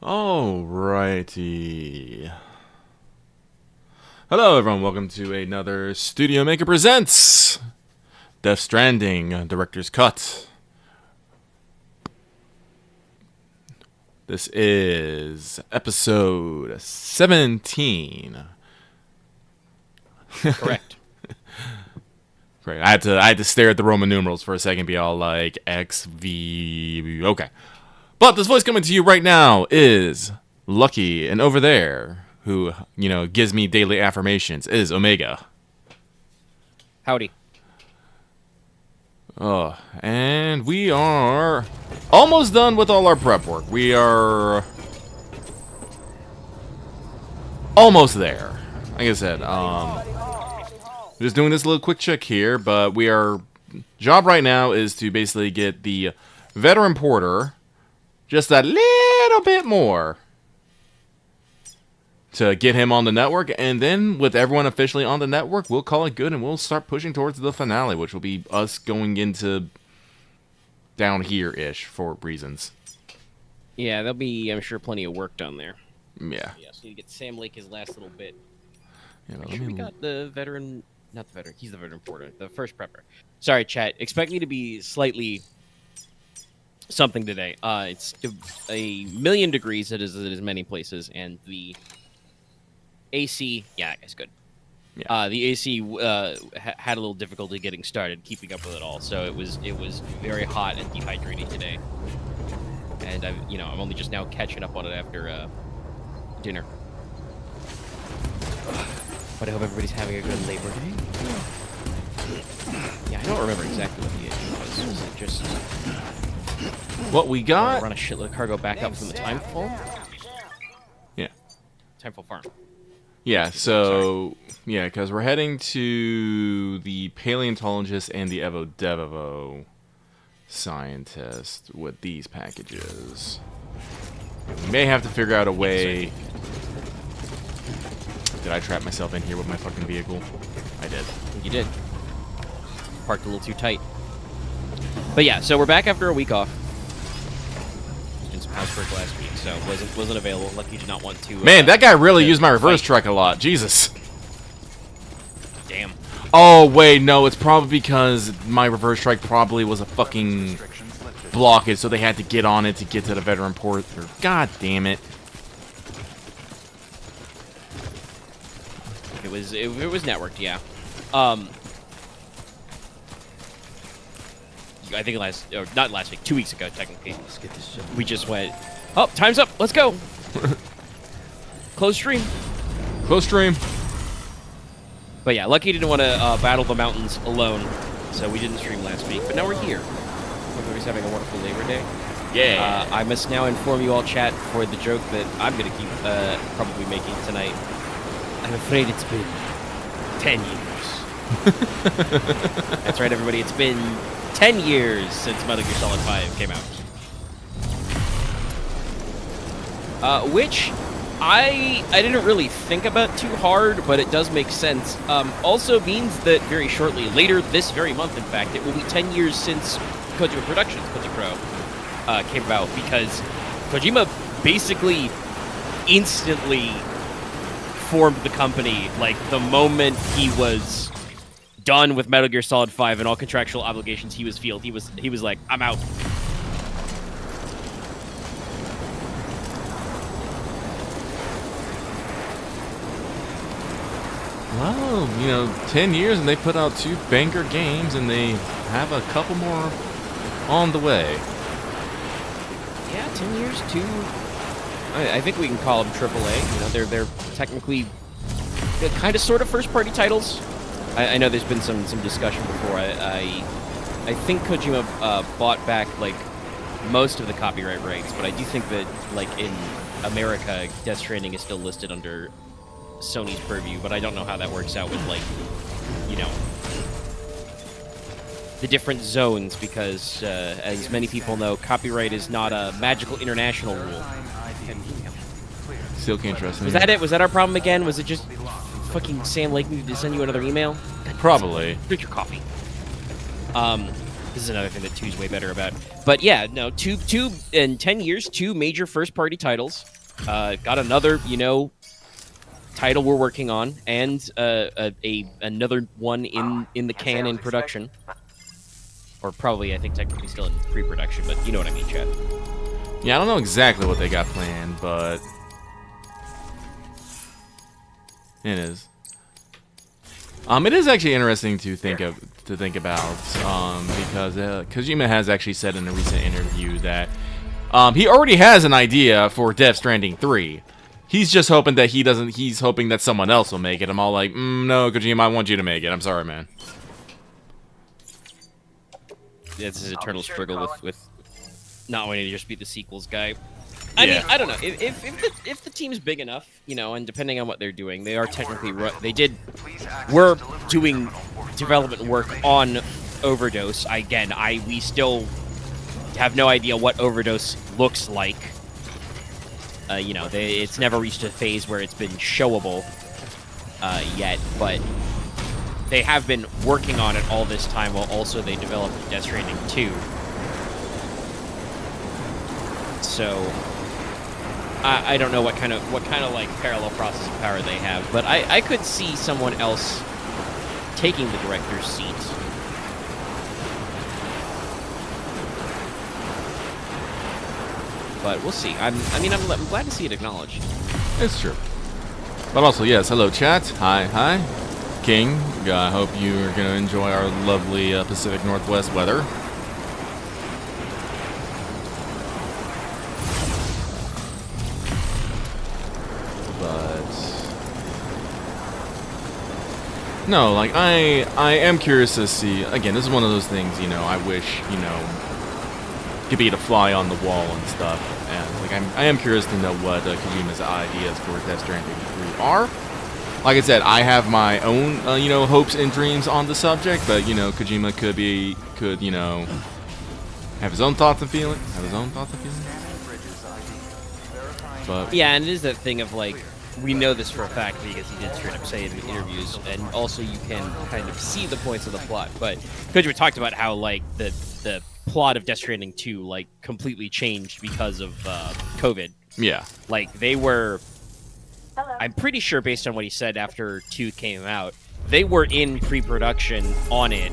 Alrighty. Hello, everyone. Welcome to another Studio Maker Presents Death Stranding Director's Cut. This is episode 17. Correct. Great. I had to stare at the Roman numerals for a second, be all like X, V. Okay. But this voice coming to you right now is Lucky, and over there, who, gives me daily affirmations, is Omega. Howdy. And we are almost done with all our prep work. We are almost there. Like I said, just doing this little quick check here, but job right now is to basically get the veteran porter just a little bit more to get him on the network, and then with everyone officially on the network, we'll call it good and we'll start pushing towards the finale, which will be us going into down here-ish for reasons. Yeah, there'll be, I'm sure, plenty of work done there. Yeah. Yeah, so you get Sam Lake his last little bit. Yeah, Make sure we got the veteran, not the veteran, he's the veteran porter, the first prepper. Sorry, chat, expect me to be slightly something today. It's a million degrees, it is many places, and the AC, yeah, it's good. Yeah. The AC had a little difficulty getting started, keeping up with it all. So it was very hot and dehydrating today, and I'm only just now catching up on it after dinner. But I hope everybody's having a good Labor Day. Yeah, I don't remember exactly what the issue was. Was it just What we got? run a shitload of cargo back up from the Timefall? Yeah. Timefall Farm. Yeah, so, yeah, because we're heading to the paleontologist and the Evo-Devo scientist with these packages. We may have to figure out a way... Did I trap myself in here with my fucking vehicle? I did. You did. Parked a little too tight. But yeah, so we're back after a week off. Did some housework last week, so wasn't available. Lucky did not want to. Man, that guy really used my reverse truck a lot. Jesus. Damn. Oh, wait, no, it's probably because my reverse strike probably was a fucking blockage, so they had to get on it to get to the veteran port. God damn it. It was networked, yeah. I think not last week, 2 weeks ago, technically. Let's get this shit. We just went, oh, time's up, let's go. Close stream. Close stream. But yeah, Lucky didn't want to battle the mountains alone, so we didn't stream last week. But now we're here. Hope everybody's having a wonderful Labor Day. Yeah. I must now inform you all, chat, for the joke that I'm going to keep probably making tonight. I'm afraid it's been 10 years. That's right, everybody. It's been 10 years since Metal Gear Solid 5 came out. Which I didn't really think about too hard, but it does make sense. Also means that very shortly, later this very month, in fact, it will be 10 years since Kojima Productions, Koji-Pro, came about, because Kojima basically instantly formed the company, like, the moment he was done with Metal Gear Solid 5 and all contractual obligations he was he was like, I'm out. Well, 10 years and they put out 2 banger games and they have a couple more on the way. Yeah, 10 years, 2. I think we can call them AAA. They're technically kind of sort of first-party titles. I know there's been some discussion before. I think Kojima bought back like most of the copyright rights, but I do think that like in America, Death Stranding is still listed under Sony's purview. But I don't know how that works out with like the different zones, because as many people know, copyright is not a magical international rule. Still can't trust me. Was that it? Was that our problem again? Was it just fucking Sam Lake needed to send you another email? Probably. Drink your coffee. This is another thing that 2's way better about. But yeah, no, 2 in 10 years, 2 major first-party titles. Got another, title we're working on, and another one in the can in production. Or probably, I think, technically still in pre-production, but you know what I mean, Chad. Yeah, I don't know exactly what they got planned, but it is. It is actually interesting to think about, because Kojima has actually said in a recent interview that he already has an idea for Death Stranding 3. He's just hoping that he's hoping that someone else will make it. I'm all like, no, Kojima, I want you to make it. I'm sorry, man. It's his eternal struggle with not wanting to just be the sequels guy. I mean, I don't know. If the team's big enough, and depending on what they're doing, they are technically we're doing development work on Overdose. Again, we still have no idea what Overdose looks like. It's never reached a phase where it's been showable yet, but they have been working on it all this time while also they developed Death Stranding 2. So I don't know what kind of like parallel processing power they have, but I could see someone else taking the director's seat. But we'll see. I'm glad to see it acknowledged. It's true. But also, yes, hello chat. Hi. King, I hope you are going to enjoy our lovely Pacific Northwest weather. No, like, I am curious to see, again, this is one of those things, I wish, could be to fly on the wall and stuff, and, like, I am curious to know what Kojima's ideas for Death Stranding 3 are. Like I said, I have my own, hopes and dreams on the subject, but, Kojima could, have his own thoughts and feelings, But yeah, and it is that thing of, like, we know this for a fact because he did straight up say it in the interviews, and also you can kind of see the points of the plot. But Kojima talked about how, like, the plot of Death Stranding 2, like, completely changed because of COVID. Yeah. Like, they were... I'm pretty sure, based on what he said after 2 came out, they were in pre-production on it,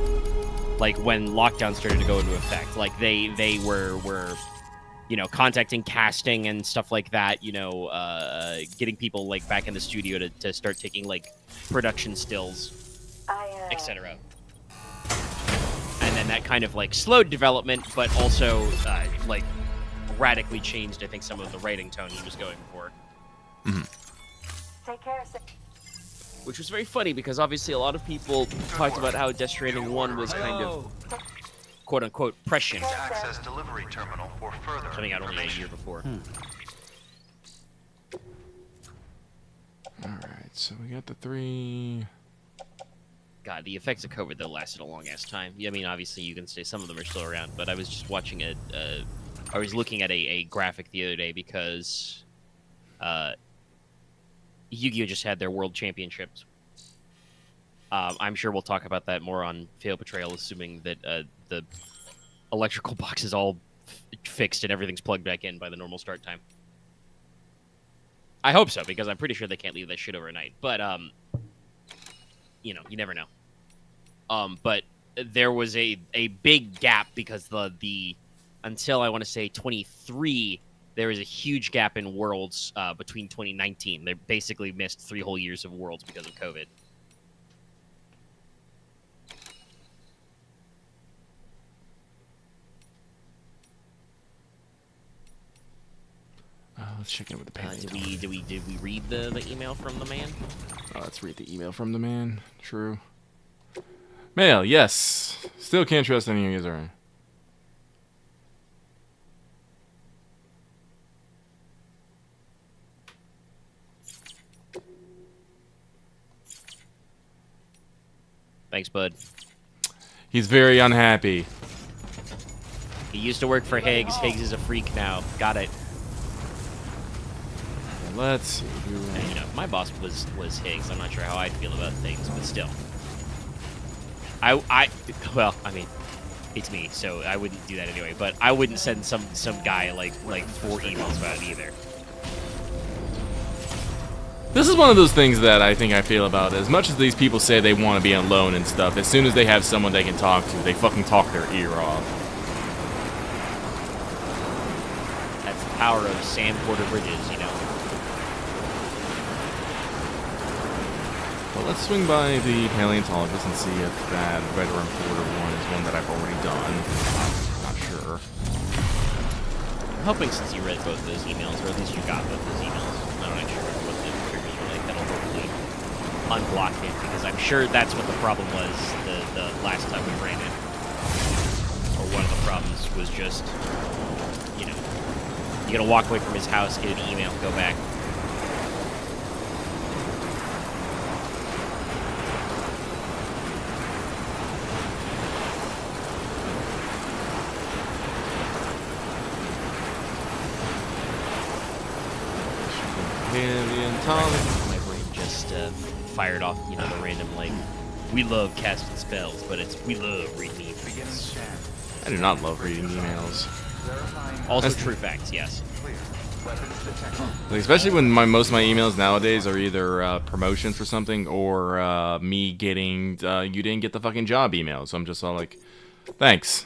like, when lockdown started to go into effect. Like, they were contacting casting and stuff like that, getting people, like, back in the studio to start taking, like, production stills, etc. And then that kind of, like, slowed development, but also, like, radically changed, I think, some of the writing tone he was going for. Mm-hmm. Take care, sir. Which was very funny, because obviously a lot of people talked about how Death Stranding 1 was kind of quote-unquote prescient, access delivery terminal for further coming out only a year before. Alright, so we got the 3... God, the effects of COVID, though, lasted a long-ass time. I mean, obviously, you can say some of them are still around, but I was just watching I was looking at a graphic the other day because Yu-Gi-Oh! Just had their World Championships. I'm sure we'll talk about that more on Fail Betrayal, assuming that the electrical box is all fixed and everything's plugged back in by the normal start time. I hope so, because I'm pretty sure they can't leave that shit overnight. But, you never know. But there was a big gap because the until I want to say 23, there was a huge gap in Worlds between 2019. They basically missed 3 whole years of Worlds because of COVID. Let's check in with the payment. Did we read the email from the man? Oh, let's read the email from the man. True. Mail, yes. Still can't trust any of you guys. Thanks, bud. He's very unhappy. He used to work for Higgs. Higgs is a freak now. Got it. Let's see. And, my boss was Higgs. I'm not sure how I'd feel about things, but still. Well, I mean, it's me, so I wouldn't do that anyway. But I wouldn't send some guy like 4 emails about it either. This is one of those things that I think I feel about. As much as these people say they want to be alone and stuff, as soon as they have someone they can talk to, they fucking talk their ear off. That's the power of Sam Porter Bridges, you know. Well, let's swing by the paleontologist and see if that veteran porter one is one that I've already done. Not sure. I'm hoping since you read both those emails, or at least you got both those emails, I'm not sure what the triggers were like, that'll hopefully unblock it, because I'm sure that's what the problem was the last time we ran it. Or one of the problems was just, you know, you gotta walk away from his house, get an email, go back. My brain just fired off, you know, the random, like, we love casting spells, but it's we love reading emails. I do not love reading emails. Also true facts, yes. Like, especially when most of my emails nowadays are either promotions for something or me getting you didn't get the fucking job email. So I'm just all like, thanks.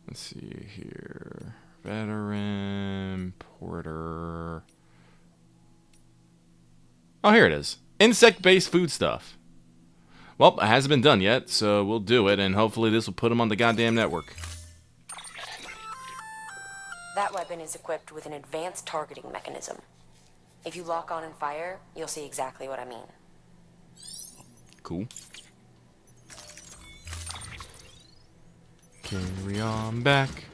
Let's see here. Veteran porter. Oh, here it is. Insect-based food stuff. Well, it hasn't been done yet, so we'll do it, and hopefully this will put them on the goddamn network. That weapon is equipped with an advanced targeting mechanism. If you lock on and fire, you'll see exactly what I mean. Cool. Carry on back.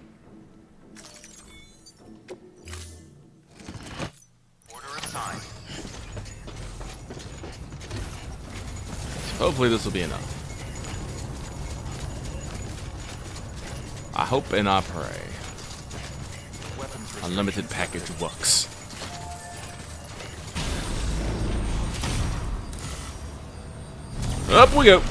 Order assigned. Hopefully this will be enough. I hope and I pray. Unlimited package works. Up we go.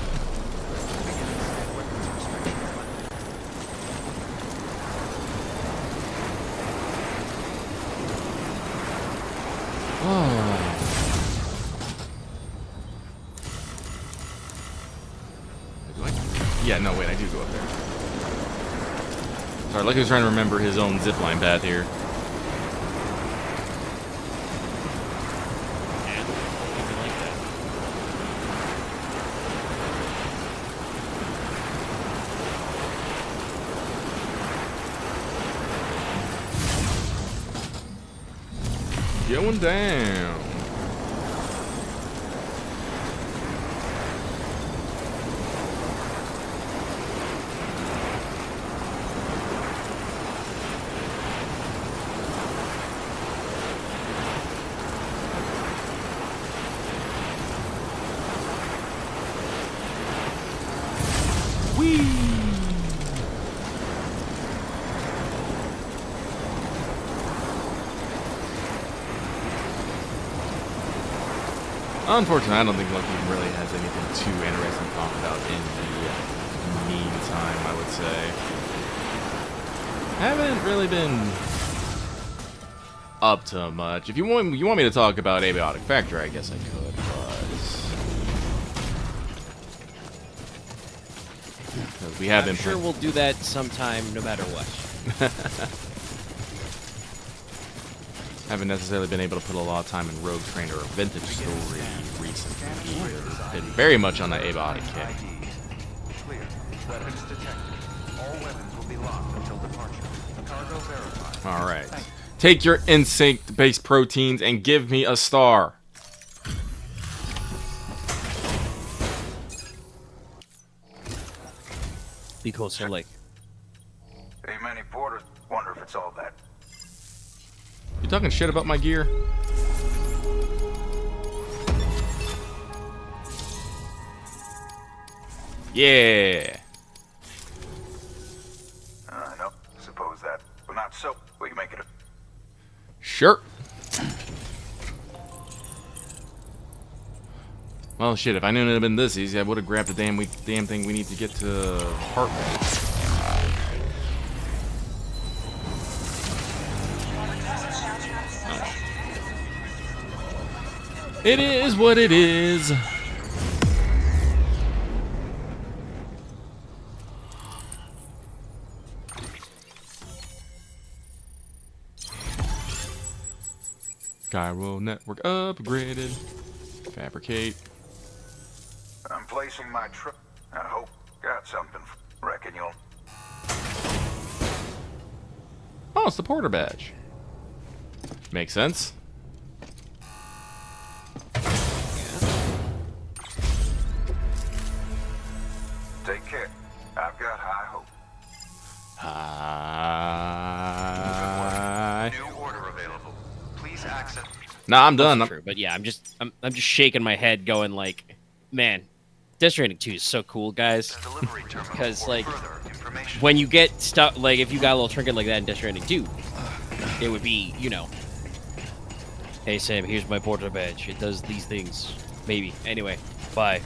Yeah, no, wait, I do go up there. Sorry, Lucky was trying to remember his own zipline path here. Yeah, something like that. Going down. Unfortunately, I don't think Lucky really has anything too interesting to talk about in the meantime, I would say. Haven't really been up to much. If you want me to talk about Abiotic Factory, I guess I could, but because we have been. I'm sure we'll do that sometime, no matter what. Haven't necessarily been able to put a lot of time in Rogue Trainer or Vintage Story recently either. Been very much on the Abiotic kick. Clear. Weapons detected. All weapons will be locked until departure. Cargo verified. Alright. Take your instinct-based proteins and give me a star. Be closer, like. Hey, many porters. Wonder if it's all that. You talking shit about my gear? Yeah. No, suppose that. But not so. We can make it a... Sure. Well, shit, if I knew it had been this easy, I would have grabbed the damn thing we need to get to Heartland. It is what it is. Gyro network upgraded. Fabricate. I'm placing my truck. I hope got something. Reckon you'll. Oh, it's the porter badge. Makes sense. Take care. I've got high hope. Hi. New order available. Please access. Nah, I'm done. True, but yeah, I'm just shaking my head, going like, man, Death Stranding 2 is so cool, guys. Delivery terminal. Because for like, further information. when you get stuff, like if you got a little trinket like that in Death Stranding 2, it would be, you know, hey Sam, here's my porter badge. It does these things. Maybe. Anyway, bye.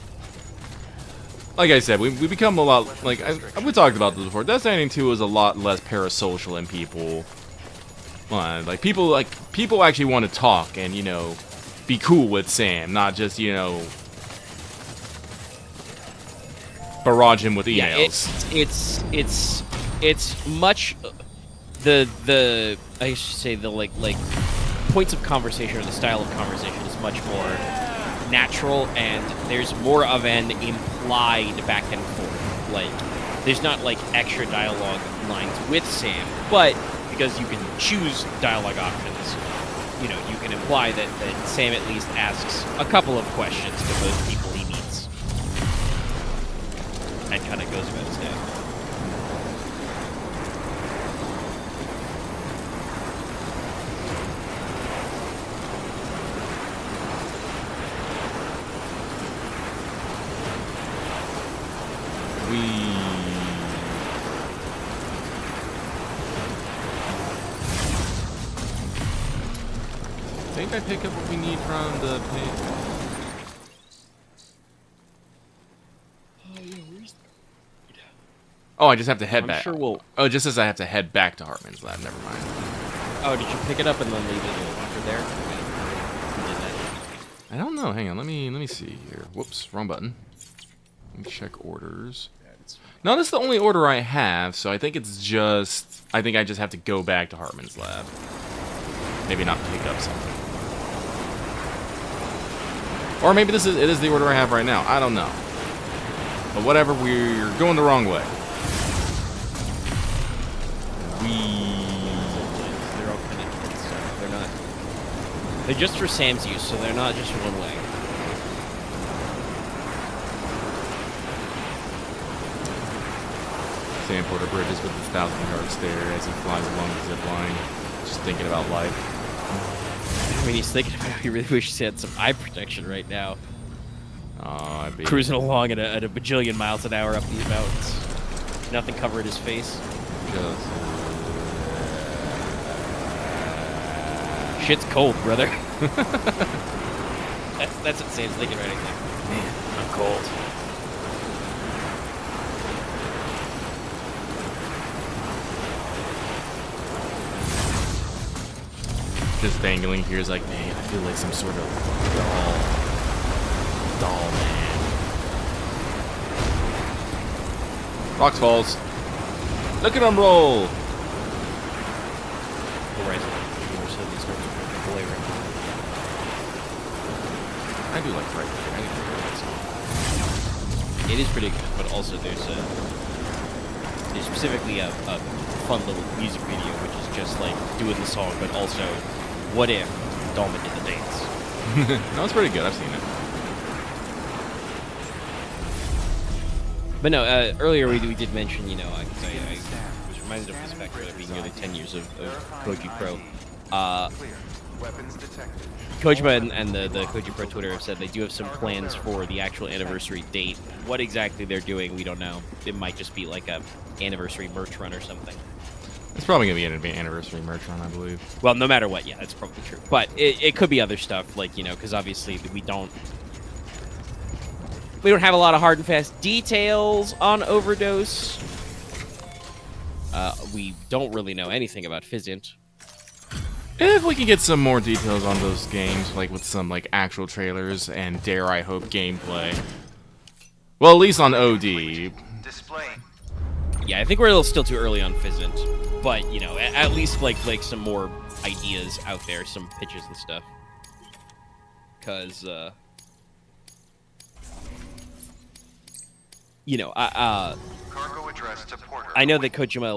Like I said, we become a lot like we talked about this before. Death Stranding 2 is a lot less parasocial than people. Like people actually want to talk and, you know, be cool with Sam, not just, you know, barrage him with emails. Yeah, it's much the I should say the like points of conversation, or the style of conversation is much more natural, and there's more of an implied back and forth. Like, there's not like extra dialogue lines with Sam, but because you can choose dialogue options, you know, you can imply that Sam at least asks a couple of questions to those people he meets, and kind of goes about his day. I think I pick up what we need from the page. Oh, I just have to head back. Sure we'll. Oh, it just says I have to head back to Hartman's lab. Never mind. Oh, did you pick it up and then leave it in the locker there? You did that. I don't know. Hang on. Let me see here. Whoops, wrong button. Let me check orders. No, this is the only order I have, so I think it's just. I think I just have to go back to Hartman's lab. Maybe not pick up something. Or maybe it is the order I have right now. I don't know. But whatever, we're going the wrong way. They're all connected, so they're not. They're just for Sam's use, so they're not just one way. Sam Porter bridges with his 1,000-yard stare as he flies along the zip line, just thinking about life. I mean, he's thinking about. He really wishes he had some eye protection right now. I'd be Cruising along at a bajillion miles an hour up these mountains. Nothing covering his face. just Shit's cold, brother. that's what Sam's thinking right now. Man, I'm cold. just dangling here is like, man, I feel like some sort of doll man. Rocks falls. Look at him roll. I do like Fright Night. I think it's a good song. It is pretty good, but also there's specifically a fun little music video, which is just like doing the song, but also what if Dalma did the dance? No, it's pretty good. I've seen it. But no, earlier we did mention, you know, I was reminded of this fact that it being nearly 10 years of Koji Pro. Clear. Weapons detected. Kojima and the Koji Pro Twitter have said they do have some plans for the actual anniversary date. What exactly they're doing, we don't know. It might just be like a anniversary merch run or something. It's probably going to be an anniversary merch run, I believe. Well, no matter what, yeah, that's probably true. But it could be other stuff, like, you know, because obviously we don't have a lot of hard and fast details on Overdose. We don't really know anything about Fizzint. If we can get some more details on those games, like with some like actual trailers and dare I hope gameplay. Well, at least on OD. Display. Yeah, I think we're still too early on Fizzant, but you know, at least like some more ideas out there, some pitches and stuff. Cause you know, Cargo address to Porter. I know that Kojima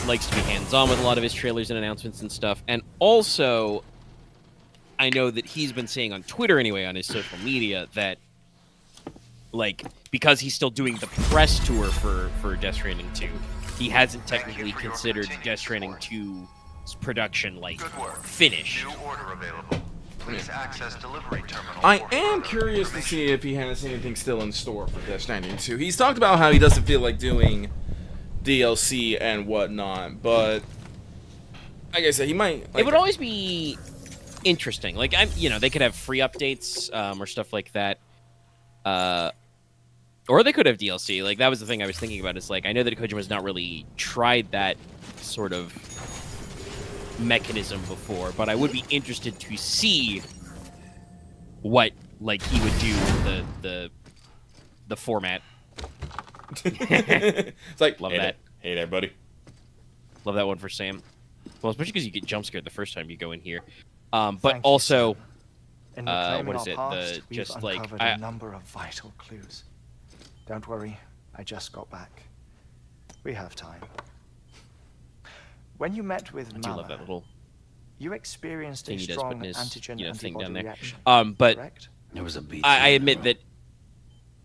likes to be hands-on with a lot of his trailers and announcements and stuff, and also I know that he's been saying on Twitter anyway, on his social media, that like because he's still doing the press tour for Death Stranding 2, he hasn't technically considered Death Stranding 2's production like Good work. finished. New order available. Please access delivery terminal. I for am further curious to information. see if he has anything still in store for Death Stranding 2. He's talked about how he doesn't feel like doing DLC and whatnot, but like I said, he might. Like, It would always be interesting. Like you know, they could have free updates or stuff like that. Or they could have DLC. Like that was the thing I was thinking about. Is like I know that Kojima's not really tried that sort of mechanism before, but I would be interested to see what like he would do with the format. it's like Love hey that. Hey there, buddy. Love that one for Sam. Well, especially because you get jump scared the first time you go in here. But Thank you, also, Sam. In reclaiming what is our it? past, we've Just like uncovered a number of vital clues. Don't worry, I just got back. We have time. When you met with I do love Mama, that little you experienced thing a he does strong putting his antigen thing antibody down there. reaction. But correct? There was a beat. I admit that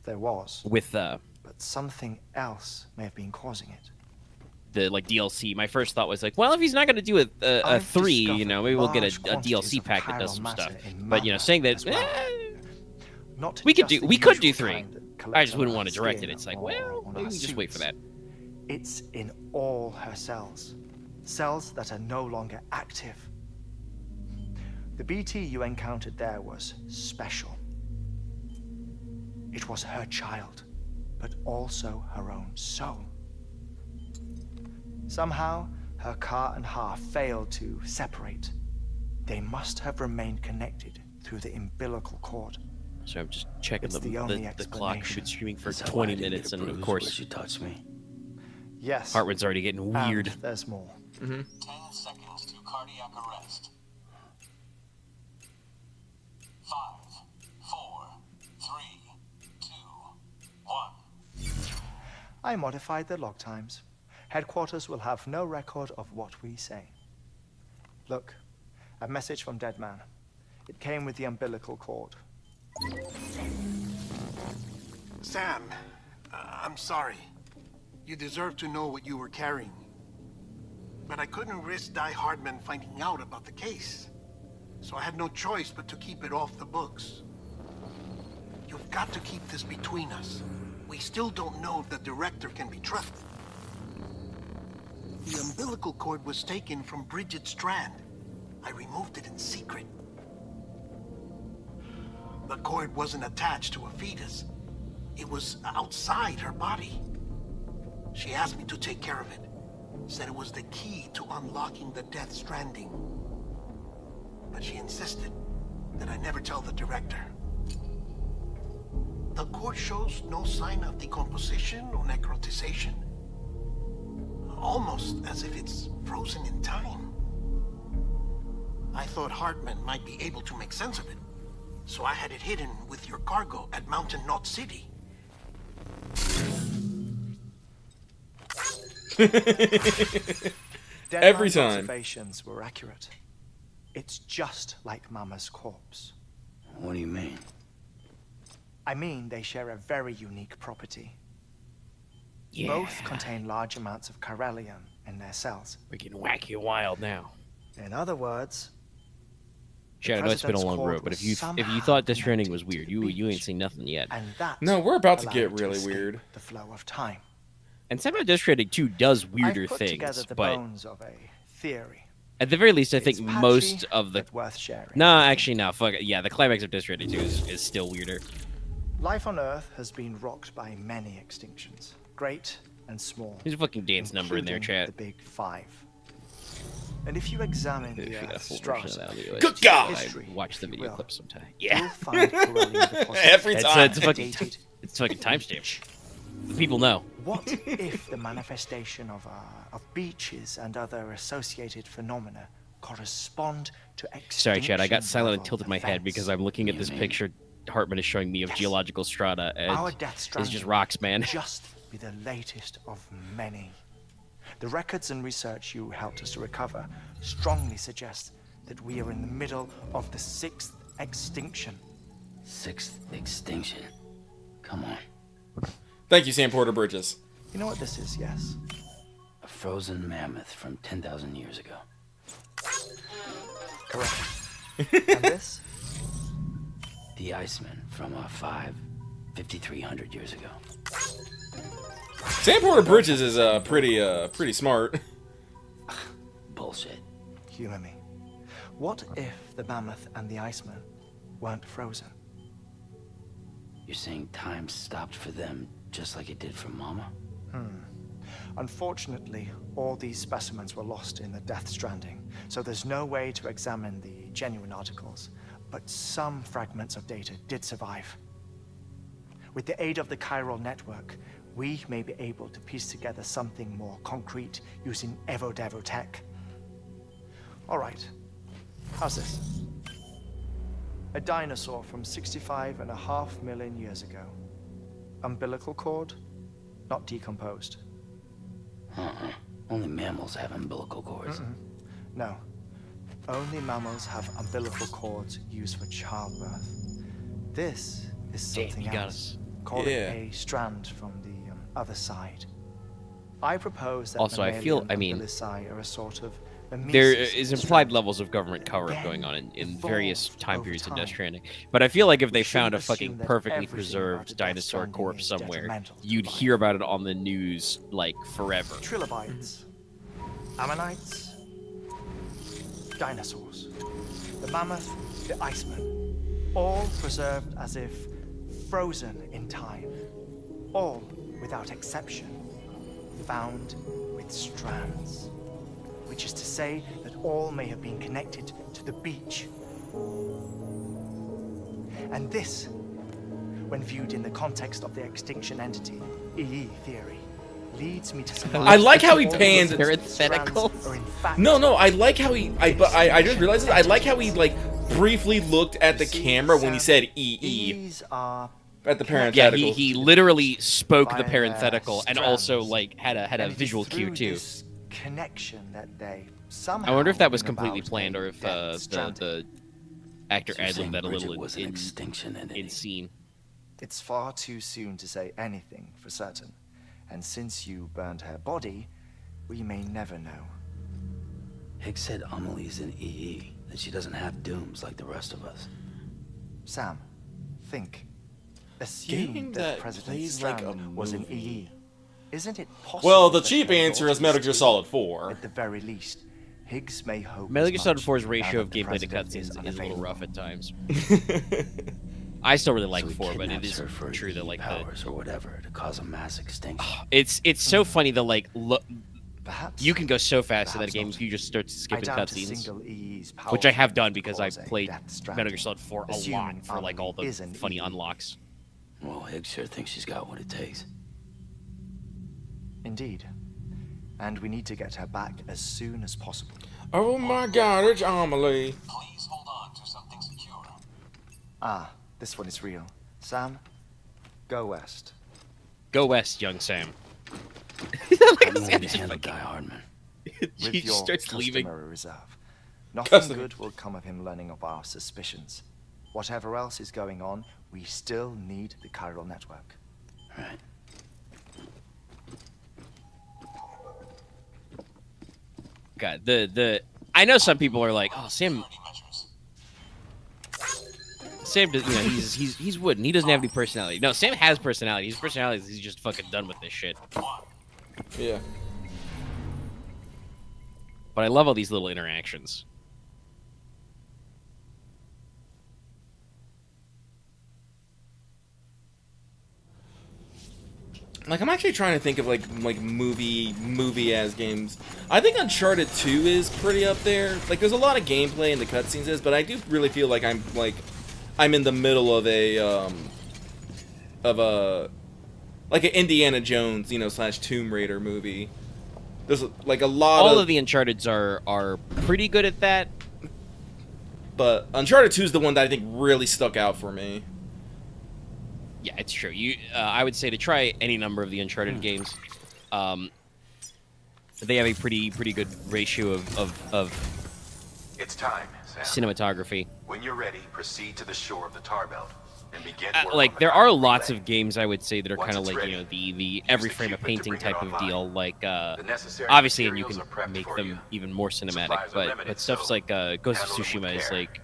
There was, with but something else may have been causing it. the like DLC, my first thought was like, well, if he's not going to do a I've 3, you discovered know, maybe we'll get a large quantities DLC of pack that does chiral some matter stuff. in But you know, Mama saying that as well. Not we could just do the do usual 3. kind that I collects just on wouldn't our want to direct it. skin It's like, or well, on maybe our we just wait for suits. that. It's in all her cells. Cells that are no longer active. The BT you encountered there was special. It was her child, but also her own soul. Somehow, her car and half failed to separate. They must have remained connected through the umbilical cord. So I'm just checking It's the the only clock. We've been explanation. streaming for That's how I 20 didn't minutes, get and of bruised course, when she touched me. Yes. heart rate's already getting weird. And there's more. 10 seconds to cardiac arrest. 5, 4, 3, 2, 1. I modified the log times. Headquarters will have no record of what we say. Look, a message from Deadman. It came with the umbilical cord. Sam, I'm sorry. You deserve to know what you were carrying. But I couldn't risk Die Hardman finding out about the case. So I had no choice but to keep it off the books. You've got to keep this between us. We still don't know if the director can be trusted. The umbilical cord was taken from Bridget Strand. I removed it in secret. The cord wasn't attached to a fetus. It was outside her body. She asked me to take care of it. Said it was the key to unlocking the Death Stranding. But she insisted that I never tell the director. The cord shows no sign of decomposition or necrotization. Almost as if it's frozen in time. I thought Hartman might be able to make sense of it. So I had it hidden with your cargo at Mountain Knot City. Every Deadman's time. Observations were accurate. It's just like Mama's corpse. What do you mean? I mean, they share a very unique property. Yeah, Both contain large amounts of chiralium in their cells. we're getting wacky and wild now. In other words, Shit, I know it's been a President's long cord road, but was if you somehow thought Death Stranding connected was weird, to the you ain't beach. seen nothing yet. and that No, we're about to allowed get it really escape weird. The flow of time. And somehow Death Stranding 2 does weirder I've put things, together the but bones of a theory. at the very least, I think It's patchy, most of the but worth sharing. Nah, actually, no. Fuck it. Yeah, the climax of Death Stranding 2 is still weirder. Life on Earth has been rocked by many extinctions, great and small. There's a fucking dance number in there, including chat. The big five. And if you examine If the you got a Earth's full version of strata, that on the Good OST, God! history, I watch the if you video will, clip sometime. you'll Yeah, find corallian deposits Every time. it's fucking dated. it's fucking timestamp. The people know. What if the manifestation of beaches and other associated phenomena correspond to extinction? Sorry, Chad. I got silent and level tilted my head events? because I'm looking at this picture Hartman is showing me of Yes. geological strata, Our and Death it's Stranding just rocks, man. will just be the latest of many. The records and research you helped us to recover strongly suggest that we are in the middle of the 6th extinction. 6th extinction. Come on. Thank you, Sam Porter Bridges. You know what this is, yes? A frozen mammoth from 10,000 years ago. Correct. And this? The Iceman from 5,300 years ago. Sam Porter Bridges is pretty smart. Bullshit. Humor me. What if the mammoth and the Iceman weren't frozen? You're saying time stopped for them just like it did for Mama? Unfortunately, all these specimens were lost in the Death Stranding, so there's no way to examine the genuine articles. But some fragments of data did survive. With the aid of the chiral network, we may be able to piece together something more concrete using Evo-Devo tech. All right, how's this? A dinosaur from 65.5 million years ago. Umbilical cord, not decomposed. Only mammals have umbilical cords. No, only mammals have umbilical cords used for childbirth. This is Damn, something you got else. us. Call Yeah. it a strand from the other side. I propose that Also, I feel- I mean, umbilici are a sort of There mimesis is of implied strand. levels of government cover-up Then going on in evolved various time over periods in time. Death Stranding. But I feel like if We they found a shouldn't fucking assume that perfectly everything about preserved the Death dinosaur Stranding corpse is somewhere, detrimental to you'd life. hear about it on the news like forever. Trilobites, ammonites, dinosaurs, the mammoth, the Iceman, all preserved as if frozen in time, all without exception, found with strands, which is to say that all may have been connected to the beach. And this, when viewed in the context of the extinction entity, EE theory, leads me to surmise I like how he that all panned- those Parenthetical. strands are in fact No, I like how he. I just realized this. I like how he like briefly looked at the See, camera when he Sam, said EE These are at the Yeah, parenthetical. he literally spoke the Via parenthetical and also strands. like had a and it is visual cue through too. this connection that they somehow I wonder if that was bring completely about planned a or if Death the Stranding. actor So you're saying ad-libbed that a Bridget little was an extinction entity. in scene. It's far too soon to say anything for certain. And since you burned her body, we may never know. Higgs said Amelie's in EE, that she doesn't have dooms like the rest of us. Sam, think. Assume Game that that President plays like Strand a was in movie. EE. Isn't it possible Well, the that cheap her answer is daughter Metal Gear too? Solid 4. At the very least, Higgs may hope. Metal as Gear Solid much 4's now ratio that of the gameplay to president cutscenes is a little unavailable. rough at times. I still really like So he 4, but it kidnaps is her for true that EE like powers or whatever to cause a mass extinction. it's so funny that like look, Perhaps you can go so fast in that Perhaps game not. if you just start I skipping doubt a cutscenes, single EE's which I powerful have done enough to because I cause a played Death Metal Stranding. Gear Solid 4 a Assuming lot for like all the Amelie is an funny EE. unlocks. Well, Higgs sure thinks she's got what it takes. Indeed. And we need to get her back as soon as possible. Oh my God, it's Amelie. Please hold on to something secure. Ah, this one is real. Sam, go west. Go west, young Sam. I'm going to handle Guy Hardman. With He your starts leaving. customary reserve. Nothing Custom- good will come of him learning of our suspicions. Whatever else is going on, we still need the chiral network. Right. God, I know some people are like, oh, Sam, does, you know, he's wooden. He doesn't have any personality. No, Sam has personality. His personality is he's just fucking done with this shit. Yeah. But I love all these little interactions. Like, I'm actually trying to think of like movie as games. I think Uncharted 2 is pretty up there. Like, there's a lot of gameplay in the cutscenes, but I do really feel like I'm in the middle of like an Indiana Jones, you know, / Tomb Raider movie. There's like a lot All of the Uncharted's are pretty good at that. But Uncharted 2 is the one that I think really stuck out for me. Yeah, it's true. I would say to try any number of the Uncharted games. They have a pretty good ratio of It's time, Sam. cinematography. When you're ready, proceed to the shore of the tar belt and begin work Like on the there are cargo lots relay. of games I would say that are Once kind of it's like, ready, you know, the use every the frame a Cupid to painting bring it type of online. deal. Like The necessary obviously, and you materials can are prepped make for them you. even more cinematic. Supplies are But limited, stuff's so like Ghost of handle them Tsushima with is care. like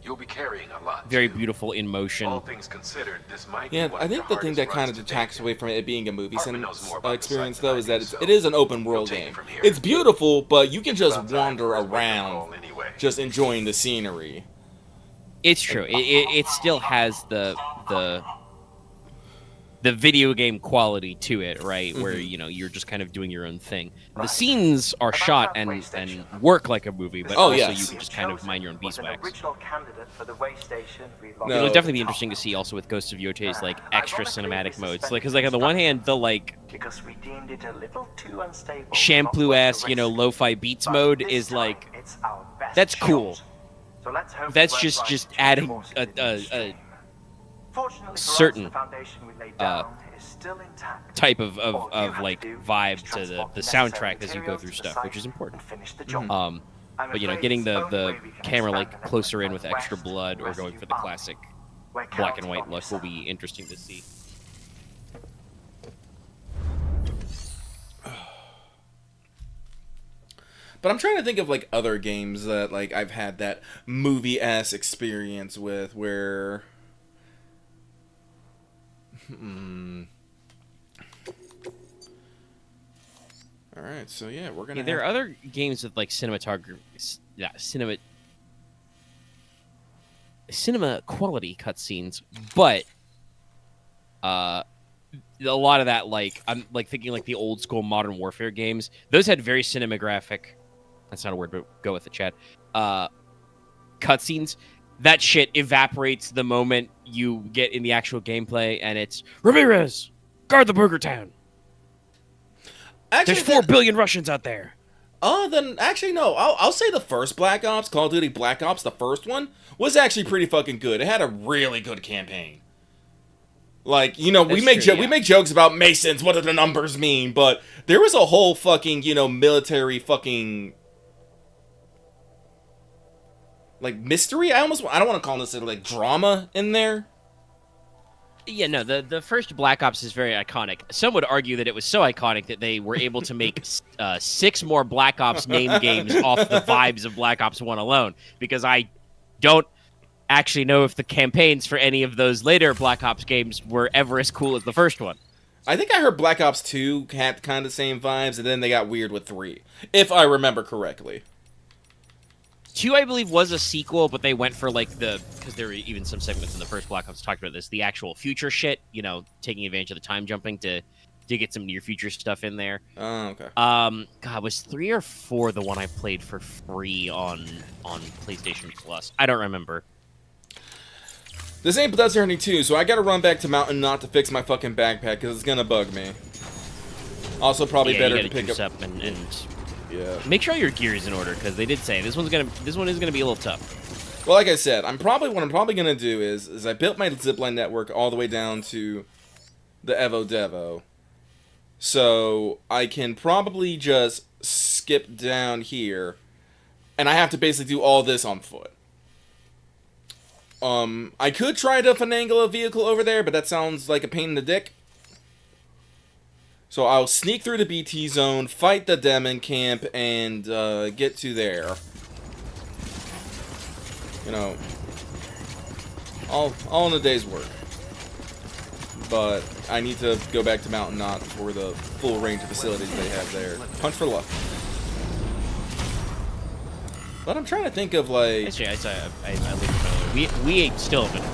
You'll be carrying a lot. very too. beautiful in motion. All things considered, this might Yeah, be one I of think your the thing that hardest kind of runs to detracts date. away from it being a movie Hartman knows more about the experience, site than though, I is that do, so it is an open we'll world take it game. from here. It's beautiful, but you can just About time wander for his wake-up around, call anyway. just enjoying the scenery. It's true. It still has the video game quality to it, right? Where, you know, you're just kind of doing your own thing. The scenes are shot and work like a movie, but Oh, also yes. you can just kind of mind your own beeswax. original candidate for the way station we lost. No. It'll definitely be interesting to see also with Ghost of Yote's like extra cinematic modes. Like, because like on the one hand, the like because we deemed it a little too unstable. shampoo ass, you know, lo-fi beats mode is like It's our best that's cool. shot. So let's hope That's it just won't just rise to adding force a it in the stream. Fortunately for us, certain, the foundation we laid down is still intact. type of All you have to like do vibe is to transport the necessary soundtrack as you go materials through to stuff, site which is important. and finish the job. Um, I'm but you know, afraid getting it's the the only way we can camera like expand the closer in network with extra west blood to or rescue going for the Arnold. classic We're black and counting white on look you, will be Sam. interesting to see. But I'm trying to think of like other games that like I've had that movie-ass experience with where All right, so yeah, we're gonna. Yeah, there are other games with like cinematography, cinema quality cutscenes, but a lot of that, like I'm like thinking like the old school Modern Warfare games. Those had very cinematographic. That's not a word, but go with the chat. Cutscenes. That shit evaporates the moment you get in the actual gameplay, and it's Ramirez, guard the Burger Town. Actually, There's 4 billion Russians out there. Then actually no. I'll say the first Black Ops, Call of Duty Black Ops, the first one was actually pretty fucking good. It had a really good campaign. Like, you know, we That's true, we yeah. make jokes about Masons, what do the numbers mean? But there was a whole fucking, you know, military fucking like mystery. I don't want to call this like drama in there. Yeah, no, the first Black Ops is very iconic. Some would argue that it was so iconic that they were able to make 6 more Black Ops name games off the vibes of Black Ops 1 alone, because I don't actually know if the campaigns for any of those later Black Ops games were ever as cool as the first one. I think I heard Black Ops 2 had kind of the same vibes, and then they got weird with 3, if I remember correctly. 2, I believe, was a sequel, but they went for, like, because there were even some segments in the first Black Ops talked about this, the actual future shit, you know, taking advantage of the time jumping to get some near future stuff in there. Oh, okay. God, was 3 or 4 the one I played for free on PlayStation Plus? I don't remember. This ain't Bloodthirning 2, so I gotta run back to Mountain Knot to fix my fucking backpack, because it's gonna bug me. Also, probably Yeah, better you to gotta pick juice up... and Yeah. make sure your gear is in order, because they did say this one is gonna be a little tough. Well, like I said, what I'm probably gonna do is I built my zipline network all the way down to the Evo Devo, so I can probably just skip down here, and I have to basically do all this on foot. I could try to finagle a vehicle over there, but that sounds like a pain in the dick. So I'll sneak through the BT zone, fight the demon camp, and get to there. You know, all in a day's work. But I need to go back to Mountain Knot for the full range of facilities they have there. Punch for luck. But I'm trying to think of like... Actually, I we still haven't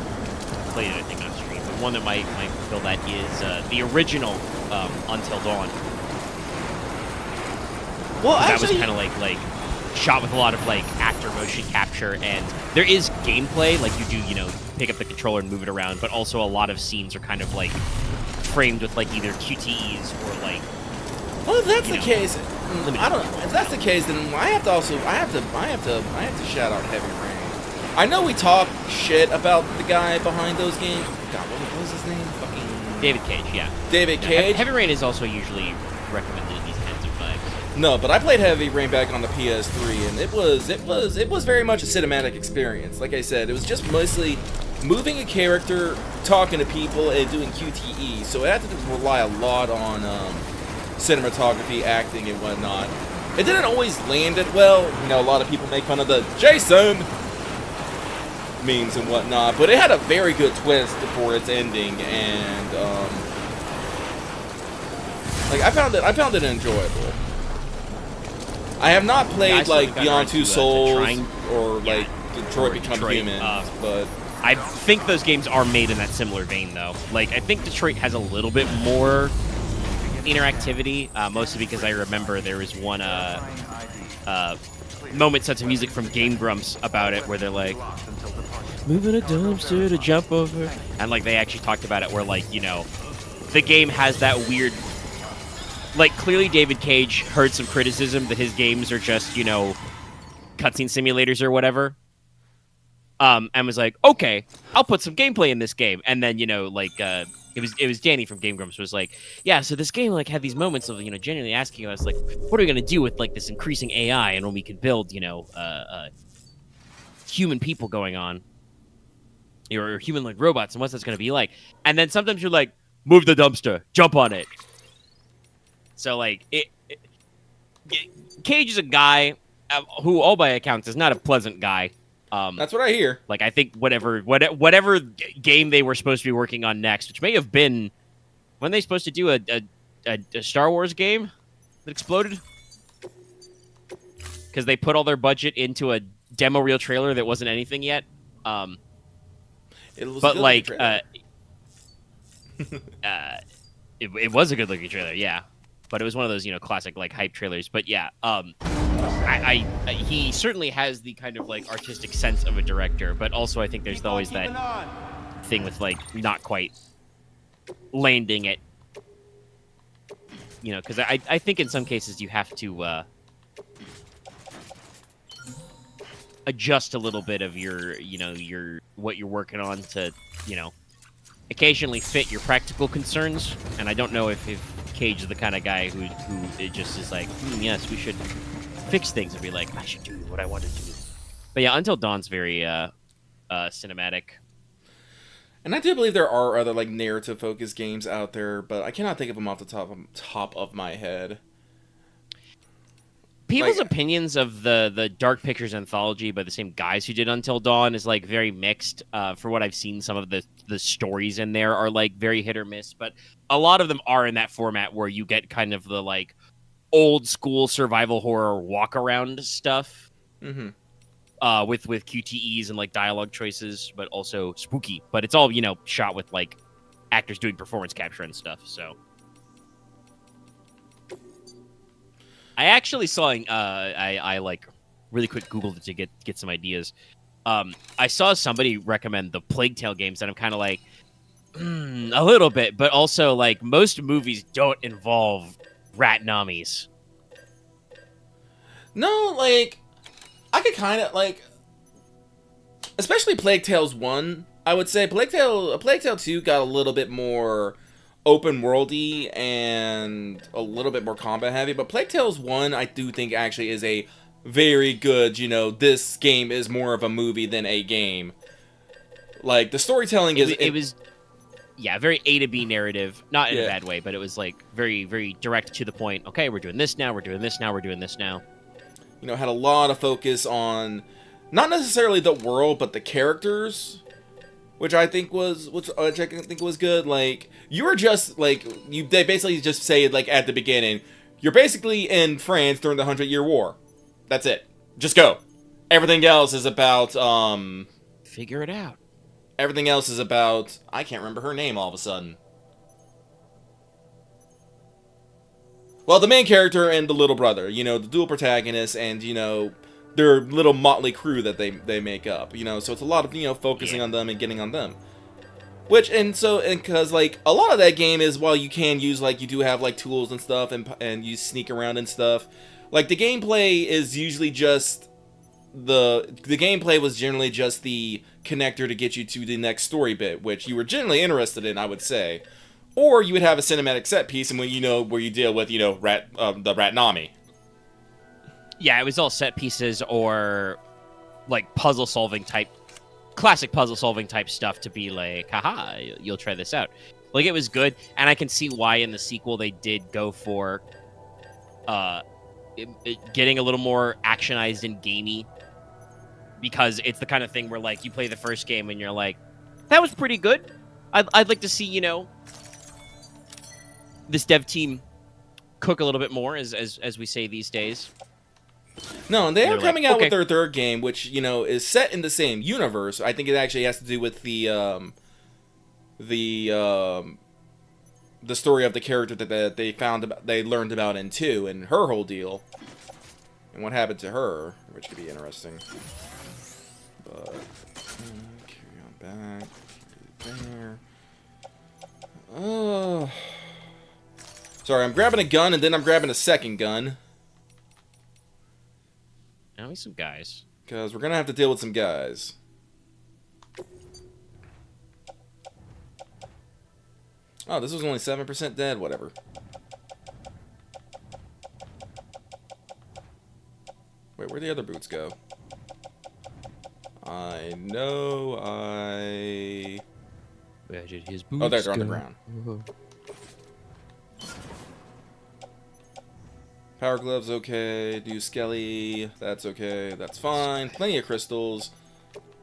played it, I think, on stream. one that might fulfill that is the original Until Dawn. Well, That was actually, kind of like shot with a lot of like actor motion capture, and there is gameplay. Like you do, pick up the controller and move it around, but also a lot of scenes are kind of like framed with like either QTEs or like. well, if that's the case, limited. I don't. If that's the case, then I have to shout out Heavy Rain. I know we talk shit about the guy behind those games. God, what was his name? Fucking David Cage, yeah. David Yeah, Cage. Heavy Rain is also usually recommended in these kinds of vibes. No, but I played Heavy Rain back on the PS3, and it was very much a cinematic experience. Like I said, it was just mostly moving a character, talking to people, and doing QTE. So it had to rely a lot on cinematography, acting, and whatnot. It didn't always land it well. A lot of people make fun of the Jason memes and whatnot, but it had a very good twist for its ending, and like I found it enjoyable. I have not played still like haven't Beyond gotten Two around to, Souls or like Detroit Become Detroit, Human, but I think those games are made in that similar vein, though. Like, I think Detroit has a little bit more interactivity, mostly because I remember there was one moment set to music from Game Grumps about it, where they're like, moving a dumpster to jump over. And, like, they actually talked about it where, like, the game has that weird... Like, clearly David Cage heard some criticism that his games are just, cutscene simulators or whatever. And was like, okay, I'll put some gameplay in this game. And then, it was Danny from Game Grumps was like, yeah, so this game, like, had these moments of, genuinely asking us, like, what are we going to do with, like, this increasing AI and when we can build, human people going on? Or human, like, robots, and what's that's going to be like? And then sometimes you're like, move the dumpster, jump on it. So, like, Cage is a guy who, all by accounts, is not a pleasant guy. that's what I hear. Like, I think whatever game they were supposed to be working on next, which may have been... When they supposed to do a Star Wars game that exploded? Because they put all their budget into a demo reel trailer that wasn't anything yet. It was But, a like, trailer. it was a good-looking trailer, yeah. But it was one of those, classic, like, hype trailers. But, yeah, he certainly has the kind of, like, artistic sense of a director, but also I think there's always that thing with, like, not quite landing it. Because I think in some cases you have to adjust a little bit of your what you're working on to, occasionally fit your practical concerns. And I don't know if Cage is the kind of guy who it just is like, yes, we should fix things and be like, I should do what I want to do. But yeah, Until Dawn's very cinematic. And I do believe there are other like narrative focused games out there, but I cannot think of them off the top of my head. People's Like- opinions of the Dark Pictures anthology by the same guys who did Until Dawn is like very mixed. For what I've seen, some of the stories in there are like very hit or miss, but a lot of them are in that format where you get kind of the like old school survival horror walk around stuff. Mm-hmm. With QTEs and like dialogue choices, but also spooky. But it's all shot with like actors doing performance capture and stuff. So I actually saw I like really quick Googled it to get some ideas. I saw somebody recommend the Plague Tale games, and I'm kind of like a little bit, but also like most movies don't involve rat nommies. No, like I could kind of like, especially Plague Tales 1. I would say Plague Tale 2 got a little bit more open worldy and a little bit more combat heavy, but Plague Tales 1 I do think actually is a very good, this game is more of a movie than a game. Like the storytelling It was very A to B narrative, not in a Yeah. bad way, but it was like very, very direct to the point. Okay, we're doing this now, we're doing this now, we're doing this now. had a lot of focus on not necessarily the world, but the characters, which I think was good. Like you were just like they basically just say like at the beginning, you're basically in France during the 100-Year War. That's it. Just go. Everything else is about Figure it out. Everything else is about... I can't remember her name all of a sudden. Well, the main character and the little brother, you know, the dual protagonists, and, you know, their little motley crew that they make up, you know, so it's a lot of, you know, focusing on them and getting on them. Which, because, like, a lot of that game is, while you can use, like, you do have, like, tools and stuff, and you sneak around and stuff, like, the gameplay is usually just, the gameplay was generally just the connector to get you to the next story bit, which you were generally interested in, I would say. Or you would have a cinematic set piece, and when you know where you deal with, you know, the Ratnami. Yeah, it was all set pieces or like puzzle solving type, classic puzzle solving type stuff to be like, haha, you'll try this out. Like, it was good, and I can see why in the sequel they did go for getting a little more actionized and gamey, because it's the kind of thing where, like, you play the first game and you're like, that was pretty good. I'd like to see, you know, this dev team cook a little bit more, as we say these days. No, they are coming out with okay. their third game, which, you know, is set in the same universe. I think it actually has to do with the story of the character that they learned about in 2, and her whole deal, and what happened to her, which could be interesting. But carry on back there. Oh. Sorry, I'm grabbing a gun, and then I'm grabbing a second gun. Now we some guys. Because we're going to have to deal with some guys. Oh, this was only 7% dead, whatever. Wait, where'd the other boots go? I know Where did his boots Oh, they're on the go? ground. Power gloves, okay. Do Skelly, that's okay. That's fine. Plenty of crystals.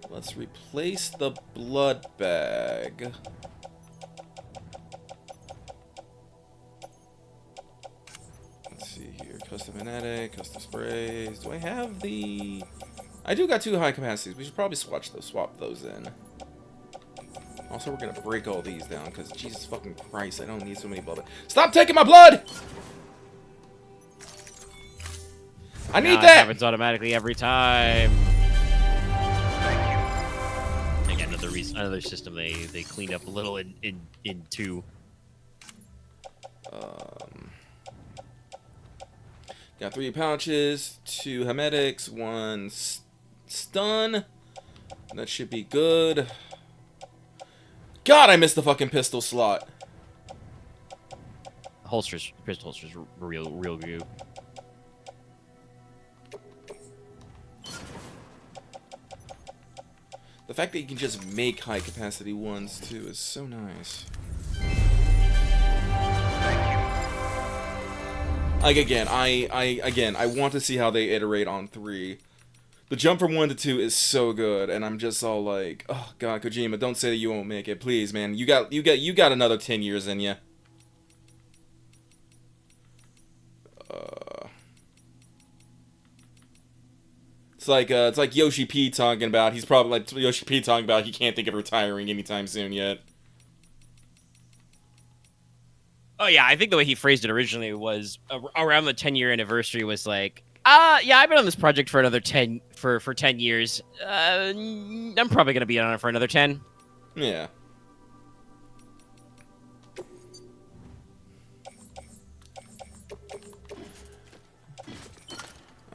Let's replace the blood bag. Let's see here. Custom kinetic, custom sprays. Do I have the... I do got 2 high capacities. We should probably swap those in. Also, we're gonna break all these down, because Jesus fucking Christ, I don't need so many blood. Stop taking my blood! I need Now it that! happens automatically every time. Again, another system they cleaned up a little in 2. Got 3 pouches, 2 hermetics, 1 stun. That should be good. God, I missed the fucking pistol slot. Pistol holsters, real good. The fact that you can just make high capacity ones too is so nice. Like, again, I want to see how they iterate on 3. The jump from 1 to 2 is so good, and I'm just all like, oh God, Kojima, don't say that you won't make it, please, man. You got another 10 years in you. It's like Yoshi P talking about. He's probably like Yoshi P talking about he can't think of retiring anytime soon yet. Oh yeah, I think the way he phrased it originally was around the 10-year anniversary was like, yeah, I've been on this project for another 10 for 10 years. I'm probably gonna be on it for another 10. Yeah.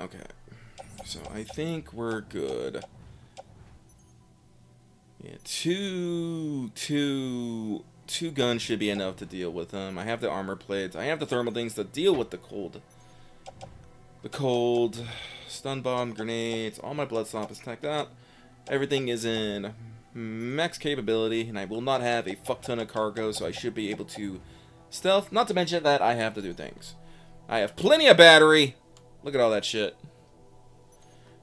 Okay. So I think we're good. Yeah, two guns should be enough to deal with them. I have the armor plates. I have the thermal things to deal with the cold. Stun bomb, grenades, all my blood stop is tacked out. Everything is in max capability, and I will not have a fuck ton of cargo, so I should be able to stealth. Not to mention that I have to do things. I have plenty of battery. Look at all that shit.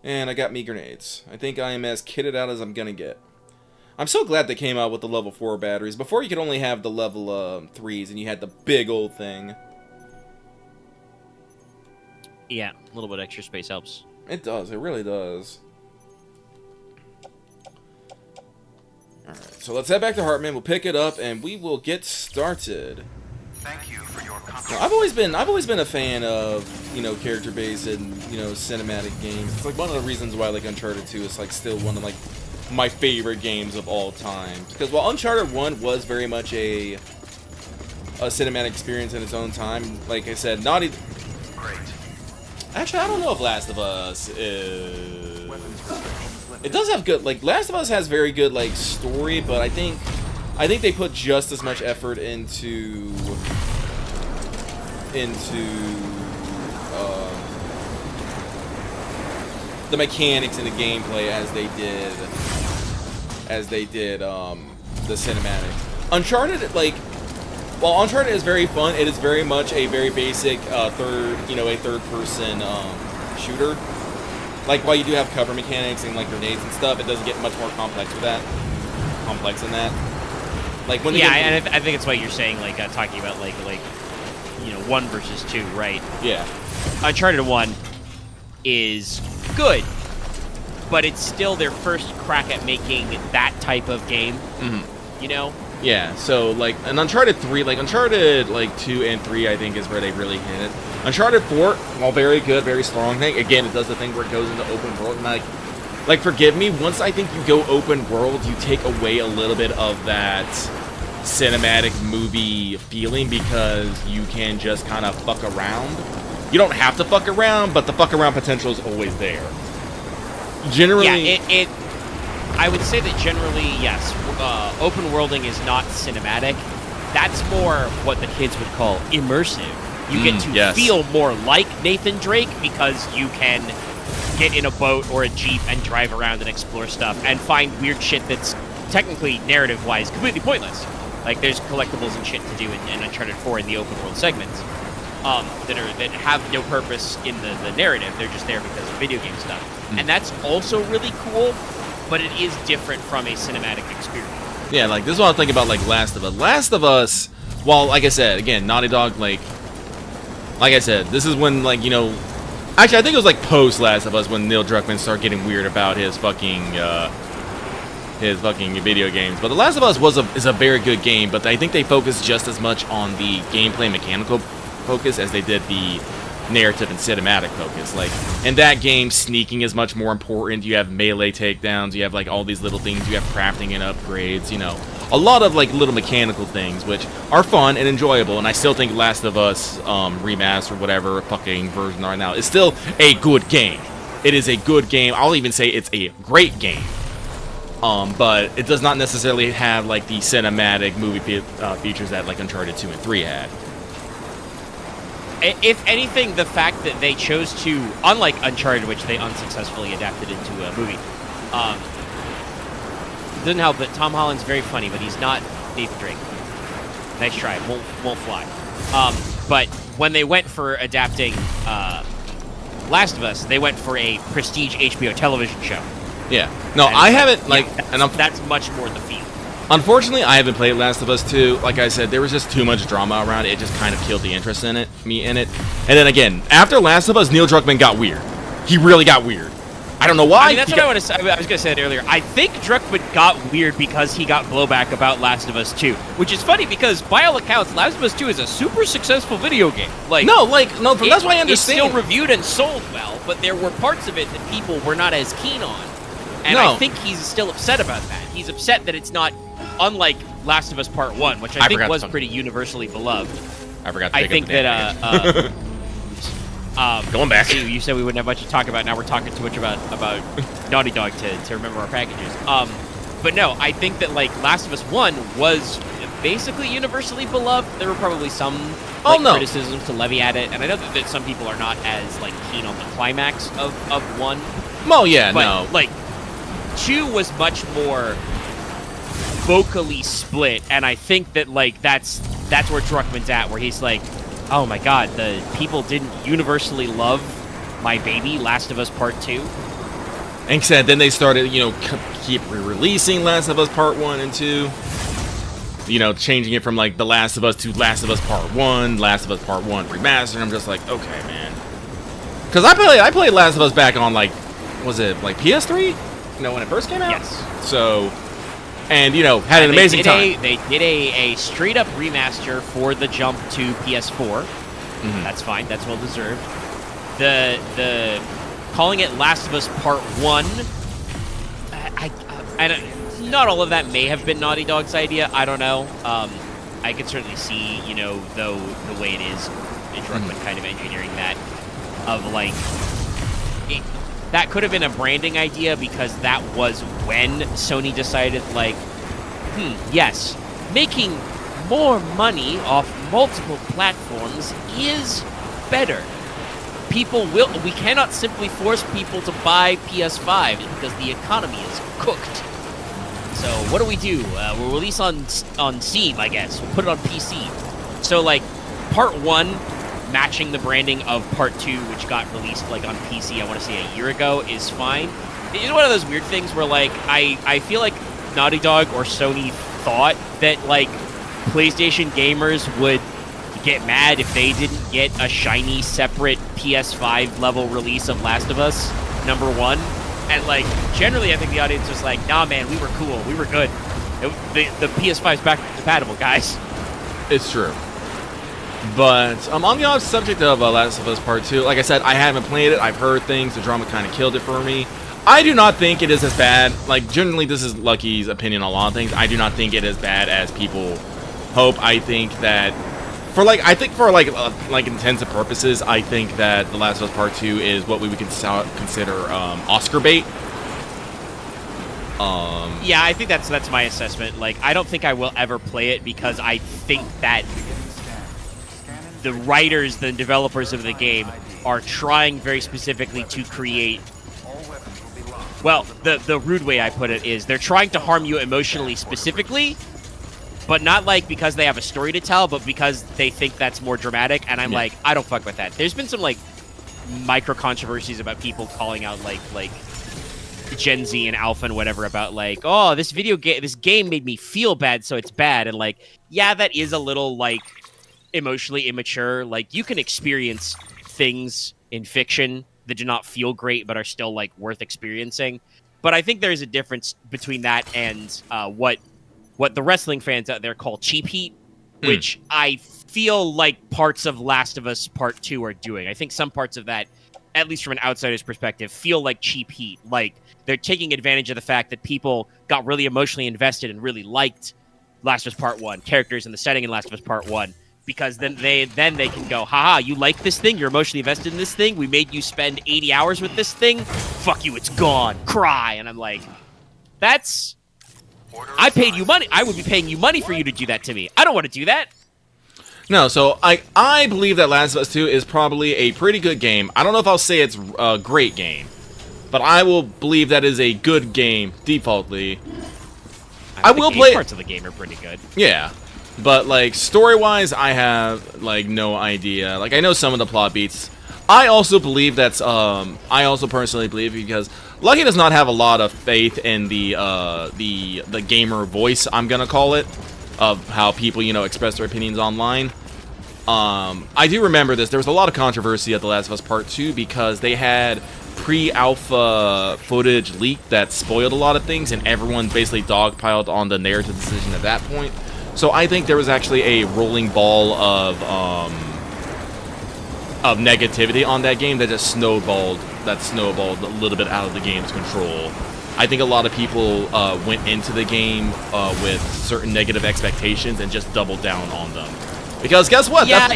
And I got me grenades. I think I am as kitted out as I'm gonna get. I'm so glad they came out with the level 4 batteries. Before you could only have the level 3s, and you had the big old thing. Yeah, a little bit extra space helps. It does. It really does. So let's head back to Hartman. We'll pick it up and we will get started. Thank you for your Now, I've always been a fan of, you know, character-based and, you know, cinematic games. It's like one of the reasons why like Uncharted 2 is like still one of like my favorite games of all time. Because while Uncharted 1 was very much a cinematic experience in its own time, like I said, Naughty. Great. Actually, I don't know if Last of Us is. It does have good, like, Last of Us has very good, like, story, but I think they put just as much effort into the mechanics and the gameplay as they did the cinematics. Uncharted, like, while Uncharted is very fun, it is very much a very basic third-person shooter. Like, while you do have cover mechanics and, like, grenades and stuff, it doesn't get much more complex than that. Like, when and I think it's what you're saying, like, talking about, like, you know, 1 versus 2, right? Yeah. Uncharted 1 is good, but it's still their first crack at making that type of game, you know? Yeah, so, like, an Uncharted 3, like, Uncharted, like, 2 and 3, I think, is where they really hit it. Uncharted 4, while very good, very strong thing, again, it does the thing where it goes into open world, and, like, forgive me, once I think you go open world, you take away a little bit of that cinematic movie feeling, because you can just kind of fuck around. You don't have to fuck around, but the fuck around potential is always there. Generally... Yeah, I would say that generally, yes, open worlding is not cinematic. That's more what the kids would call immersive. You get to feel more like Nathan Drake because you can get in a boat or a Jeep and drive around and explore stuff and find weird shit that's technically, narrative-wise, completely pointless. Like, there's collectibles and shit to do in Uncharted 4 in the open world segments that have no purpose in the narrative. They're just there because of video game stuff. And that's also really cool, but it is different from a cinematic experience. Yeah, like, this is what I'm thinking about, like, Last of Us. Last of Us, well, like I said, again, Naughty Dog, like I said, this is when, like, you know... Actually, I think it was, like, post-Last of Us when Neil Druckmann started getting weird about his fucking video games. But The Last of Us is a very good game, but I think they focused just as much on the gameplay mechanical focus as they did the narrative and cinematic focus. Like, in that game, sneaking is much more important. You have melee takedowns, you have, like, all these little things, you have crafting and upgrades, you know, a lot of, like, little mechanical things, which are fun and enjoyable, and I still think Last of Us remastered, whatever fucking version right now, is still a good game. It is a good game. I'll even say it's a great game. But it does not necessarily have, like, the cinematic movie features that, like, Uncharted 2 and 3 had. If anything, the fact that they chose to, unlike Uncharted, which they unsuccessfully adapted into a movie, doesn't help that Tom Holland's very funny, but he's not Nathan Drake. Nice try, won't fly. But when they went for adapting Last of Us, they went for a prestige HBO television show. Yeah. No, I haven't, like... and that's much more the feel. Unfortunately, I haven't played Last of Us 2. Like I said, there was just too much drama around it. It just kind of killed the interest in it, And then again, after Last of Us, Neil Druckmann got weird. He really got weird. I don't know why. I mean, that's what I want to say. I was going to say it earlier. I think Druckmann got weird because he got blowback about Last of Us 2, which is funny because, by all accounts, Last of Us 2 is a super successful video game. That's why I understand. It's still reviewed and sold well, but there were parts of it that people were not as keen on. And I think he's still upset about that. He's upset that it's not, unlike Last of Us Part 1, which I think was pretty universally beloved. I forgot to I think that, going back. You said we wouldn't have much to talk about. Now we're talking too much about Naughty Dog to remember our packages. But no, I think that, like, Last of Us 1 was basically universally beloved. There were probably some criticisms to levy at it, and I know that some people are not as, like, keen on the climax of 1. Oh, yeah, but, no. Like, 2 was much more vocally split, and I think that, like, that's where Druckmann's at, where he's like, oh my god, the people didn't universally love my baby, Last of Us Part 2. And said then they started, you know, keep re-releasing Last of Us Part 1 and 2. You know, changing it from, like, The Last of Us to Last of Us Part 1, Last of Us Part 1 Remastered. I'm just like, okay, man. Because I played Last of Us back on, like, was it, like, PS3? You know, when it first came out? Yes. So, and had an amazing time. They did a straight up remaster for the jump to PS4. That's fine. That's well deserved. The calling it Last of Us Part 1. I not all of that may have been Naughty Dog's idea. I don't know. I could certainly see, though the way it is, Druckmann kind of engineering that, of like, that could have been a branding idea because that was when Sony decided, like, yes, making more money off multiple platforms is better. We cannot simply force people to buy PS5 because the economy is cooked. So what do? We'll release on Steam, I guess. We'll put it on PC. So like, Part 1 matching the branding of Part 2, which got released like on PC, I want to say a year ago, is fine. It's one of those weird things where like I feel like Naughty Dog or Sony thought that like PlayStation gamers would get mad if they didn't get a shiny separate PS5 level release of Last of Us #1. And like generally I think the audience was like, nah man, we were cool, we were good. The PS5's back compatible, guys. It's true. But on the off subject of Last of Us Part 2, like I said, I haven't played it. I've heard things. The drama kind of killed it for me. I do not think it is as bad. Like, generally, this is Lucky's opinion on a lot of things. I do not think it is as bad as people hope. I think that for intensive purposes, I think that The Last of Us Part 2 is what we would consider Oscar bait. Yeah, I think that's my assessment. Like, I don't think I will ever play it because I think that the writers, the developers of the game, are trying very specifically to create. Well, the rude way I put it is they're trying to harm you emotionally specifically, but not like because they have a story to tell, but because they think that's more dramatic. And I'm like, I don't fuck with that. There's been some like micro controversies about people calling out like Gen Z and Alpha and whatever about like, oh, this game made me feel bad, so it's bad. And like, yeah, that is a little like emotionally immature. Like, you can experience things in fiction that do not feel great but are still like worth experiencing. But I think there's a difference between that and what the wrestling fans out there call cheap heat, which I feel like parts of Last of Us Part 2 are doing. I think some parts of that, at least from an outsider's perspective, feel like cheap heat. Like, they're taking advantage of the fact that people got really emotionally invested and really liked Last of Us Part 1, characters in the setting in Last of Us Part 1, because then they can go, haha, you like this thing? You're emotionally invested in this thing? We made you spend 80 hours with this thing? Fuck you, it's gone. Cry. And I'm like, I paid you money. I would be paying you money for you to do that to me. I don't want to do that. No, so I believe that Last of Us 2 is probably a pretty good game. I don't know if I'll say it's a great game, but I will believe that is a good game, defaultly. I will play parts of the game are pretty good. Yeah. But, like, story-wise, I have, like, no idea. Like, I know some of the plot beats. I also believe that's, I also personally believe, because Lucky does not have a lot of faith in the gamer voice, I'm gonna call it, of how people, express their opinions online. I do remember this. There was a lot of controversy at The Last of Us Part 2 because they had pre-alpha footage leaked that spoiled a lot of things, and everyone basically dogpiled on the narrative decision at that point. So I think there was actually a rolling ball of negativity on that game that just snowballed a little bit out of the game's control. I think a lot of people went into the game with certain negative expectations and just doubled down on them. Because guess what? Yeah,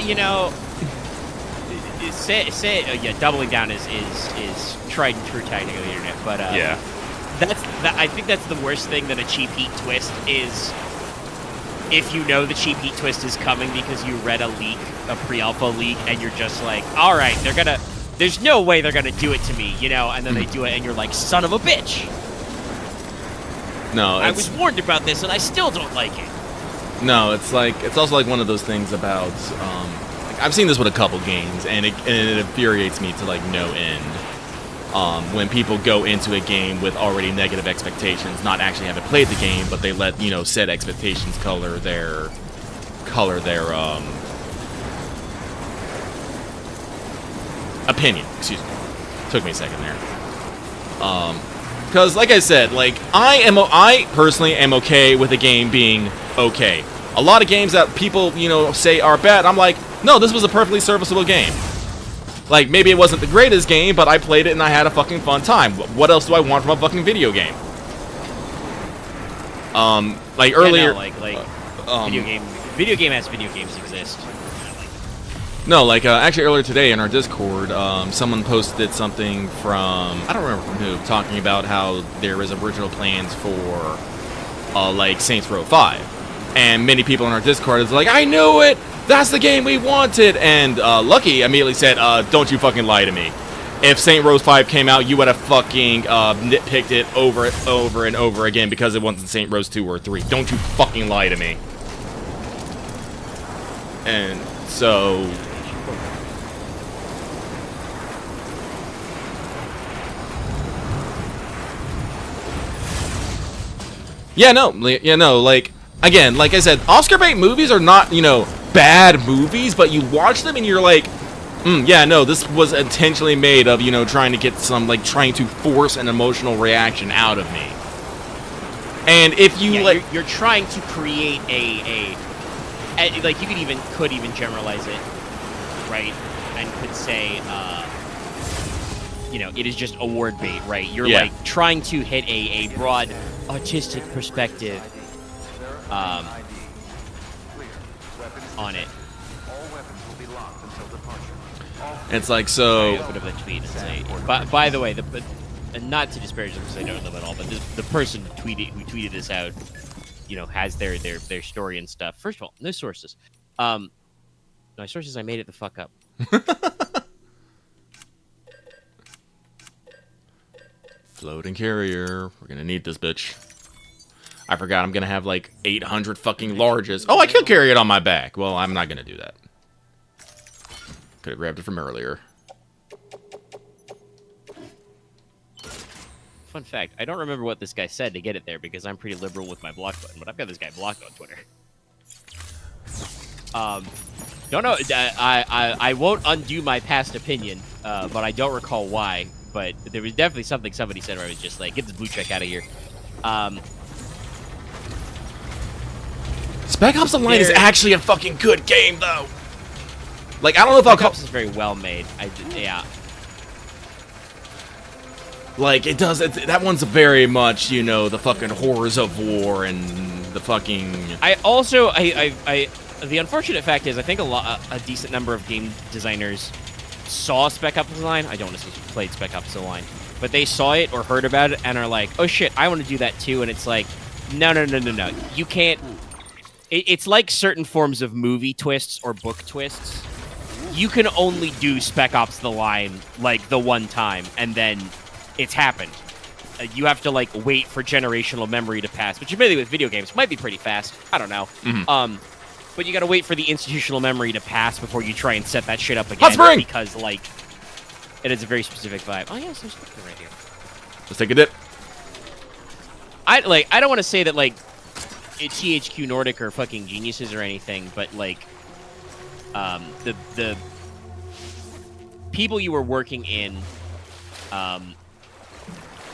doubling down is tried and true tactic of the internet. But yeah, I think that's the worst thing that a cheap heat twist is. If you know the cheap heat twist is coming because you read a pre-alpha leak, and you're just like, all right, there's no way they're gonna do it to me, and then they do it, and you're like, son of a bitch. No, I was warned about this, and I still don't like it. No, it's also like one of those things about, like, I've seen this with a couple games, and it infuriates me to like no end. When people go into a game with already negative expectations, not actually having played the game, but they let said expectations color their opinion. Excuse me, took me a second there. Because, like I said, like, I personally am okay with a game being okay. A lot of games that people, you know, say are bad, I'm like, no, this was a perfectly serviceable game. Like, maybe it wasn't the greatest game, but I played it and I had a fucking fun time. What else do I want from a fucking video game? Like earlier, video game as video games exist. No, like, actually earlier today in our Discord, someone posted something from, I don't remember from who, talking about how there is original plans for, like, Saints Row 5. And many people in our Discord is like, I knew it! That's the game we wanted! And, Lucky immediately said, don't you fucking lie to me. If Saints Row 5 came out, you would have fucking, nitpicked it over and over again because it wasn't Saints Row 2 or 3. Don't you fucking lie to me. And so... Yeah, no, like, again, like I said, Oscar bait movies are not, you know, bad movies, but you watch them and you're like, yeah, no, this was intentionally made of, you know, trying to get some, like, trying to force an emotional reaction out of me. And if you, like... You're trying to create a like, you could even generalize it, right? And could say, you know, it is just award bait, right? You're, like, trying to hit a broad artistic perspective on it. It's like, so... I'll put up a tweet and say, by the way, and not to disparage them because I don't know them at all, but the person who tweeted this out, you know, has their story and stuff. First of all, no sources. No sources, I made it the fuck up. Floating carrier. We're gonna need this bitch. I forgot I'm gonna have like 800 fucking larges. Oh, I could carry it on my back. Well, I'm not gonna do that. Could have grabbed it from earlier. Fun fact, I don't remember what this guy said to get it there because I'm pretty liberal with my block button, but I've got this guy blocked on Twitter. Don't know. I won't undo my past opinion, but I don't recall why. But there was definitely something somebody said where I was just like, get this blue check out of here. Spec Ops Online is actually a fucking good game, though. Like, I don't know if I'll call... Spec Ops is very well made. Yeah. Like, it does... that one's very much, you know, the fucking horrors of war and the fucking... I also... the unfortunate fact is, I think a decent number of game designers saw Spec Ops Online. I don't necessarily played Spec Ops Online. But they saw it or heard about it and are like, oh shit, I want to do that too. And it's like, no. You can't... It's like certain forms of movie twists or book twists. You can only do Spec Ops The Line, like, the one time, and then it's happened. You have to, like, wait for generational memory to pass, which admittedly with video games might be pretty fast. I don't know. But you gotta wait for the institutional memory to pass before you try and set that shit up again. Because, like, it is a very specific vibe. Oh, yes, there's something right here. Let's take a dip. I don't want to say that, like, THQ Nordic are fucking geniuses or anything, but, like, the people you were working in,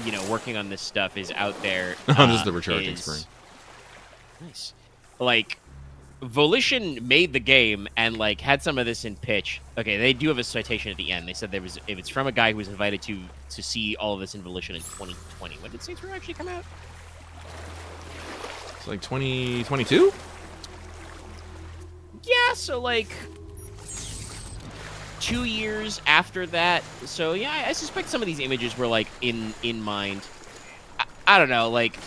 you know, working on this stuff is out there. This is the recharging spring. Nice. Like, Volition made the game and, like, had some of this in pitch. Okay, they do have a citation at the end. They said if it's from a guy who was invited to see all of this in Volition in 2020. When did Saints Row actually come out? It's like 2022? Yeah, so, like, 2 years after that. So, yeah, I suspect some of these images were, like, in mind. I don't know, like,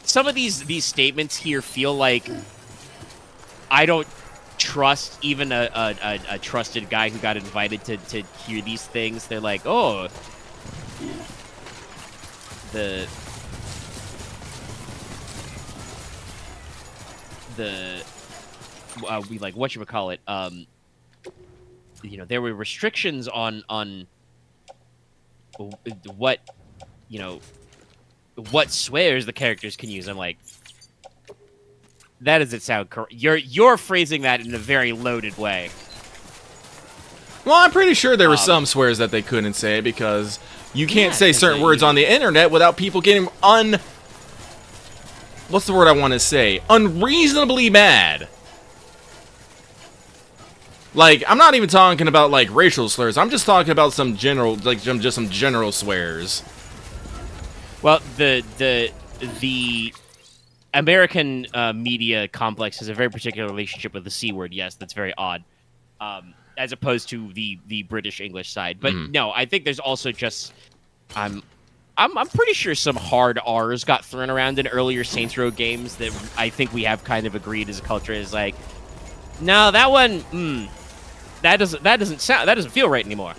some of these statements here feel like I don't trust even a trusted guy who got invited to hear these things. They're like, oh, we like whatchamacallit, you know, there were restrictions on what, you know, what swears the characters can use. I'm like, that doesn't sound correct. You're phrasing that in a very loaded way. Well, I'm pretty sure there were some swears that they couldn't say because You can't Yeah, say 'cause certain they- words on the internet without people getting what's the word I want to say? Unreasonably mad. Like, I'm not even talking about, like, racial slurs. I'm just talking about some general, like, just some general swears. Well, the American media complex has a very particular relationship with the C word. Yes, that's very odd, as opposed to the British English side. But no, I think there's also just I'm pretty sure some hard R's got thrown around in earlier Saints Row games that I think we have kind of agreed as a culture is like, no, that one, that doesn't feel right anymore.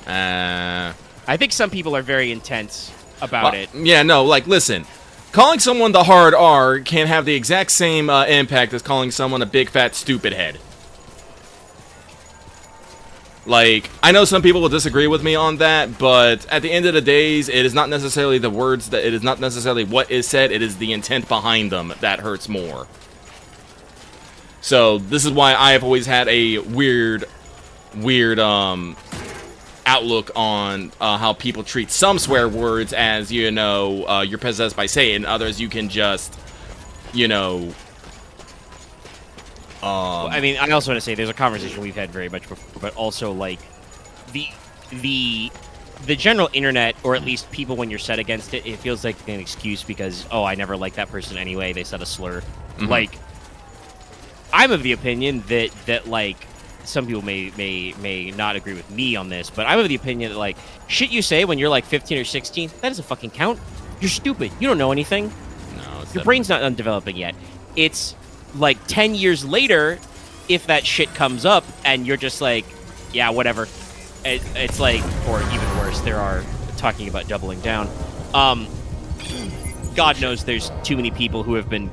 I think some people are very intense about it. Yeah, no, like, listen. Calling someone the hard R can have the exact same impact as calling someone a big, fat, stupid head. Like, I know some people will disagree with me on that, but at the end of the days, it is not necessarily the words that, it is not necessarily what is said, it is the intent behind them that hurts more. So, this is why I have always had a weird, outlook on how people treat some swear words as, you know, you're possessed by Satan. Others you can just, you know... Well, I mean, I also want to say there's a conversation we've had very much before, but also, like, the general internet, or at least people when you're set against it, it feels like an excuse because, oh, I never liked that person anyway, they said a slur. Like, I'm of the opinion that like, some people may not agree with me on this, but I'm of the opinion that, like, shit you say when you're, like, 15 or 16, that doesn't fucking count. You're stupid. You don't know anything. No, it's Your brain's not undeveloping yet. It's, like, 10 years later, if that shit comes up, and you're just like, yeah, whatever. It's like, or even worse, there are, talking about doubling down, God knows there's too many people who have been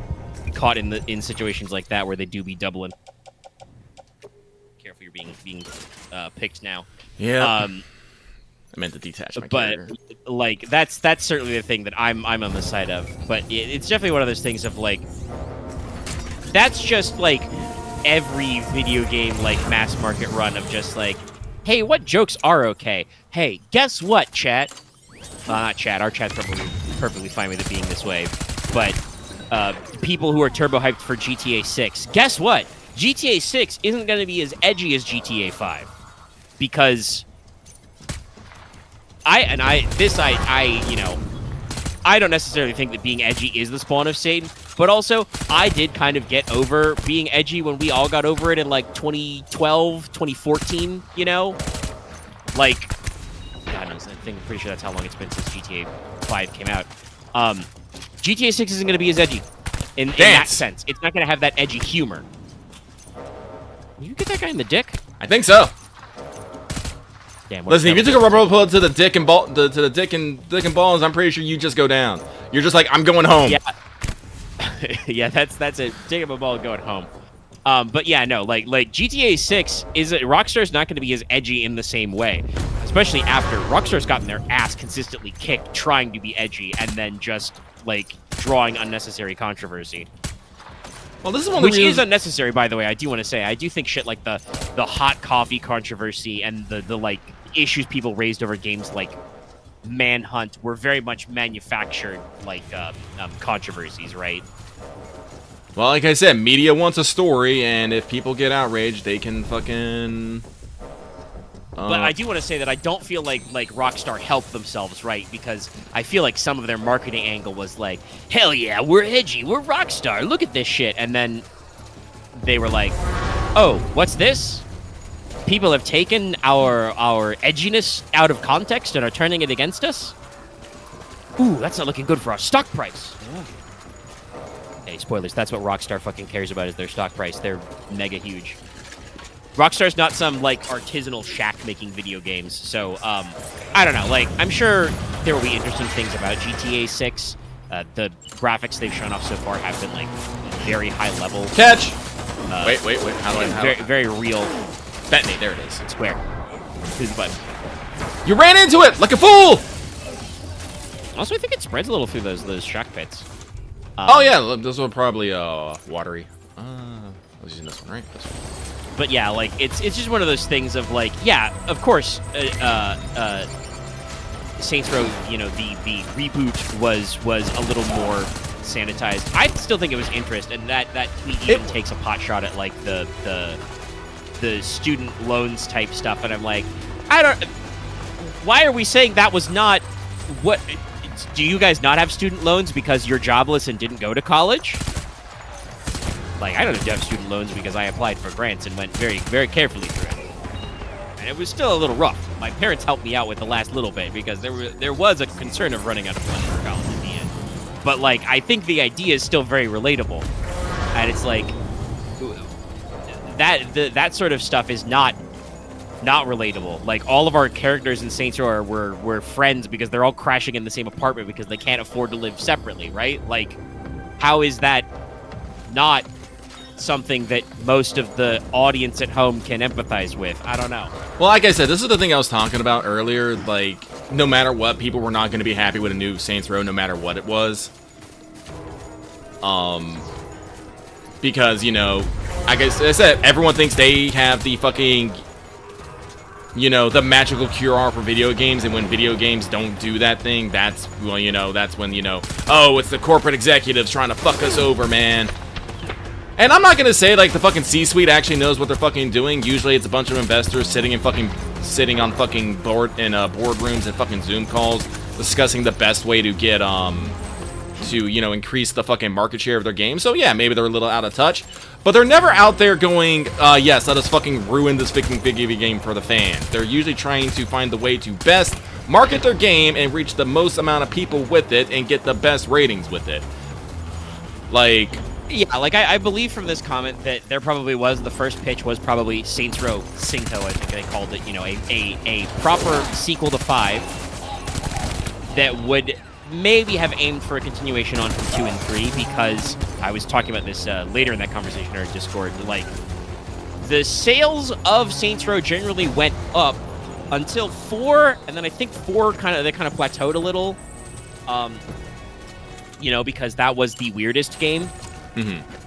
caught in situations like that where they do be doubling. Careful, you're being picked now. Yeah. I meant to detach my But character. like that's certainly the thing that I'm on the side of. But it's definitely one of those things of like, that's just like every video game like mass market run of just like, hey, what jokes are okay? Hey, guess what, chat? Not chat. Our chat's probably perfectly fine with it being this way. But people who are turbo hyped for GTA 6, guess what? GTA 6 isn't going to be as edgy as GTA 5 because I don't necessarily think that being edgy is the spawn of Satan, but also I did kind of get over being edgy when we all got over it in like 2012, 2014, you know? Like, God knows, I'm pretty sure that's how long it's been since GTA 5 came out. GTA 6 isn't going to be as edgy in that sense. It's not going to have that edgy humor. You get that guy in the dick? I think so. Damn, Listen, if you took a rubber bullet to the dick and ball, to the dick and balls, I'm pretty sure you just go down. You're just like, I'm going home. Yeah, yeah, that's it. Taking a ball and going home. But yeah, no, like GTA 6 is Rockstar's not going to be as edgy in the same way, especially after Rockstar's gotten their ass consistently kicked trying to be edgy and then just like drawing unnecessary controversy. Well, this is one Which of the is reasons... unnecessary, by the way. I do want to say, I do think shit like the hot coffee controversy and the like issues people raised over games like Manhunt were very much manufactured like controversies, right? Well, like I said, media wants a story, and if people get outraged, they can fucking... But I do want to say that I don't feel like Rockstar helped themselves, right? Because I feel like some of their marketing angle was like, hell yeah, we're edgy, we're Rockstar, look at this shit. And then they were like, oh, what's this? People have taken our edginess out of context and are turning it against us? Ooh, that's not looking good for our stock price. Hey, spoilers, that's what Rockstar fucking cares about is their stock price. They're mega huge. Rockstar's not some, like, artisanal shack making video games, so, I don't know, like, I'm sure there will be interesting things about GTA 6. The graphics they've shown off so far have been, like, very high level. Catch! Wait, how do I... Very real. Detonate, there it is. Square. Who's the button? You ran into it like a fool! Also, I think it spreads a little through those shock pits. Oh, yeah, this one probably, watery. I was using this one, right? This one. But yeah, like it's just one of those things of like, yeah, of course, Saints Row, you know, the reboot was a little more sanitized. I still think it was interest, and that tweet even takes a pot shot at like the student loans type stuff, and I'm like, why are we saying that was not what? Do you guys not have student loans because you're jobless and didn't go to college? Like, I don't have student loans because I applied for grants and went very, very carefully through it. And it was still a little rough. My parents helped me out with the last little bit because there was a concern of running out of money for college in the end. But, like, I think the idea is still very relatable. And it's like, that sort of stuff is not relatable. Like, all of our characters in Saints Row were friends because they're all crashing in the same apartment because they can't afford to live separately, right? Like, how is that not something that most of the audience at home can empathize with? I don't know. Well, like I said, this is the thing I was talking about earlier. Like, no matter what, people were not going to be happy with a new Saints Row, no matter what it was. Because, you know, like I said, everyone thinks they have the fucking, you know, the magical cure-all for video games, and when video games don't do that thing, that's, well, you know, that's when, you know, oh, it's the corporate executives trying to fuck us over, man. And I'm not gonna say, like, the fucking C-suite actually knows what they're fucking doing. Usually it's a bunch of investors sitting on fucking boardrooms and fucking Zoom calls discussing the best way to get, to, you know, increase the fucking market share of their game. So, yeah, maybe they're a little out of touch. But they're never out there going, yes, let us fucking ruin this fucking video game for the fans. They're usually trying to find the way to best market their game and reach the most amount of people with it and get the best ratings with it. Like... Yeah, like, I believe from this comment that there probably was, the first pitch was probably Saints Row Cinco, I think they called it, you know, a proper sequel to 5 that would maybe have aimed for a continuation on from 2 and 3, because I was talking about this later in that conversation in our Discord, like, the sales of Saints Row generally went up until 4, and then I think 4 they kind of plateaued a little, you know, because that was the weirdest game.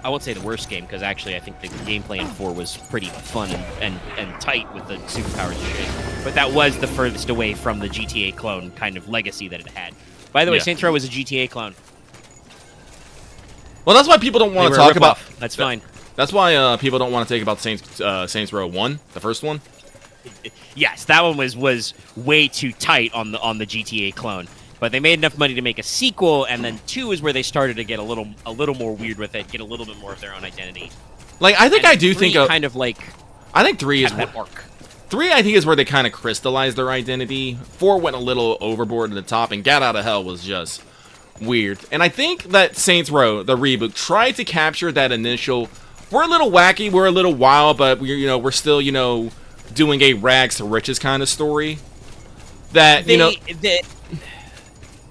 I won't say the worst game, because actually I think the gameplay in 4 was pretty fun and tight with the superpowers and shit. But that was the furthest away from the GTA clone kind of legacy that it had. By the way, Saints Row was a GTA clone. Well, that's why people don't want to talk about... That's fine. That's why people don't want to take about Saints Row 1, the first one. Yes, that one was way too tight on the GTA clone. But they made enough money to make a sequel, and then 2 is where they started to get a little more weird with it, get a little bit more of their own identity. Like, I think, and I do 3 think of... kind of like... I think 3 is... that arc. 3, I think, is where they kind of crystallized their identity. 4 went a little overboard at the top, and Get Out of Hell was just weird. And I think that Saints Row, the reboot, tried to capture that initial... We're a little wacky, we're a little wild, but we're still, you know, doing a rags to riches kind of story. That, you know...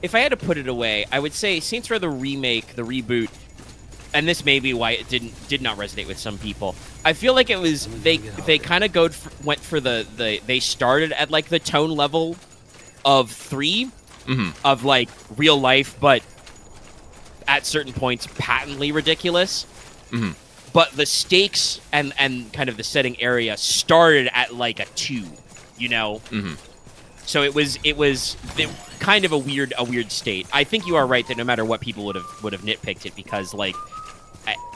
If I had to put it away, I would say Saints Row the remake, the reboot, and this may be why it did not resonate with some people. I feel like it was they kind of went for they started at like the tone level of 3 of like real life, but at certain points patently ridiculous. But the stakes and kind of the setting area started at like a 2, you know. So it was kind of a weird state. I think you are right that no matter what, people would have nitpicked it, because like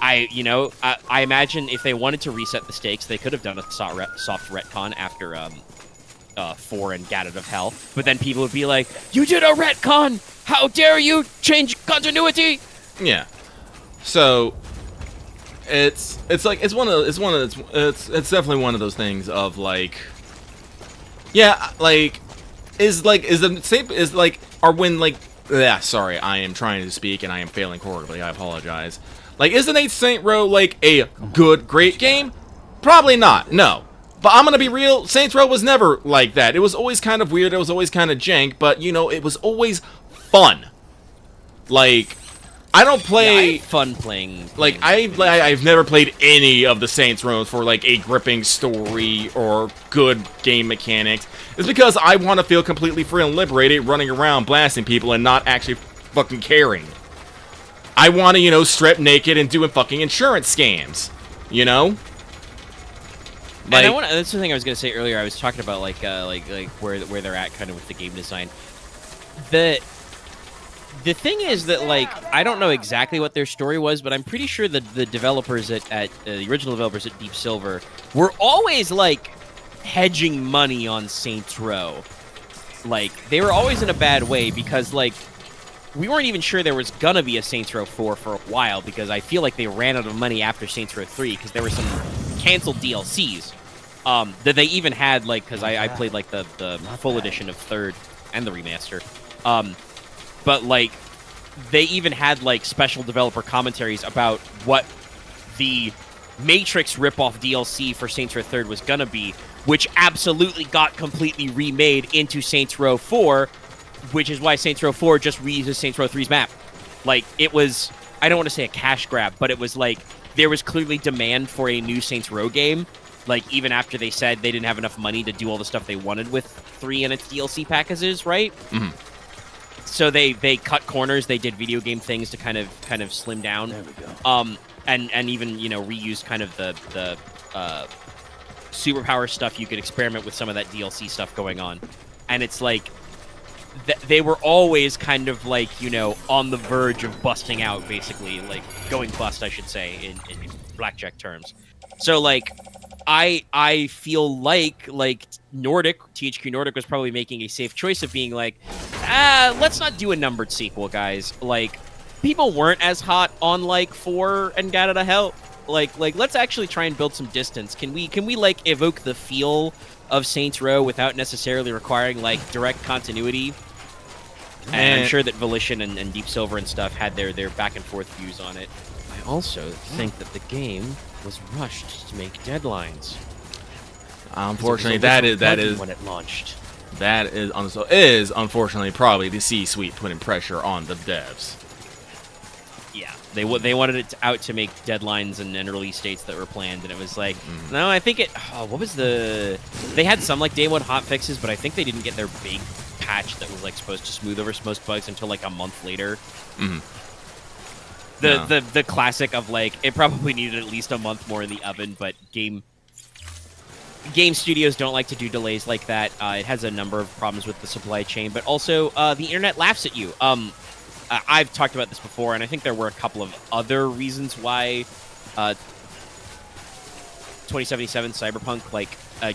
I imagine if they wanted to reset the stakes, they could have done a soft retcon after 4 and Get Out of Hell. But then people would be like, "You did a retcon! How dare you change continuity?" Yeah. So it's definitely one of those things of like, yeah, like. Sorry, I am trying to speak and I am failing horribly. I apologize. Like, is the Nate Saint Row like a great game? Probably not. No. But I'm gonna be real. Saints Row was never like that. It was always kind of weird. It was always kind of jank. But you know, it was always fun. Like, I don't play... Yeah, I had fun playing. Like, I've never played any of the Saints Row for, like, a gripping story or good game mechanics. It's because I want to feel completely free and liberated running around blasting people and not actually fucking caring. I want to, you know, strip naked and doing fucking insurance scams. You know? Like, and that's the thing I was going to say earlier. I was talking about, like where they're at kind of with the game design. The thing is that, like, I don't know exactly what their story was, but I'm pretty sure that the developers at the original developers at Deep Silver were always, like, hedging money on Saints Row. Like, they were always in a bad way because, like, we weren't even sure there was gonna be a Saints Row 4 for a while because I feel like they ran out of money after Saints Row 3 because there were some canceled DLCs that they even had, like, because I played, like, the full edition of 3rd and the remaster. But, like, they even had, like, special developer commentaries about what the Matrix ripoff DLC for Saints Row 3rd was gonna be, which absolutely got completely remade into Saints Row 4, which is why Saints Row 4 just reuses Saints Row 3's map. Like, it was, I don't want to say a cash grab, but it was like, there was clearly demand for a new Saints Row game, like, even after they said they didn't have enough money to do all the stuff they wanted with 3 and its DLC packages, right? Mhm. So they cut corners. They did video game things to kind of slim down. There we go. And even, you know, reuse kind of the superpower stuff. You could experiment with some of that DLC stuff going on. And it's like, they were always kind of like, you know, on the verge of busting out, basically, like going bust, I should say, in blackjack terms. So, like, I feel like THQ Nordic was probably making a safe choice of being like, let's not do a numbered sequel, guys. Like, people weren't as hot on, like, 4 and Gat Out of Hell. Like let's actually try and build some distance. Can we like evoke the feel of Saints Row without necessarily requiring, like, direct continuity? And I'm sure that Volition and Deep Silver and stuff had their back and forth views on it. I also think that the game was rushed to make deadlines. Unfortunately, that is when it launched. That is unfortunately probably the C-suite putting pressure on the devs. Yeah, they wanted it out to make deadlines and release dates that were planned, and it was like, no, I think it. Oh, what was the? They had some, like, day one hot fixes, but I think they didn't get their big patch that was, like, supposed to smooth over most bugs until, like, a month later. Mm-hmm. The classic of, like, it probably needed at least a month more in the oven, but game studios don't like to do delays like that. It has a number of problems with the supply chain, but also the internet laughs at you. I've talked about this before, and I think there were a couple of other reasons why 2077 Cyberpunk, like,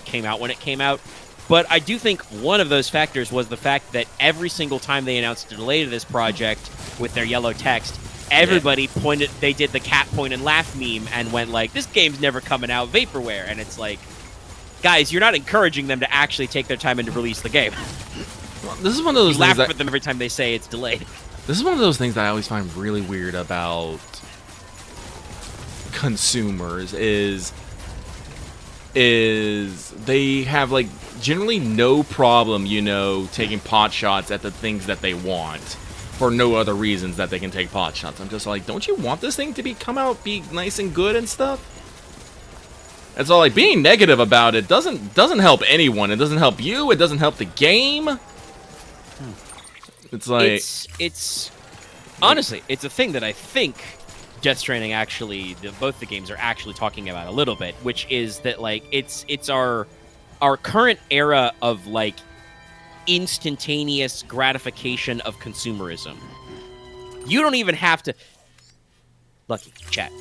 came out when it came out. But I do think one of those factors was the fact that every single time they announced a delay to this project with their yellow text, everybody pointed, they did the cat point and laugh meme and went like, this game's never coming out, vaporware. And it's like, guys, you're not encouraging them to actually take their time and to release the game. Well, this is one of those you things laugh at them every time they say it's delayed. This is one of those things that I always find really weird about consumers is they have, like, generally no problem, you know, taking pot shots at the things that they want for no other reasons that they can take pot shots. I'm just like, don't you want this thing to be nice and good and stuff? And so, like, being negative about it doesn't help anyone. It doesn't help you. It doesn't help the game. It's like, it's honestly, it's a thing that I think Death Stranding actually, both the games are actually talking about a little bit, which is that, like, it's our current era of, like, instantaneous gratification of consumerism. You don't even have to. Lucky chat.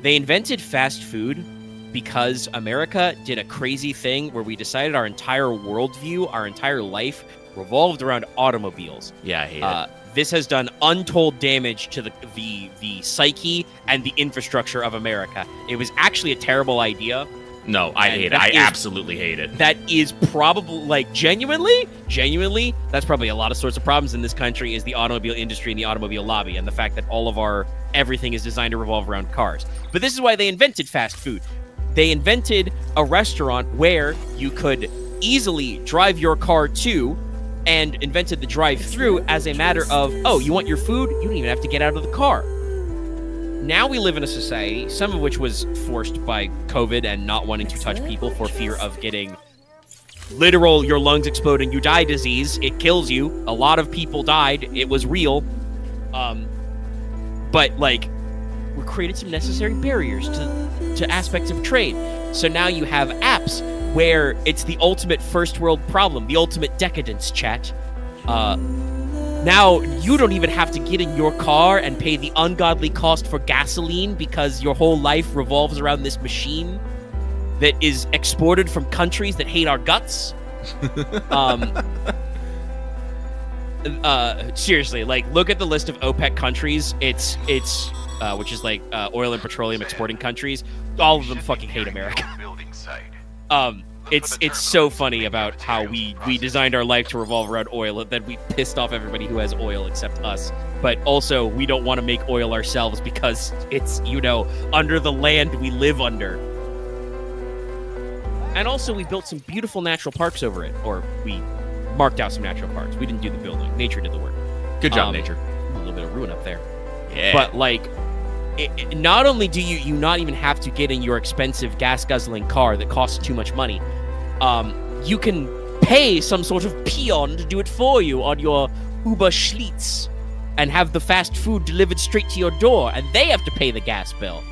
They invented fast food because America did a crazy thing where we decided our entire worldview, our entire life, revolved around automobiles. yeah, I hate it. This has done untold damage to the psyche and the infrastructure of America. It was actually a terrible idea. No, I hate it. I absolutely hate it. That is probably, like, genuinely, that's probably a lot of sorts of problems in this country is the automobile industry and the automobile lobby and the fact that all of everything is designed to revolve around cars. But this is why they invented fast food. They invented a restaurant where you could easily drive your car to, and invented the drive-through as a matter of, oh, you want your food? You don't even have to get out of the car. Now we live in a society, some of which was forced by COVID and not wanting to touch people for fear of getting literal, your lungs explode and you die disease. It kills you. A lot of people died. It was real. But, like, we created some necessary barriers to aspects of trade. So now you have apps where it's the ultimate first world problem, the ultimate decadence, chat. Now you don't even have to get in your car and pay the ungodly cost for gasoline because your whole life revolves around this machine that is exported from countries that hate our guts. Seriously, like, look at the list of OPEC countries. It's which is like oil and petroleum exporting countries. All of them fucking hate America. It's so funny about how we designed our life to revolve around oil, and then we pissed off everybody who has oil except us. But also, we don't want to make oil ourselves because it's, under the land we live under. And also, we built some beautiful natural parks over it, or we marked out some natural parks. We didn't do the building. Nature did the work. Good job, nature. A little bit of ruin up there. Yeah. But, like, not only do you not even have to get in your expensive gas-guzzling car that costs too much money, you can pay some sort of peon to do it for you on your Uber Schlitz and have the fast food delivered straight to your door, and they have to pay the gas bill.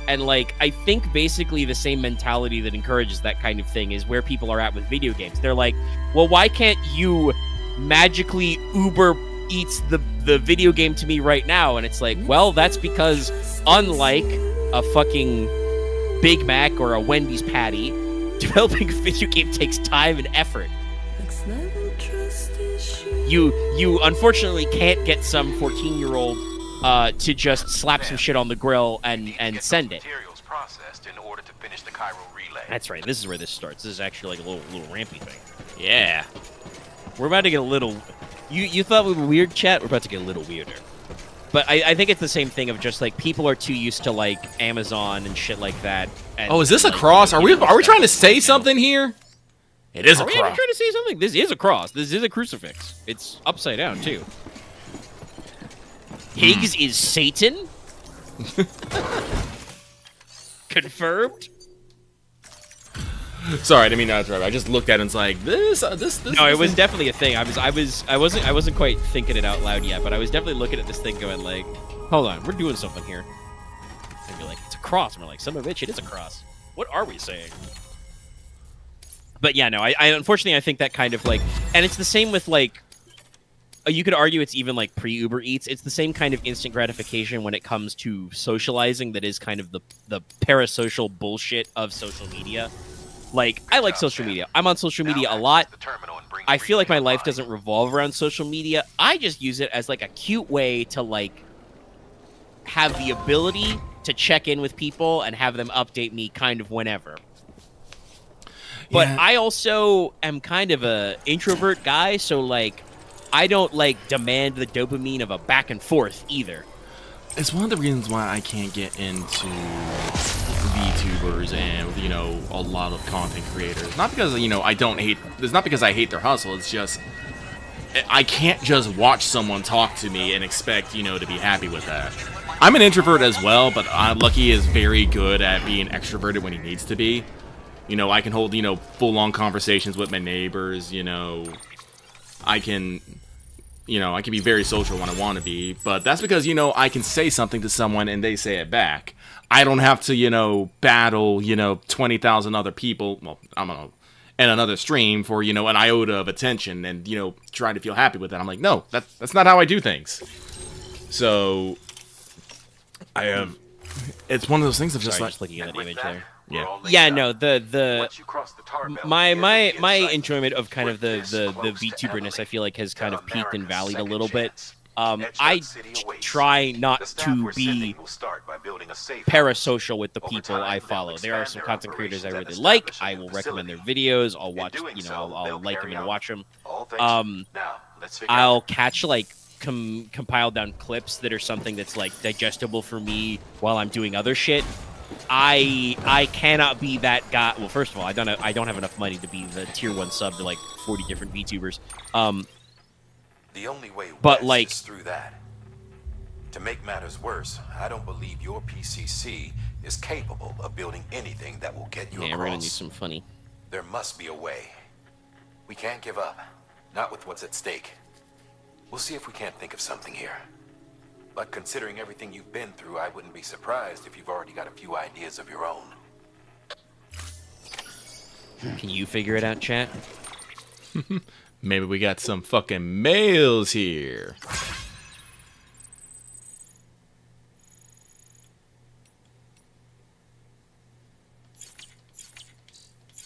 And, like, I think basically the same mentality that encourages that kind of thing is where people are at with video games. They're like, well, why can't you magically Uber Eats the video game to me right now? And it's like, well, that's because unlike a fucking Big Mac or a Wendy's patty, developing a video game takes time and effort. You unfortunately can't get some 14-year-old to just slap some shit on the grill and send it. Processed in order to finish the Cairo relay. That's right. This is where this starts. This is actually like a little rampy thing. Yeah. We're about to get a little... You thought we were weird, chat? We're about to get a little weirder. But I think it's the same thing of just, like, people are too used to, like, Amazon and shit like that. And, Oh, is this a like, cross? Are we stuff trying to say like that. something here? It is a Are we even cross. trying to say something? This is a cross. This is a crucifix. It's upside down, too. Higgs is Satan? Confirmed? Sorry, I didn't mean to interrupt. I just looked at it and it's like, this. No, it was definitely a thing. I wasn't quite thinking it out loud yet, but I was definitely looking at this thing going like, hold on, we're doing something here. And you're like, it's a cross. And we're like, son of a bitch, it is a cross. What are we saying? But yeah, no, I unfortunately I think that kind of like, and it's the same with like, you could argue it's even like pre-Uber Eats. It's the same kind of instant gratification when it comes to socializing that is kind of the parasocial bullshit of social media. Like, I like social media. I'm on social media a lot. I feel like my life doesn't revolve around social media. I just use it as like a cute way to like have the ability to check in with people and have them update me kind of whenever. But Yeah. I also am kind of a introvert guy, so like I don't like demand the dopamine of a back and forth either. It's one of the reasons why I can't get into VTubers and, a lot of content creators. Not because, I don't hate... It's not because I hate their hustle. It's just... I can't just watch someone talk to me and expect, to be happy with that. I'm an introvert as well, but Lucky is very good at being extroverted when he needs to be. I can hold, full-on conversations with my neighbors, I can... I can be very social when I want to be, but that's because, I can say something to someone and they say it back. I don't have to, battle, 20,000 other people, well, I don't know, in another stream for, an iota of attention and, try to feel happy with it. I'm like, no, that's not how I do things. So, it's one of those things of just Sorry, like... just looking at that image there. Yeah. Yeah, no, my enjoyment of kind of the VTuberness I feel like has kind of peaked and valleyed a little bit. I try not to be parasocial with the people I follow. There are some content creators I really like. I will recommend their videos. I'll watch, I'll like them and watch them. I'll catch like compiled down clips that are something that's like digestible for me while I'm doing other shit. I cannot be that guy. Well, first of all, I don't have enough money to be the tier 1 sub to like 40 different VTubers. The only way but west like is through that. To make matters worse, I don't believe your PCC is capable of building anything that will get you yeah, across. we're gonna do some funny. There must be a way. We can't give up, not with what's at stake. We'll see if we can't think of something here. But considering everything you've been through, I wouldn't be surprised if you've already got a few ideas of your own. Can you figure it out, chat? Maybe we got some fucking males here.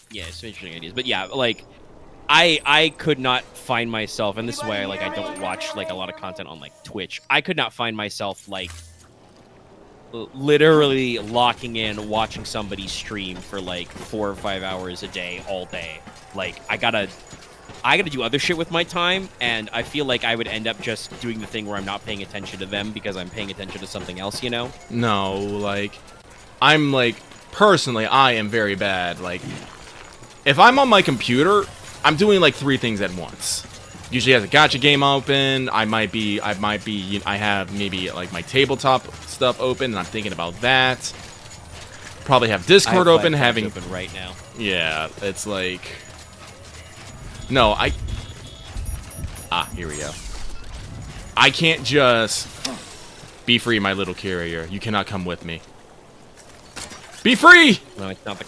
Yeah, some interesting ideas. But yeah, like, I could not find myself, and this is why I don't watch like a lot of content on like Twitch. I could not find myself like literally locking in watching somebody stream for like 4 or 5 hours a day all day. Like I gotta do other shit with my time, and I feel like I would end up just doing the thing where I'm not paying attention to them because I'm paying attention to something else, you know? No, like, I'm like, personally, I am very bad. Like, if I'm on my computer, I'm doing like 3 things at once. Usually has a gacha game open. I have maybe like my tabletop stuff open, and I'm thinking about that. Probably have Discord I have open, 5 having tabs open right now. Yeah, it's like, no, here we go. I can't just be free, my little carrier. You cannot come with me. Be free. No, it's not the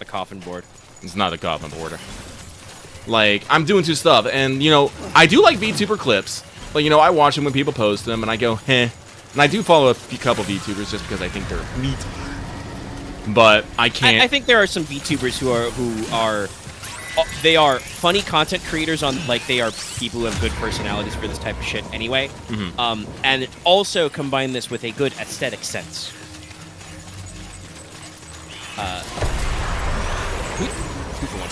coffin board. It's not the coffin border. Like, I'm doing 2 stuff, and, you know, I do like VTuber clips. But, you know, I watch them when people post them, and I go, heh. And I do follow a couple VTubers just because I think they're neat. But I can't... I think there are some VTubers who are they are funny content creators on, like, they are people who have good personalities for this type of shit anyway. Mm-hmm. And also combine this with a good aesthetic sense. Two for one.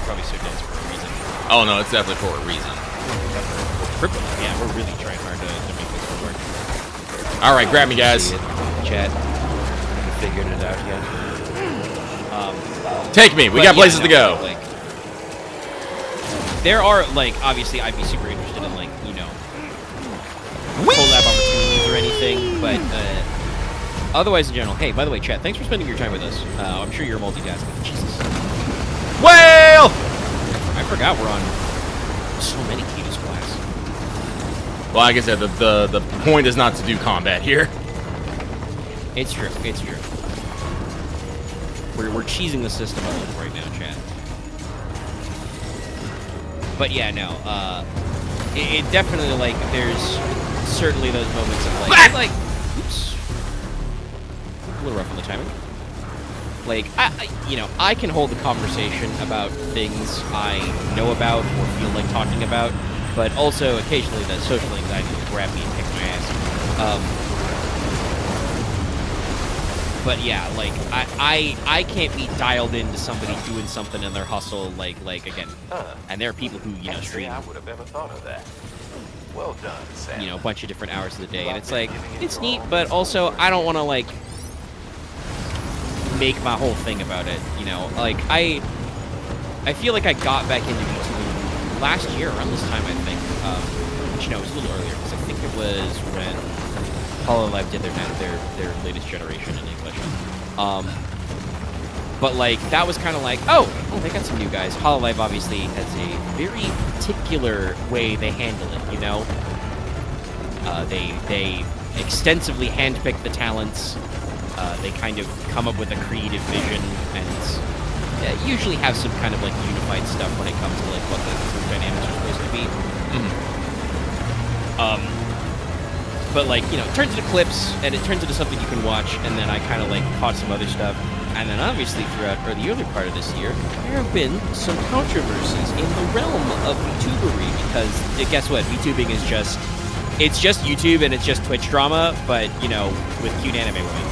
Probably so dense for a reason. Oh, no, it's definitely for a reason. Yeah, we're really trying hard to make this work. All right, grab me, guys. Chat. Haven't figured it out yet. Take me. We got places to go. Like, there are, like, obviously, I'd be super interested in, like, you know, collab opportunities or anything, but otherwise in general. Hey, by the way, chat, thanks for spending your time with us. I'm sure you're multitasking. Jesus. Whale! I forgot we're on so many Ketos class. Well, like I said, the point is not to do combat here. It's true. It's true. We're cheesing the system a little right now, chat. But yeah, no. It definitely, like, there's certainly those moments of like, oops, a little rough on the timing. Like, you know, I can hold the conversation about things I know about or feel like talking about, but also occasionally the social anxiety will grab me and kick my ass. But yeah, like, I can't be dialed into somebody doing something in their hustle, like again, and there are people who, you know, stream, I would have ever thought of that. Well done, Sam. you know, a bunch of different hours of the day, and it's like, it's neat, but also I don't want to, like, make my whole thing about it, you know? Like, I feel like I got back into YouTube last year, around this time, I think, which, you know, it was a little earlier, because I think it was when Hololive did their latest generation in English. But, like, that was kind of like, oh, they got some new guys. Hololive obviously has a very particular way they handle it, you know? They extensively handpick the talents. They kind of come up with a creative vision and usually have some kind of, like, unified stuff when it comes to, like, what the group dynamics are supposed to be. But, like, you know, it turns into clips, and it turns into something you can watch, and then I kind of, like, caught some other stuff. And then, obviously, throughout the early part of this year, there have been some controversies in the realm of VTubery, because, guess what? VTubing is just, it's just YouTube, and it's just Twitch drama, but, you know, with cute anime women.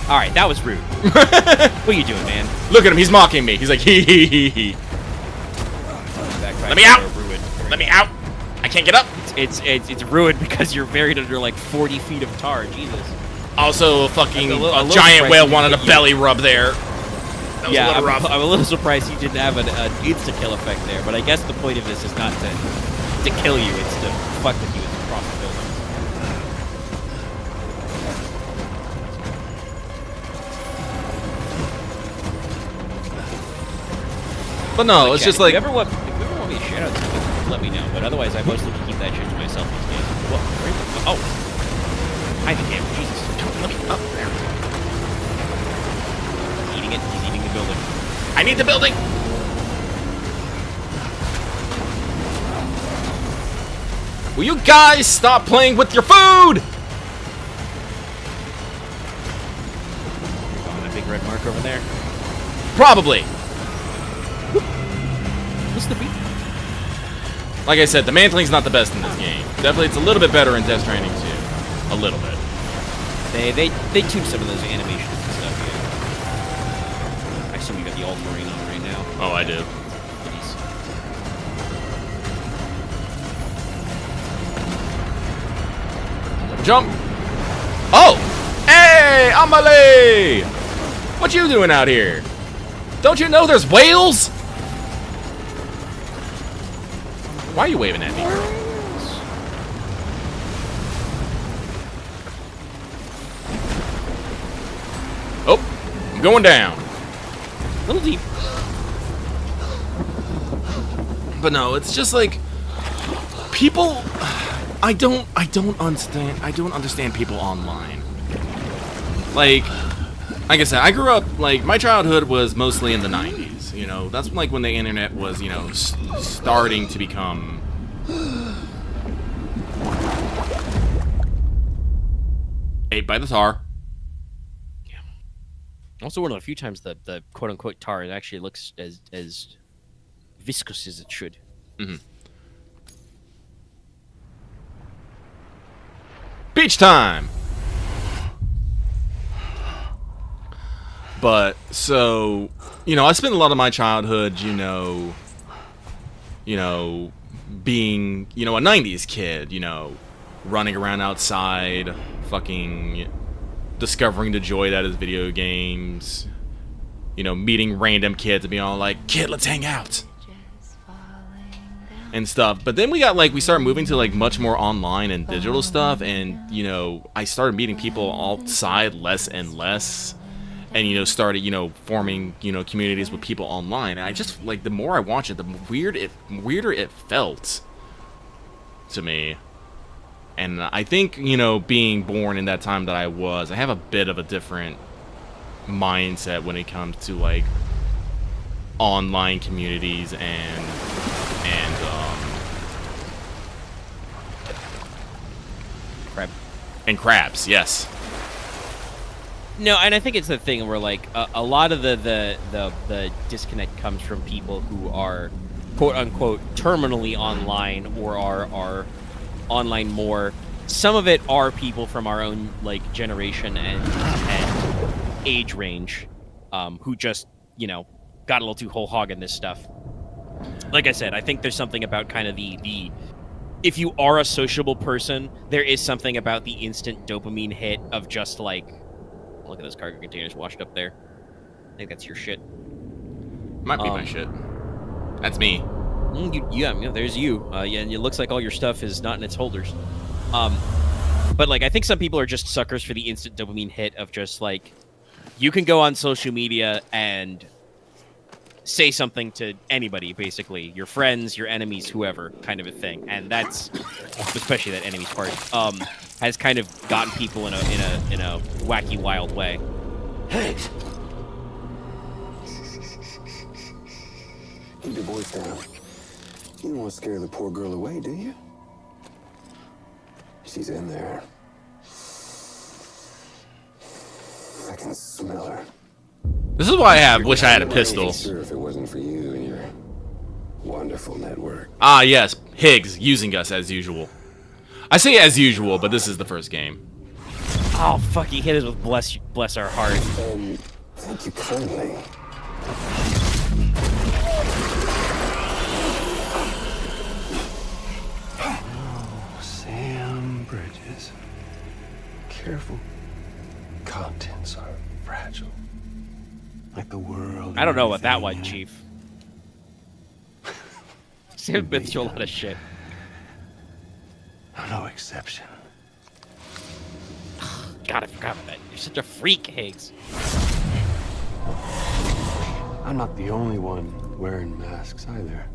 Alright, that was rude. What are you doing, man? Look at him, he's mocking me. He's like, hee hee hee hee. Let me out! Let me out! I can't get up! It's ruined because you're buried under like 40 feet of tar. Jesus. Also, fucking a giant whale wanted a belly rub there. That was yeah, a little rough. I'm a little surprised you didn't have an insta-kill effect there, but I guess the point of this is not to kill you, it's to fuck with you across the building. But no, it's just like... If you ever want me to shout out something, let me know. But otherwise, I mostly keep that shit to myself these days. Whoa, where the fuck? Oh! Hi, the camera. Jesus. Let me up there. the building! Will you guys stop playing with your food? Oh, that big red mark over there. Probably. What's the beat? Like I said, the mantling's not the best in this game. Definitely, it's a little bit better in Death Stranding 2. A little bit. They tuned some of those animations and stuff. Yeah. I assume you got the Ultramarine on right now. Oh, I do. Jump! Oh! Hey, Amelie! What you doing out here? Don't you know there's whales? Why are you waving at me, girl? Oh, I'm going down. A little deep. But no, it's just like people. I don't understand people online. Like I said, I grew up, like, my childhood was mostly in the 90s. You know, that's like when the internet was, you know, starting to become. Ate by the tar. Yeah. Also, one of the few times the quote unquote tar actually looks as viscous as it should. Mm-hmm. Beach time! But, so, you know, I spent a lot of my childhood, you know, being, you know, a 90s kid, you know, running around outside, fucking discovering the joy that is video games, you know, meeting random kids and being all like, kid, let's hang out! And stuff. But then we started moving to like much more online and digital stuff, and you know, I started meeting people outside less and less, and you know, started, you know, forming, you know, communities with people online. And I just, like, the more I watch it, the weirder it felt to me. And I think, you know, being born in that time that I was, I have a bit of a different mindset when it comes to like online communities and Crab. And crabs, yes. No, and I think it's the thing where like a lot of the disconnect comes from people who are quote unquote terminally online or are online more. Some of it are people from our own like generation and age range, who just, you know, got a little too whole hog in this stuff. Like I said, I think there's something about kind of the if you are a sociable person, there is something about the instant dopamine hit of just like, look at those cargo containers washed up there. I think that's your shit. Might be my shit. That's me. Yeah, there's you. Yeah, and it looks like all your stuff is not in its holders. But like, I think some people are just suckers for the instant dopamine hit of just like, you can go on social media and say something to anybody, basically, your friends, your enemies, whoever, kind of a thing. And that's, especially that enemies part, has kind of gotten people in a wacky, wild way. Hey, keep your voice down. You don't want to scare the poor girl away, do you? She's in there. I can smell her. This is why I wish I had a pistol. Sure, if it wasn't for you and your wonderful network. Ah, yes, Higgs using us as usual. I say as usual, but this is the first game. Oh fuck! He hit us with bless our heart. Thank you kindly. Oh, Sam Bridges. Careful. Contents are fragile. Like the world. I don't know about that one, Chief. Sam's been through a lot of shit. No exception. God, I forgot about that. You're such a freak, Higgs. I'm not the only one wearing masks either.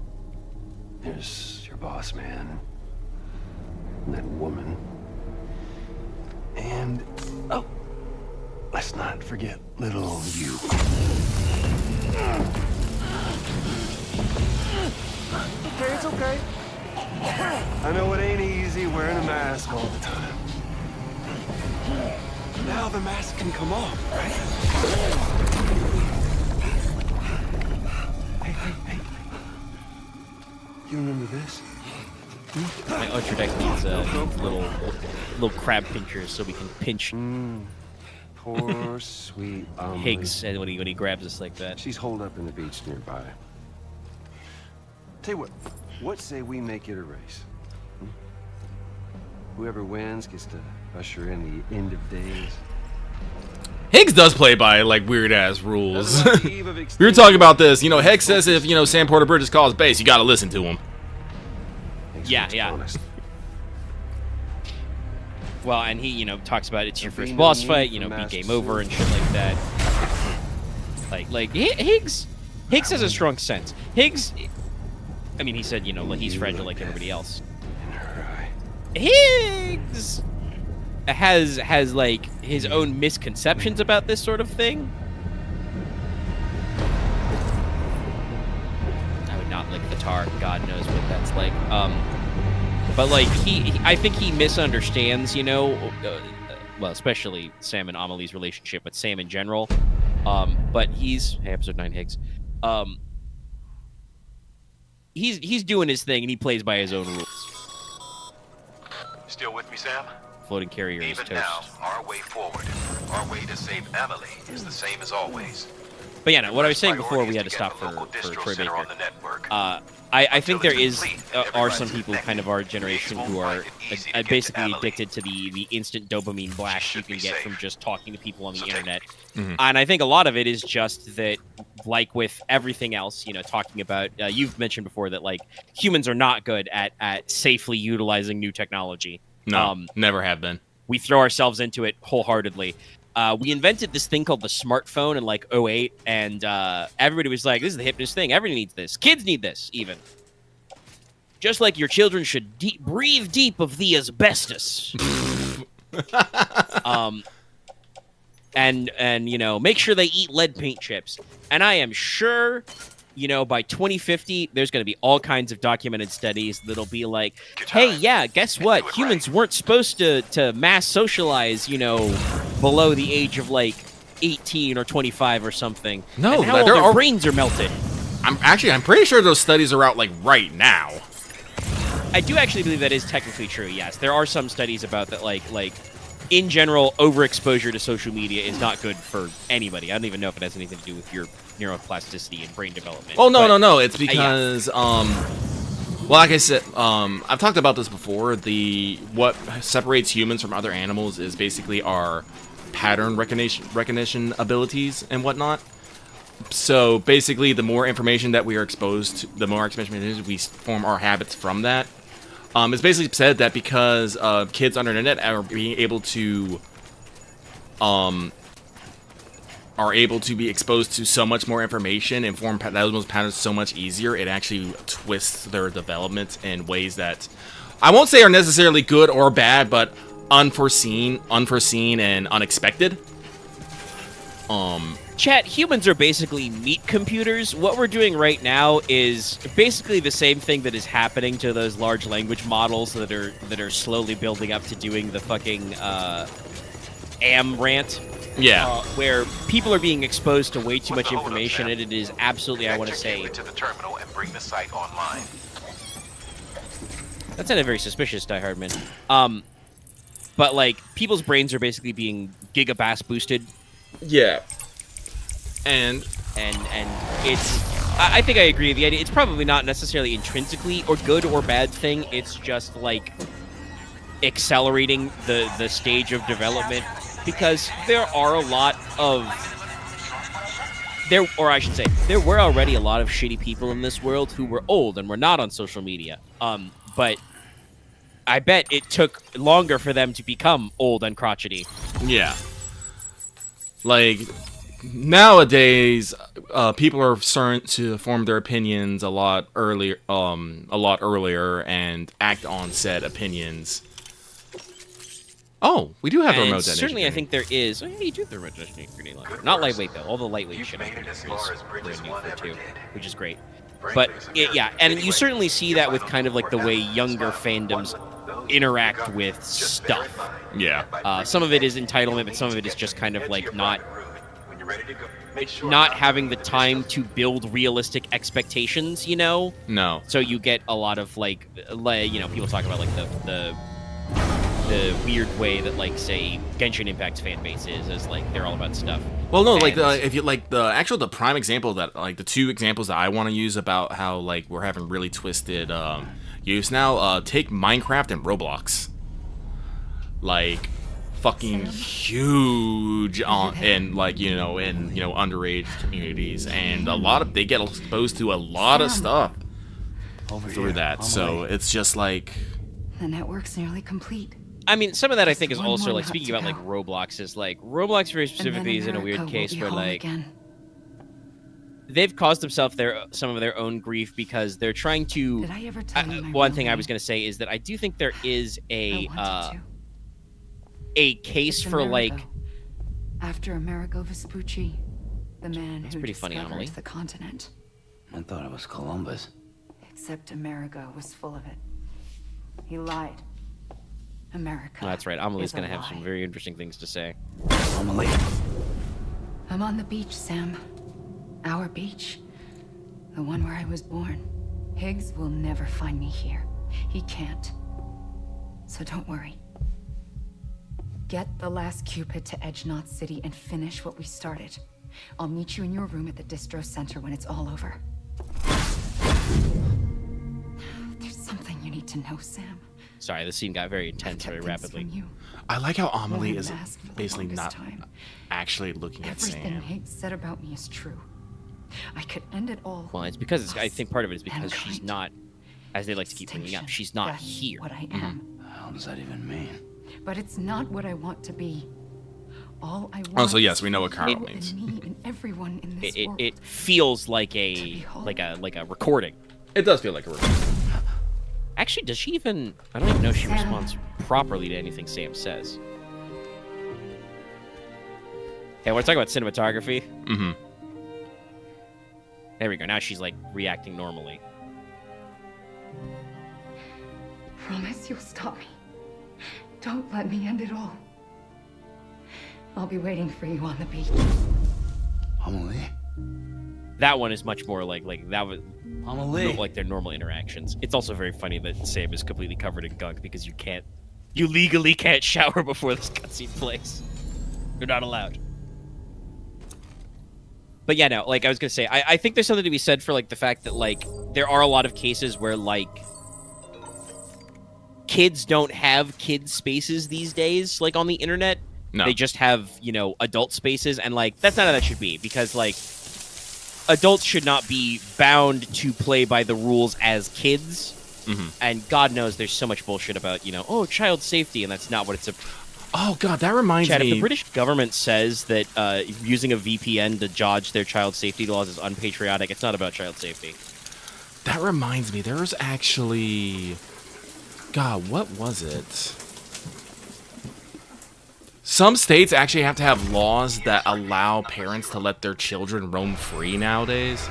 There's your boss man. And that woman. And, oh, let's not forget little you. Okay, it's okay. I know it ain't easy wearing a mask all the time. Now the mask can come off, right? Hey. You remember this? My ultra deck needs little crab pinchers so we can pinch Poor sweet Amelie. Higgs and when he grabs us like that. She's holed up in the beach nearby. Tell you what say we make it a race? Hmm? Whoever wins gets to usher in the end of days. Higgs does play by like weird ass rules. That's about the eve of We were talking about this. You know, Higgs says if Sam Porter Bridges calls base, you gotta listen to him. Yeah. Honest. Well, and he, talks about it's your There'll first be boss no fight, need for be mass game over and pursuit. shit like that. Higgs has a strong sense. Higgs, I mean, he said, he's fragile like everybody else. In her eye. Higgs has like his own misconceptions about this sort of thing. I would not lick the tar. God knows what that's like. But like I think he misunderstands, well, especially Sam and Amelie's relationship, but Sam in general. But hey, episode 9 Higgs. He's doing his thing and he plays by his own rules. Still with me, Sam? Floating carrier is Even toast. now, our way forward, our way to save Emily is the same as always. But yeah, no, what I was saying First before we priority had to is stop get the for local distro Troy center Baker. on the network. I think there Until it's is complete and are some everyone's people kind of our generation who are basically addicted to the instant dopamine blast you can get from just talking to people on the internet. And I think a lot of it is just that, like with everything else, talking about you've mentioned before that like humans are not good at safely utilizing new technology. No, never have been. We throw ourselves into it wholeheartedly. We invented this thing called the smartphone in like 2008, and everybody was like, this is the hippest thing. Everybody needs this. Kids need this, even. Just like your children should breathe deep of the asbestos. And make sure they eat lead paint chips. And I am sure, by 2050, there's going to be all kinds of documented studies that'll be like, hey, yeah, guess what? Humans weren't supposed to mass socialize, below the age of like 18 or 25 or something. No, and how there their are brains are melted. I'm pretty sure those studies are out like right now. I do actually believe that is technically true. Yes, there are some studies about that. Like in general, overexposure to social media is not good for anybody. I don't even know if it has anything to do with your neuroplasticity and brain development. Oh no! It's because well, like I said, I've talked about this before. What separates humans from other animals is basically our pattern recognition abilities and whatnot. So basically, the more information that we are exposed to, the more information we form our habits from that. It's basically said that because kids on the internet are being able to be exposed to so much more information and form those patterns so much easier, it actually twists their development in ways that I won't say are necessarily good or bad, but unforeseen and unexpected. Chat, humans are basically meat computers. What we're doing right now is basically the same thing that is happening to those large language models that are slowly building up to doing the fucking AM rant. Yeah. Where people are being exposed to way too much information, and it is absolutely, I want to say, to the terminal and bring the site online. that sounded very suspicious, Die Hardman. But like people's brains are basically being gigabass boosted. Yeah. And it's I think I agree with the idea. It's probably not necessarily intrinsically or good or bad thing. It's just like accelerating the stage of development, because there are a lot of there were already a lot of shitty people in this world who were old and were not on social media. But I bet it took longer for them to become old and crotchety. yeah. Like nowadays, people are starting to form their opinions a lot earlier, and act on said opinions. Oh, we do have a And remote detonation certainly, I grenade. think there is. Oh, yeah, you do have the remote detonation grenade launcher. Not lightweight though. All the lightweight You've shit made it as far as Bridges brand new One for ever too, did. which is great. But yeah, and you certainly see that with kind of like the way younger fandoms interact with stuff. Yeah. Some of it is entitlement, but some of it is just kind of like not having the time to build realistic expectations, you know? No. So you get a lot of like you know, people talk about like the weird way that like say Genshin Impact's fan base is like they're all about stuff. Well, no, like And- if you like the prime example that like the two examples that I want to use about how like we're having really twisted use now. Take Minecraft and Roblox. Like fucking huge on in like in underage communities, and a lot of they get exposed to a lot of stuff through that. So it's just like The network's nearly complete. I mean, some of that I Just think is one also more like lap speaking to about like go. Roblox is like Roblox very specifically is in a weird case where like they've caused themselves some of their own grief because they're trying to. Did I ever tell you my One real thing I name? was going to say is that I do think there is I wanted to. a case It's for like Amerigo. After Amerigo Vespucci, the man That's who pretty funny, discovered Amelie. the continent. I thought it was Columbus. Except Amerigo was full of it. He lied. America. Oh, that's right. Amelie's is a going to have lie. some very interesting things to say. Amelie. I'm on the beach, Sam. Our beach. The one where I was born. Higgs will never find me here. He can't. So don't worry. Get the last Cupid to Edge Knot City and finish what we started. I'll meet you in your room at the distro center when it's all over. There's something you need to know, Sam. Sorry, the scene got very intense very Kept things rapidly. from you. I like how Amelie Worn a is mask for the basically longest not time. actually looking at Everything Sam. Higgs said about me is true. I could end it all. Well, it's because I think part of it is because Mankind. she's not, as they like to keep bringing up, Extinction. she's not That's here. what I am. The hell does that even mean? But it's not what I want to be. All I want. Oh, so yes, is we know what for Carl you means. And me and everyone in this It, world. it feels like a To be whole. like a recording. It does feel like a recording. Actually, does she even? I don't even know if she Sam. responds properly to anything Sam says. Hey, want to talk about cinematography? Mm-hmm. There we go. Now she's like reacting normally. Promise you'll stop me. Don't let me end it all. I'll be waiting for you on the beach. Amelie. That one is much more like that was Amelie. like their normal interactions. It's also very funny that Sam is completely covered in gunk because you legally can't shower before this cutscene plays. You're not allowed. But yeah, no, like I was gonna say, I think there's something to be said for like the fact that like there are a lot of cases where like kids don't have kid spaces these days, like on the internet. No. They just have, adult spaces, and like that's not how that should be, because like adults should not be bound to play by the rules as kids. Mm-hmm. And God knows there's so much bullshit about, child safety, and that's not what it's a. Oh god, that reminds Chad, me. if the British government says that using a VPN to dodge their child safety laws is unpatriotic, it's not about child safety. That reminds me. There was actually, God, what was it? Some states actually have to have laws that allow parents to let their children roam free nowadays.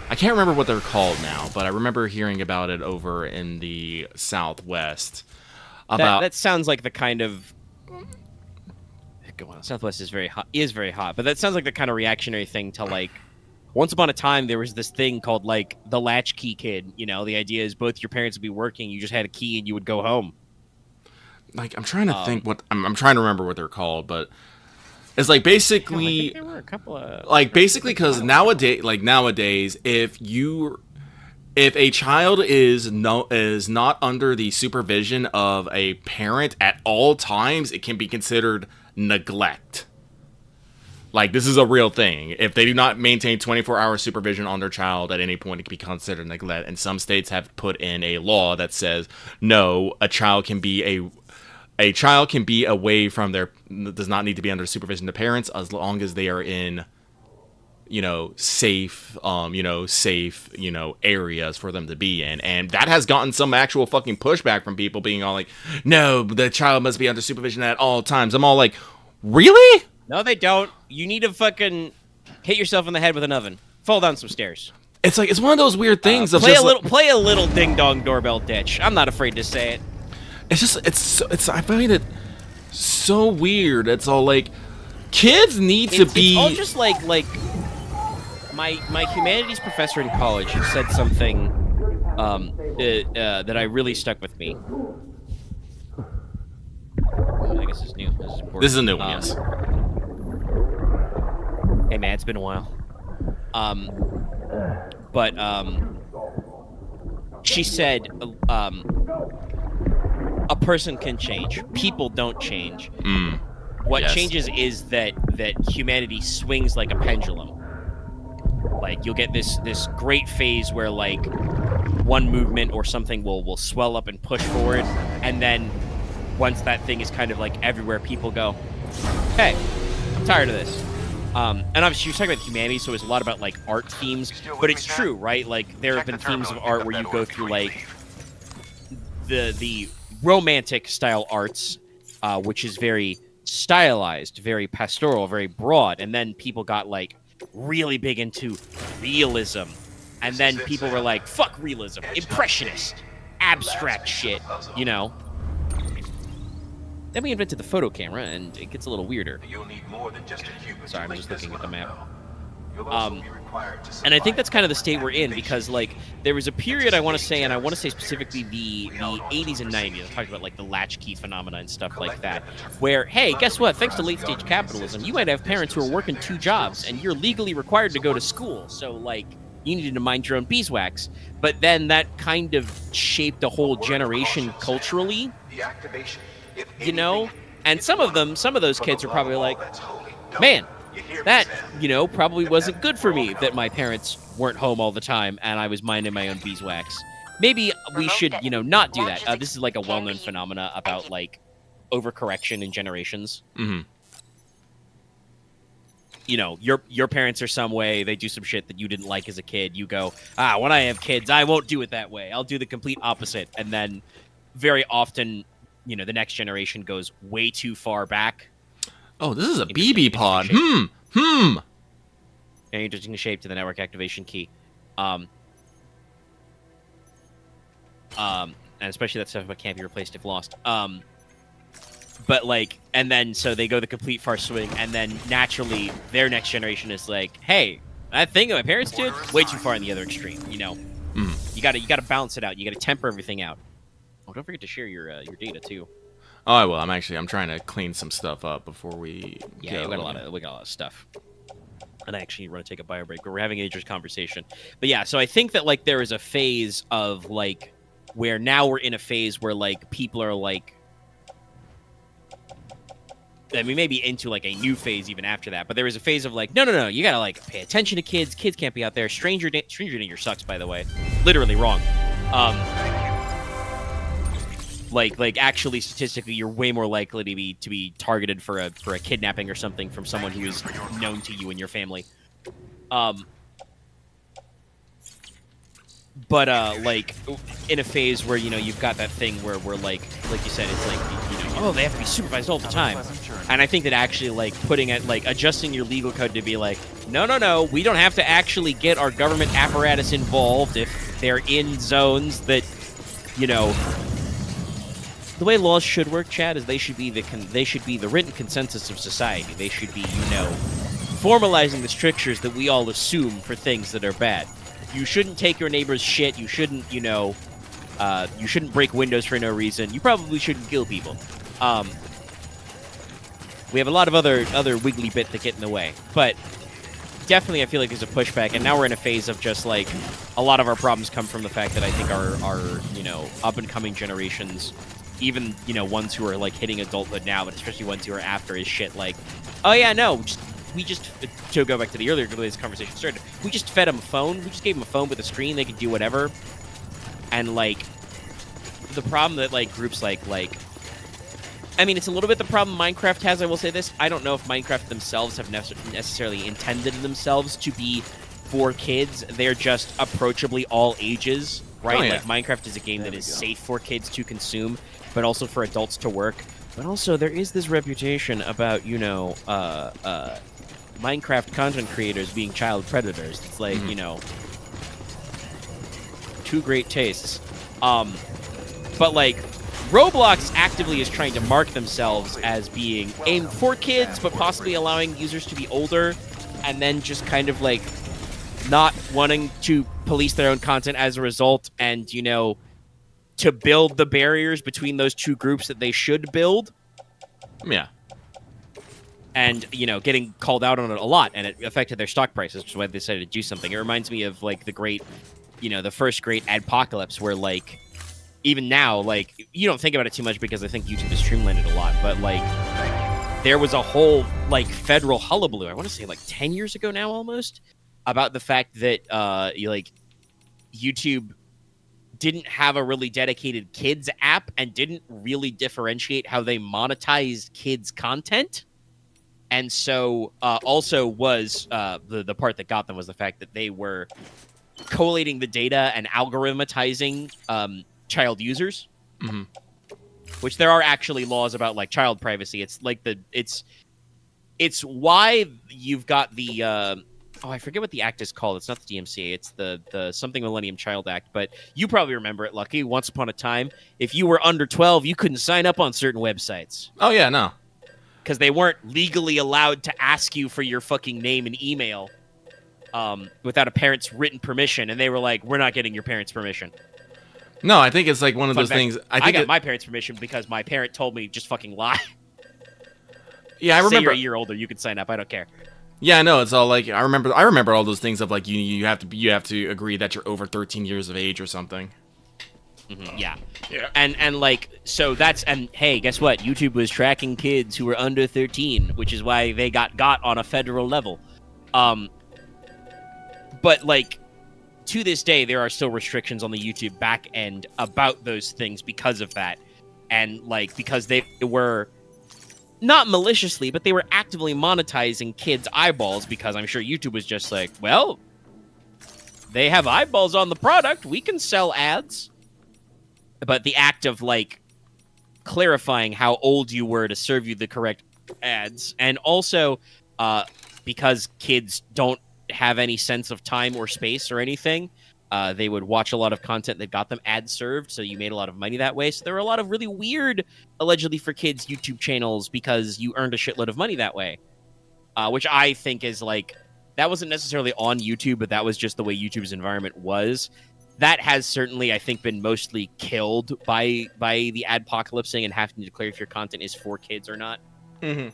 I can't remember what they're called now, but I remember hearing about it over in the Southwest. About That sounds like the kind of. Go on, Southwest is very hot, but that sounds like the kind of reactionary thing to like. Once upon a time, there was this thing called like the latchkey kid. The idea is both your parents would be working, you just had a key, and you would go home. like I'm trying to think what I'm trying to remember what they're called, but it's like basically I think there were a couple of like basically because nowadays if a child is not under the supervision of a parent at all times, it can be considered neglect. Like, this is a real thing. If they do not maintain 24-hour supervision on their child at any point, it can be considered neglect. And some states have put in a law that says no, a child can be away from does not need to be under supervision of parents as long as they are in safe areas for them to be in. And that has gotten some actual fucking pushback from people being all like, no, the child must be under supervision at all times. I'm all like, really? No, they don't. You need to fucking hit yourself in the head with an oven. Fall down some stairs. it's like it's one of those weird things of play just a little, play a little ding dong doorbell ditch. I'm not afraid to say it. it's just it's I find it so weird. It's all like kids need to be. It's all just like my humanities professor in college had said something that I really stuck with me. I guess it's new. This is a new one, yes. Hey man, it's been a while. But she said, a person can change. People don't change. What changes is that humanity swings like a pendulum. Like you'll get this great phase where like one movement or something will swell up and push forward, and then once that thing is kind of like everywhere, people go, hey, I'm tired of this. And obviously you're talking about humanity, so it's a lot about like art themes, but it's true, right? Like there have been themes of art where you go through like the romantic style arts, which is very stylized, very pastoral, very broad, and then people got like really big into realism, and then people were like, fuck realism, impressionist, abstract shit, you know. Then we invented the photo camera, and it gets a little weirder. Sorry, I'm just looking at the map. And I think that's kind of the state we're in, because like there was a period I want to say, and I want to say specifically the 80s and 90s. I talked about like the latchkey phenomena and stuff like that, where hey, guess what? Thanks to late stage capitalism, you might have parents who are working 2 jobs, and you're legally required to go to school. So like you needed to mind your own beeswax. But then that kind of shaped a whole generation culturally, you know. And some of those kids are probably like, man, that, you know, probably wasn't good for me that my parents weren't home all the time and I was minding my own beeswax. Maybe we should, you know, not do that. This is like a well-known phenomena about like overcorrection in generations. Mm-hmm. You know, your parents are some way, they do some shit that you didn't like as a kid. You go, when I have kids, I won't do it that way. I'll do the complete opposite. And then very often, you know, the next generation goes way too far back. Oh, this is a BB pod. Very interesting shape to the network activation key. And especially that stuff about can't be replaced if lost. But like, and then so they go the complete far swing, and then naturally their next generation is like, hey, that thing that my parents did, way too far in the other extreme. You know, you gotta balance it out. You gotta temper everything out. Oh, don't forget to share your data too. Oh, I will. I'm trying to clean some stuff up before we we got a lot of stuff. And I actually want to take a bio break, but we're having an interesting conversation. But yeah, so I think that like there is a phase of like where now we're in a phase where like people are like, I mean, maybe into like a new phase even after that. But there is a phase of like, no, you gotta like pay attention to kids. Kids can't be out there. Stranger danger sucks, by the way. Literally wrong. Like actually statistically, you're way more likely to be targeted for a kidnapping or something from someone who is known to you and your family. But like in a phase where, you know, you've got that thing where like you said, it's like, you know, oh, they have to be supervised all the time. And I think that actually like putting it, like adjusting your legal code to be like, no, we don't have to actually get our government apparatus involved if they're in zones that, you know. The way laws should work, Chad, is they should be the written consensus of society. They should be, you know, formalizing the strictures that we all assume for things that are bad. You shouldn't take your neighbor's shit. You shouldn't, you know, you shouldn't break windows for no reason. You probably shouldn't kill people. We have a lot of other wiggly bits that get in the way, but definitely I feel like there's a pushback, and now we're in a phase of just like a lot of our problems come from the fact that I think our you know, up and coming generations, even, you know, ones who are like hitting adulthood now, but especially ones who are after, is shit like, oh yeah, no, we just to go back to the earlier way this conversation started, we just fed them a phone. We just gave them a phone with a screen. They could do whatever. And like the problem that like groups like I mean, it's a little bit the problem Minecraft has. I will say this: I don't know if Minecraft themselves have necessarily intended themselves to be for kids. They're just approachably all ages, right? Oh, yeah. Like Minecraft is a game that is safe for kids to consume, but also for adults to work. But also there is this reputation about, you know, Minecraft content creators being child predators. It's like, you know, two great tastes. But like, Roblox actively is trying to mark themselves as being aimed for kids, but possibly allowing users to be older, and then just kind of like not wanting to police their own content as a result, and, you know, to build the barriers between those two groups that they should build. Yeah. And, you know, getting called out on it a lot, and it affected their stock prices, which is why they decided to do something. It reminds me of, like, the first great adpocalypse, where, like, even now, like, you don't think about it too much because I think YouTube has streamlined it a lot, but, like, there was a whole, like, federal hullabaloo, I want to say, like, 10 years ago now, almost, about the fact that, YouTube didn't have a really dedicated kids app and didn't really differentiate how they monetized kids' content. And so also was the part that got them was the fact that they were collating the data and algorithmatizing child users, which there are actually laws about, like, child privacy. It's like it's why you've got the I forget what the act is called. It's not the DMCA. It's the something Millennium Child Act. But you probably remember it, Lucky. Once upon a time, if you were under 12, you couldn't sign up on certain websites. Oh, yeah, no. Because they weren't legally allowed to ask you for your fucking name and email without a parent's written permission. And they were like, we're not getting your parents' permission. No, I think it's like one of those things. I got my parents' permission because my parent told me just fucking lie. Yeah, I remember. Say you're a year older, you can sign up. I don't care. Yeah, no, it's all like I remember all those things of like you have to agree that you're over 13 years of age or something. Yeah. And like, so that's, and hey, guess what? YouTube was tracking kids who were under 13, which is why they got on a federal level. But like, to this day, there are still restrictions on the YouTube back end about those things because of that. And like, because they were not maliciously, but they were actively monetizing kids' eyeballs, because I'm sure YouTube was just like, well, they have eyeballs on the product, we can sell ads. But the act of, like, clarifying how old you were to serve you the correct ads, and also because kids don't have any sense of time or space or anything, they would watch a lot of content that got them ad served, so you made a lot of money that way. So there were a lot of really weird, allegedly for kids, YouTube channels because you earned a shitload of money that way. Which I think is, like, that wasn't necessarily on YouTube, but that was just the way YouTube's environment was. That has certainly, I think, been mostly killed by the adpocalypsing and having to declare if your content is for kids or not. And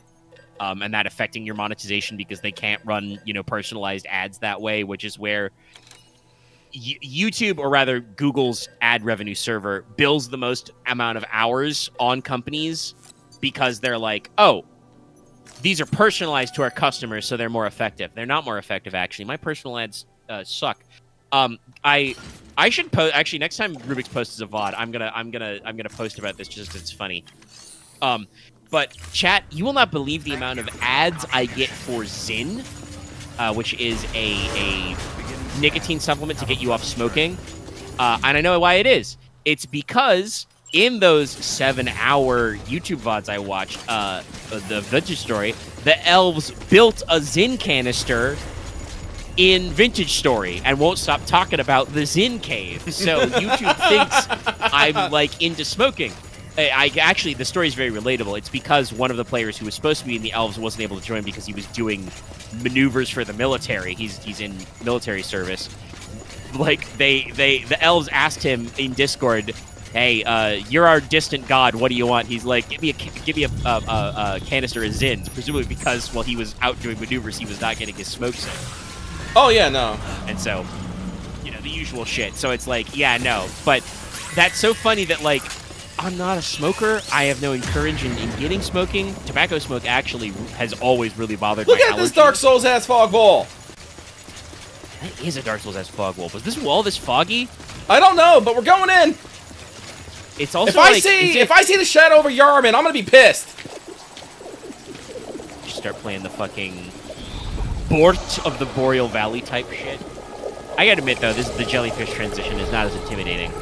that affecting your monetization because they can't run, personalized ads that way, which is where YouTube, or rather Google's ad revenue server, bills the most amount of hours on companies because they're like, oh, these are personalized to our customers, so they're more effective. They're not more effective, actually. My personal ads suck. I should post, actually, next time Rubik's posts a VOD, I'm gonna post about this just 'cause it's funny. But chat, you will not believe the amount of ads I get for Zyn, which is a nicotine supplement to get you off smoking. And I know why it is. It's because in those 7-hour YouTube VODs I watched, the Vintage Story, the elves built a Zyn canister in Vintage Story and won't stop talking about the Zyn cave. So YouTube thinks I'm, like, into smoking. Actually, the story is very relatable. It's because one of the players who was supposed to be in the elves wasn't able to join because he was doing maneuvers for the military. He's in military service. Like, the elves asked him in Discord, hey, you're our distant god, what do you want? He's like, give me a canister of Zins, presumably because while he was out doing maneuvers, he was not getting his smoke set. Oh, yeah, no. And so, the usual shit. So it's like, yeah, no. But that's so funny that, like, I'm not a smoker. I have no encouragement in getting smoking. Tobacco smoke actually has always really bothered Look my at this Dark Souls-ass fog wall. That is a Dark Souls-ass fog wall. Was this wall this foggy? I don't know, but we're going in. It's also if I see the shadow over Yarman, I'm gonna be pissed. Just start playing the fucking Bort of the Boreal Valley type shit. I gotta admit though, the jellyfish transition is not as intimidating.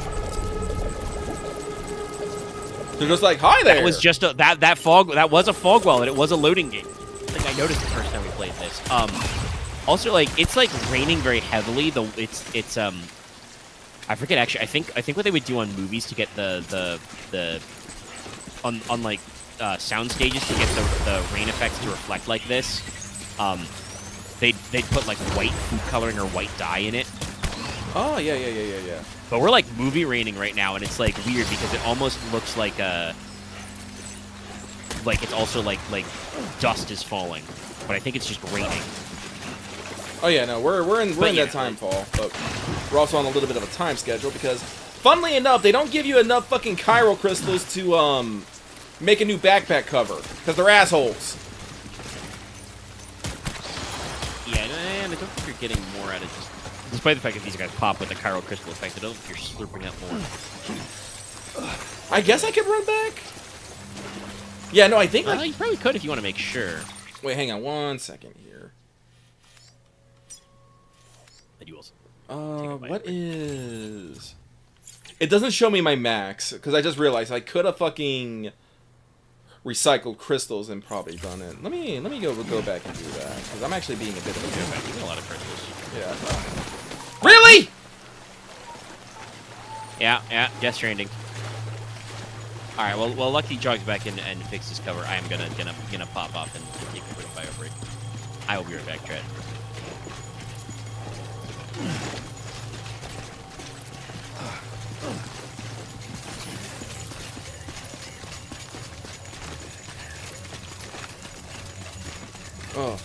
They're just like, hi there. That was just that fog. That was a fog wall, and it was a loading gate. I think I noticed the first time we played this. Also, like, it's like raining very heavily. It's I forget actually. I think what they would do on movies to get the on like sound stages to get the rain effects to reflect like this, they'd put like white food coloring or white dye in it. Oh yeah. But we're like movie raining right now, and it's like weird because it almost looks like it's also like dust is falling, but I think it's just raining. Oh yeah, no, we're in that time fall, but we're also on a little bit of a time schedule because, funnily enough, they don't give you enough fucking chiral crystals to make a new backpack cover because they're assholes. Yeah, and I don't think you're getting more out of just. Despite the fact that these guys pop with the chiral crystal effect, I don't think you're slurping up more. I guess I could run back. Yeah, no, I think like you probably could if you want to make sure. Wait, hang on 1 second here. And you also. What is? It doesn't show me my max because I just realized I could have fucking recycled crystals and probably done it. Let me go back and do that because I'm actually being a bit of a. You get a lot of crystals. Yeah. Really? Yeah. Death Stranding. All right. Well, Lucky jogs back in and fixes his cover. I am gonna pop off and take a quick bio break. I will be right back, Tread. Oh.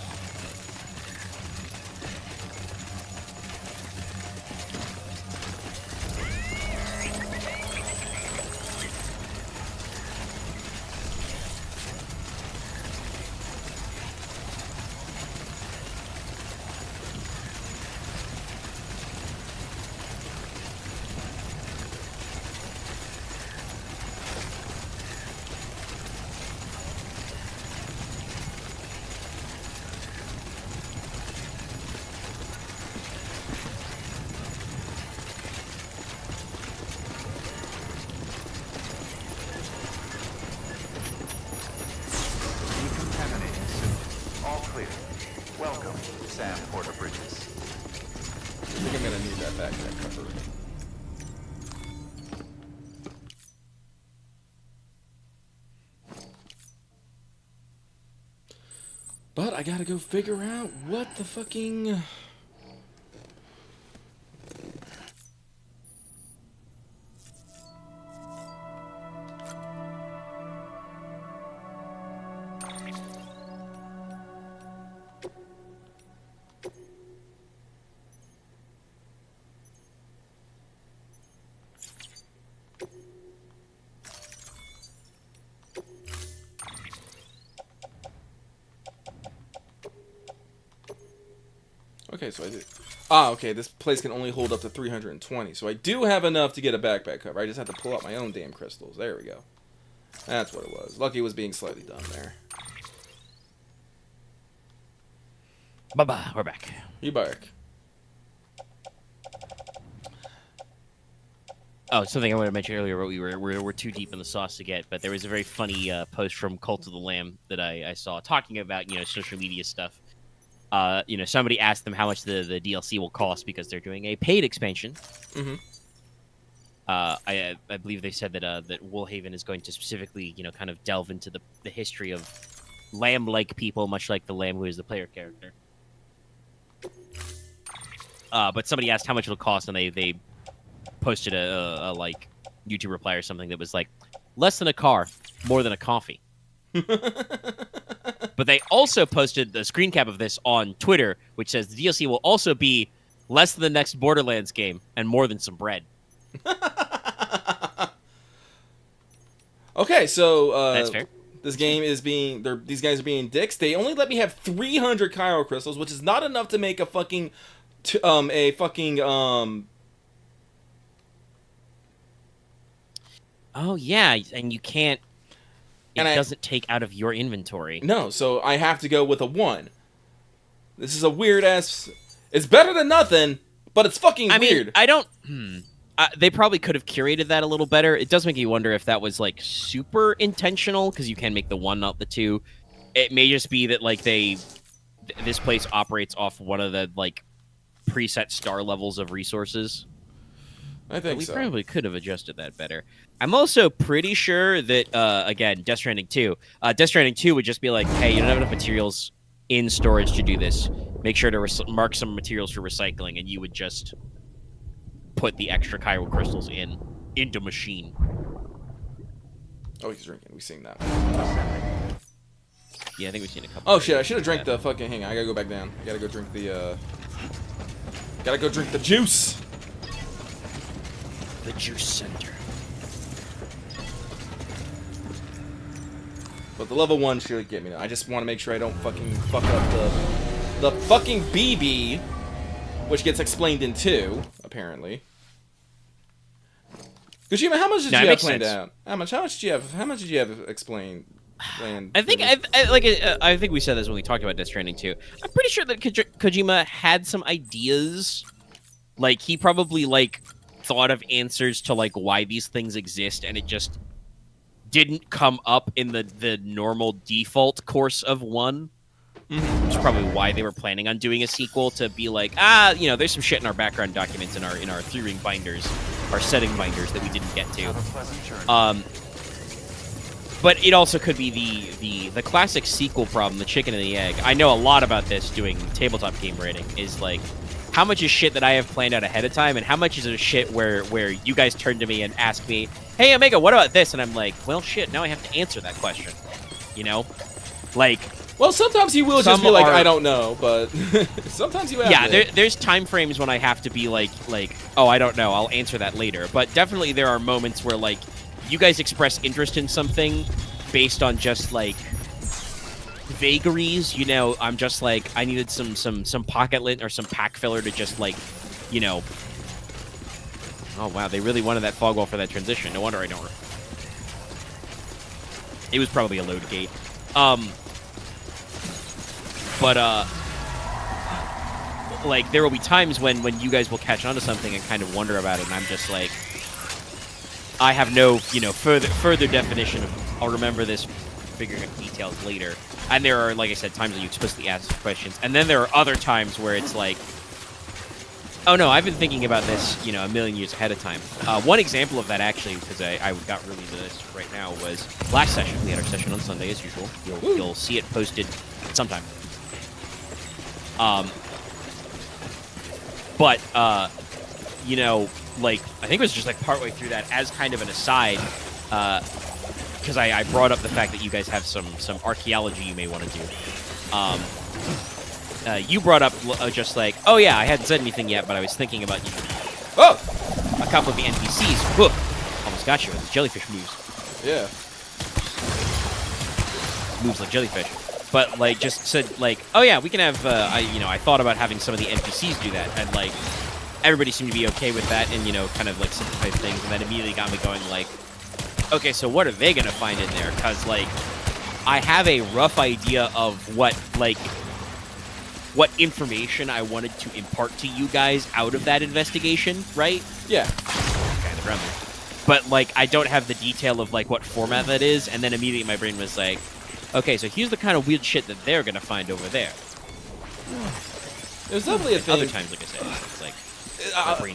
Decontaminating suit. All clear. Welcome, Sam Porter Bridges. I think I'm gonna need that backpack cover. But I gotta go figure out what the fucking. Okay, so I did. Okay, this place can only hold up to 320. So I do have enough to get a backpack cover. I just have to pull out my own damn crystals. There we go. That's what it was. Lucky was being slightly dumb there. Bye-bye. We're back. You back. Oh, something I wanted to mention earlier, but we're too deep in the sauce to get. But there was a very funny post from Cult of the Lamb that I saw talking about social media stuff. Somebody asked them how much the DLC will cost because they're doing a paid expansion. Mm-hmm. I believe they said that Woolhaven is going to specifically, kind of delve into the history of lamb-like people, much like the lamb who is the player character. But somebody asked how much it'll cost, and they posted a like YouTube reply or something that was like, less than a car, more than a coffee. But they also posted the screen cap of this on Twitter, which says the DLC will also be less than the next Borderlands game and more than some bread. Okay, so That's fair. This game is being these guys are being dicks. They only let me have 300 chiral crystals, which is not enough to make a fucking Oh yeah, and you can't. It doesn't take out of your inventory. No, so I have to go with a 1. This is a weird ass. It's better than nothing, but it's fucking weird. Mean, I don't. They probably could have curated that a little better. It does make you wonder if that was like super intentional because you can make the 1, not the 2. It may just be that like this place operates off one of the like preset star levels of resources. I think we so. probably could have adjusted that better. I'm also pretty sure that, again, Death Stranding 2. Death Stranding 2 would just be like, hey, you don't have enough materials in storage to do this. Make sure to mark some materials for recycling, and you would just put the extra chiral crystals into machine. Oh, he's drinking. We've seen that. Yeah, I think we've seen a couple. Oh shit! I should have drank the fucking. Hang on, I gotta go back down. I gotta go drink the. Gotta go drink the juice. The juice center. But the level 1 should get me now. I just want to make sure I don't fucking fuck up the fucking BB, which gets explained in 2, apparently. Kojima, how much did you have planned out? How much did you have explained? I think we said this when we talked about Death Stranding 2. I'm pretty sure that Kojima had some ideas. Like, he probably, like, thought of answers to, like, why these things exist, and it just didn't come up in the normal default course of 1. Which is probably why they were planning on doing a sequel, to be like, there's some shit in our background documents in our 3-ring binders, our setting binders that we didn't get to. But it also could be the classic sequel problem, the chicken and the egg. I know a lot about this doing tabletop game rating, is like, how much is shit that I have planned out ahead of time, and how much is it shit where you guys turn to me and ask me, hey, Omega, what about this? And I'm like, well, shit, now I have to answer that question. You know? Like... Well, sometimes you will just be like, I don't know, but sometimes you have to. There's time frames when I have to be like, oh, I don't know, I'll answer that later. But definitely there are moments where, like, you guys express interest in something based on just, like, vagaries. You know, I'm just like, I needed some pocket lint or some pack filler to just, like, you know... Oh, wow, they really wanted that fog wall for that transition. No wonder I don't... It was probably a load gate. But, like, there will be times when you guys will catch on to something and kind of wonder about it, and I'm just like, I have no, further definition of, I'll remember this, figuring out details later. And there are, like I said, times when you explicitly ask questions, and then there are other times where it's like, oh no, I've been thinking about this, a million years ahead of time. One example of that, actually, because I got really into this right now, was last session. We had our session on Sunday, as usual. You'll see it posted sometime. But, like, I think it was just, like, partway through that, as kind of an aside, because I brought up the fact that you guys have some archaeology you may want to do. You brought up just like, oh yeah, I hadn't said anything yet, but I was thinking about you. Oh! A couple of the NPCs. Whoa! Almost got you with jellyfish moves. Yeah. Moves like jellyfish. But, like, just said, like, oh yeah, we can have, I thought about having some of the NPCs do that, and, like, everybody seemed to be okay with that, and, kind of, like, simplified things, and that immediately got me going, like, okay, so what are they gonna find in there? Because, like, I have a rough idea of what information I wanted to impart to you guys out of that investigation, right? Yeah. Kind of around there. But, like, I don't have the detail of, like, what format that is, and then immediately my brain was like, okay, so here's the kind of weird shit that they're gonna find over there. There's definitely a thing. Other times, like I said, it's like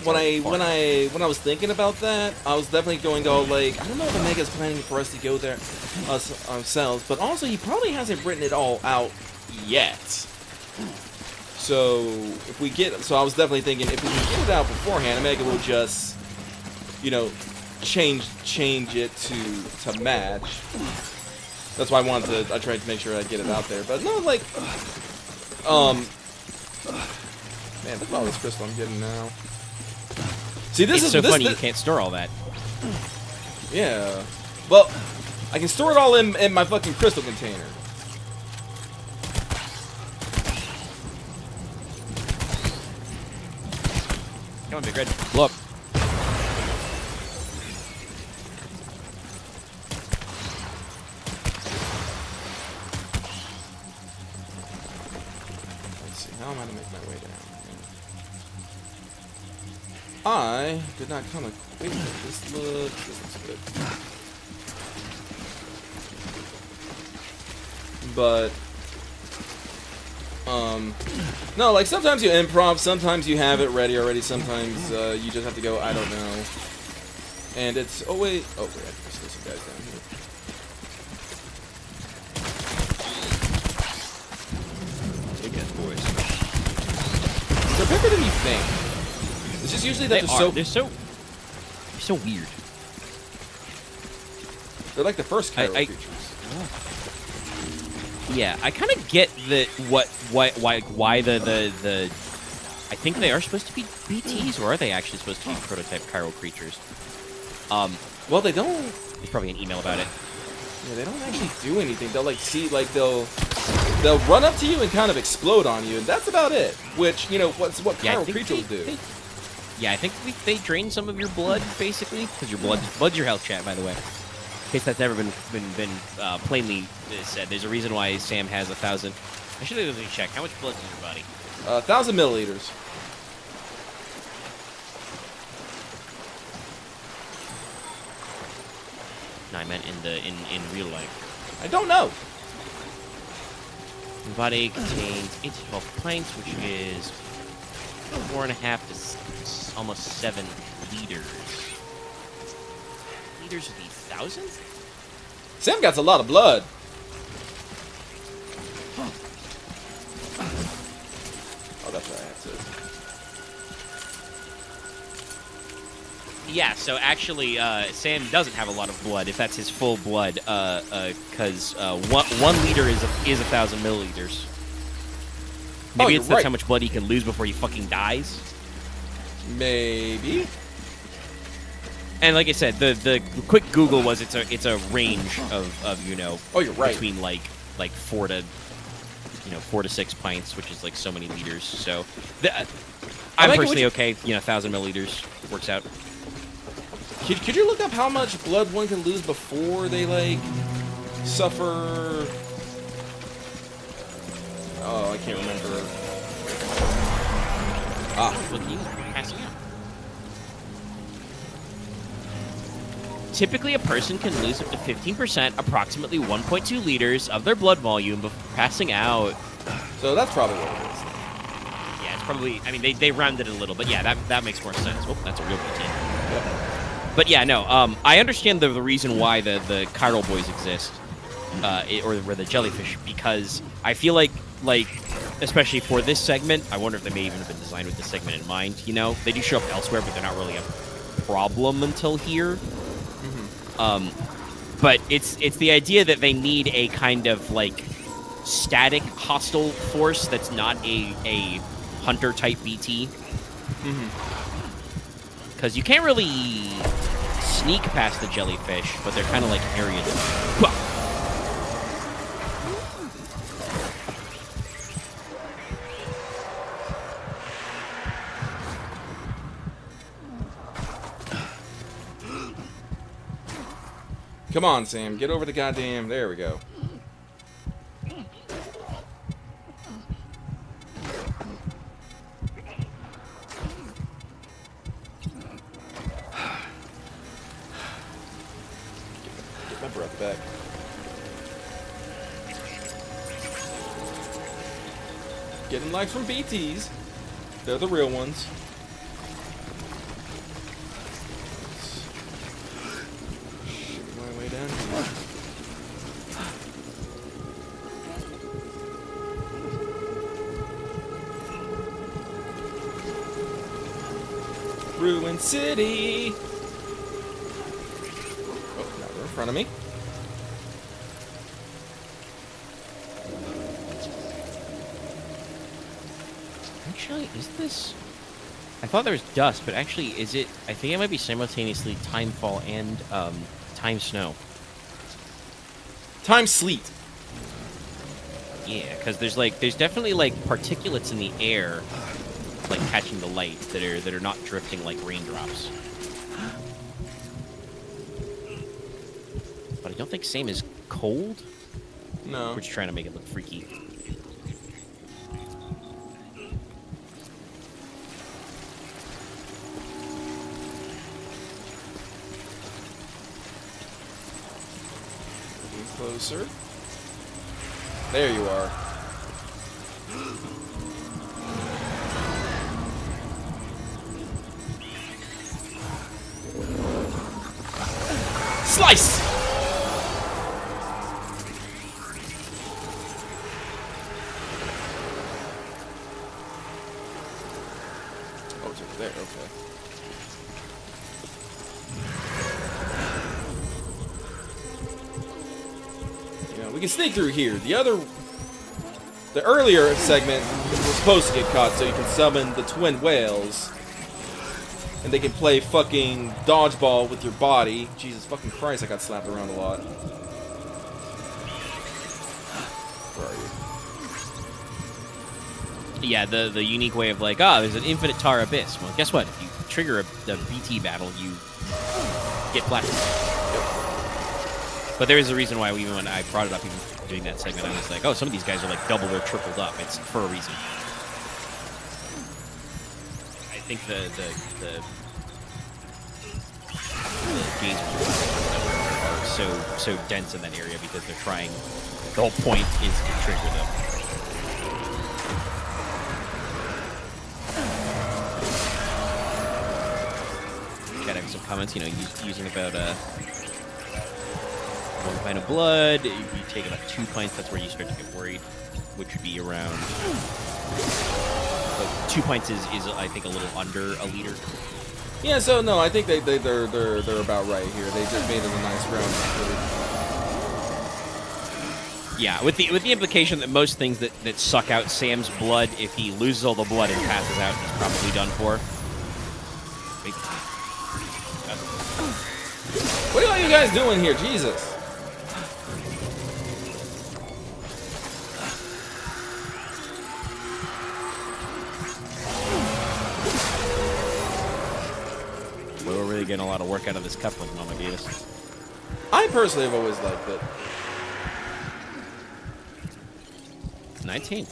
when I was thinking about that, I was definitely going to go like, I don't know if Omega's planning for us to go there ourselves, but also he probably hasn't written it all out yet. So if we I was definitely thinking if we can get it out beforehand, Omega will just, change it to match. That's why I tried to make sure I get it out there. But no, like, man, look at all this crystal I'm getting now. See, it's so funny you can't store all that. Yeah. Well, I can store it all in my fucking crystal container. Come on, Big Red. Look. How am I to make my way down? I did not come equipped. This looks good. But No, like sometimes you improv, sometimes you have it ready already, sometimes you just have to go, I don't know. And it's, oh wait, I think there's still some guys down here. Take it, boys. They're bigger than you think. It's just usually that They're so weird. They're like the first Cairo creatures. Yeah, I kind of get why the I think they are supposed to be BTs, or are they actually supposed to be prototype Cairo creatures? Well, they don't. There's probably an email about it. Yeah, they don't actually do anything. They'll like see, like they'll run up to you and kind of explode on you, and that's about it. Which, you know, what Cairo creatures do. I think they drain some of your blood, basically, because your blood's your health, chat, by the way. In case that's never been plainly said, there's a reason why Sam has 1,000. I should have check how much blood's in your body. 1,000 milliliters. No, I meant in real life. I don't know. Your body contains 8 to 12 pints, which is 4.5 to almost 7 liters. Liters would be thousands? Sam got a lot of blood. Oh, that's right. I have to. Yeah, so actually, Sam doesn't have a lot of blood, if that's his full blood, because 1 liter is 1,000 milliliters. Maybe that's right. how much blood he can lose before he fucking dies. Maybe. And like I said, the quick Google was it's a range of you know, oh, you're right, between like 4 to 6 pints, which is like so many liters. So I'm personally okay. 1,000 milliliters works out. Could you look up how much blood one can lose before they like suffer? Oh, I can't remember. Passing out. Typically, a person can lose up to 15%, approximately 1.2 liters of their blood volume before passing out. So that's probably what it is. Yeah, it's probably. I mean, they rounded it a little, but yeah, that makes more sense. Oh, that's a real BT. Yep. But yeah, no. I understand the reason why the chiral boys exist, or the jellyfish, because I feel like especially for this segment, I wonder if they may even have been designed with this segment in mind. You know, they do show up elsewhere, but they're not really a problem until here. But it's the idea that they need a kind of like static hostile force that's not a hunter type BT. Because you can't really sneak past the jellyfish, but they're kind of like areas. Come on, Sam. Get over the goddamn... There we go. Get my breath back. Getting likes from BTs. They're the real ones. Ruin City. Oh, now they're in front of me. Actually, is this? I thought there was dust, but actually, is it? I think it might be simultaneously time fall and time snow. Time sleet. Yeah, because there's definitely like particulates in the air, like catching the light that are not drifting like raindrops. But I don't think same is cold. No. We're just trying to make it look freaky. Moving closer. There you are. Slice! Oh, it's over there, okay. Yeah, we can sneak through here. The earlier segment was supposed to get caught so you can summon the twin whales. And they can play fucking dodgeball with your body. Jesus fucking Christ, I got slapped around a lot. Where are you? Yeah, the unique way of like, there's an infinite tar abyss. Well, guess what? If you trigger the BT battle, you get flattened. But there is a reason why, even when I brought it up, even doing that segment, I was like, oh, some of these guys are like double or tripled up. It's for a reason. I think the games are so dense in that area because they're trying. The whole point is to trigger them. Got having some comments, using about 1 pint of blood. You take about 2 pints. That's where you start to get worried, which would be around. 2 pints is I think a little under a liter. Yeah, so no, I think they're about right here. They just made it a nice round. Yeah, with the implication that most things that suck out Sam's blood, if he loses all the blood and passes out, he's probably done for. What are you guys doing here? Jesus. We're really getting a lot of work out of this coupling, oh my goodness. I personally have always liked it. 19.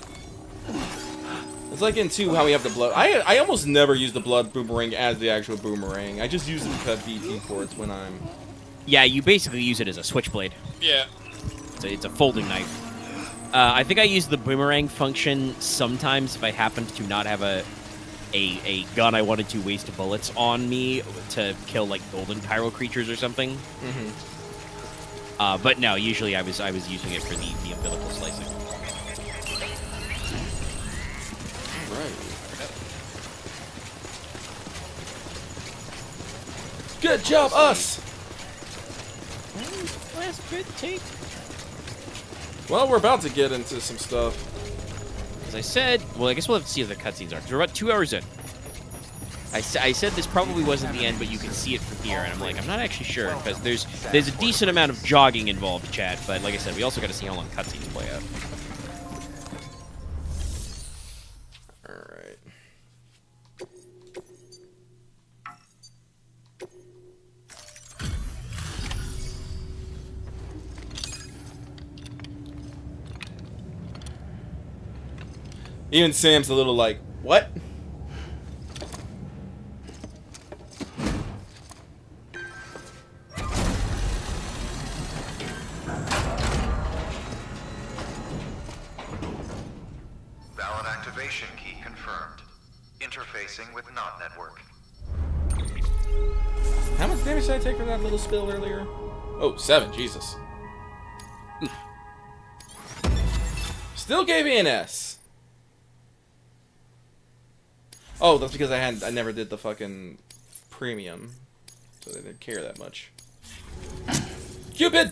It's like in 2 how we have the blood. I almost never use the blood boomerang as the actual boomerang. I just use it to cut BT ports when I'm... Yeah, you basically use it as a switchblade. Yeah. It's a folding knife. I think I use the boomerang function sometimes if I happened to not have a gun I wanted to waste bullets on me to kill like golden Cairo creatures or something. But no, usually I was using it for the umbilical slicing. Right. Good job, us. Last good take. Well, we're about to get into some stuff. As I said, well, I guess we'll have to see what the cutscenes are. 'Cause we're about 2 hours in. I said this probably wasn't the end, but you can see it from here, and I'm like, I'm not actually sure, because there's a decent amount of jogging involved, Chad, but like I said, we also got to see how long cutscenes play out. Alright. Even Sam's a little like, what? Valid activation key confirmed. Interfacing with NOT network. How much damage did I take from that little spill earlier? Oh, 7, Jesus. Still gave me an S. Oh, that's because I never did the fucking premium, so they didn't care that much. Cupid!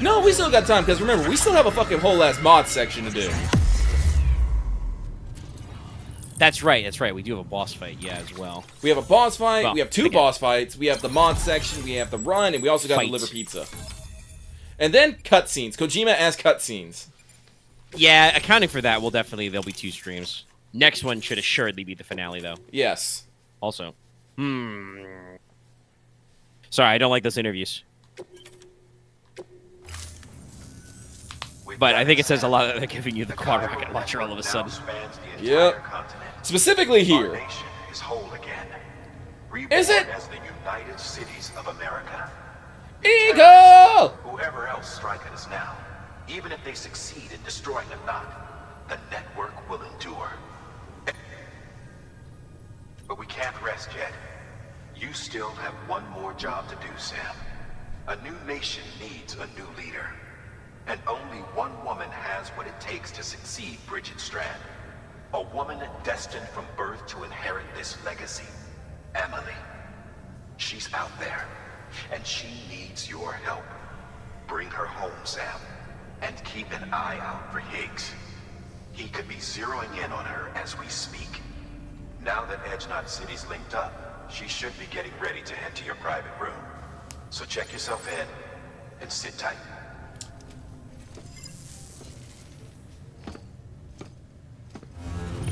No, we still got time, because remember, we still have a fucking whole ass mod section to do. That's right. We do have a boss fight, yeah, as well. We have a boss fight, Well, we have 2 again. boss fights, we have the mod section, we have the run, and we also got Fights. the liver pizza. And then cutscenes. Kojima as cutscenes. Yeah, accounting for that, there'll be 2 streams. Next one should assuredly be the finale, though. Yes. Also. Sorry, I don't like those interviews. We But I think it says a lot that they're giving you the quad rocket launcher all of a sudden. Yep. Specifically here. Is whole again. Is it? As the United Cities of America. Eagle! Whoever else strike at us now, even if they succeed in destroying the knot, the network will endure. But we can't rest yet. You still have one more job to do, Sam. A new nation needs a new leader. And only one woman has what it takes to succeed Bridget Strand. A woman destined from birth to inherit this legacy. Emily. She's out there, and she needs your help. Bring her home, Sam, and keep an eye out for Higgs. He could be zeroing in on her as we speak. Now that Edge Knot City's linked up, she should be getting ready to head to your private room. So check yourself in, and sit tight.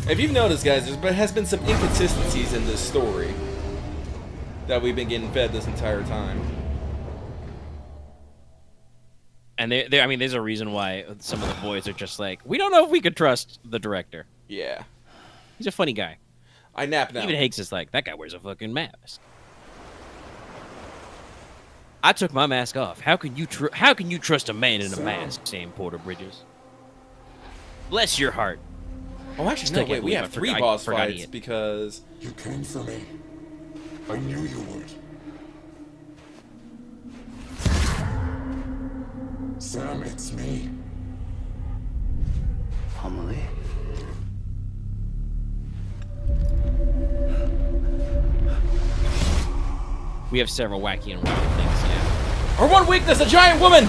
If you've noticed, guys, there has been some inconsistencies in this story that we've been getting fed this entire time. And I mean, there's a reason why some of the boys are just like, we don't know if we could trust the director. Yeah. He's a funny guy. I nap now. Even Higgs is like, that guy wears a fucking mask. I took my mask off. How can you trust a man in a mask, Sam Porter Bridges? Bless your heart. Oh, actually, Still no, wait, can't we believe have I 3 forgot- boss forgot fights it. because... You came for me. I knew you would. Sam, it's me. Amelie? We have several wacky and wild things, yeah. Our one weakness, a giant woman!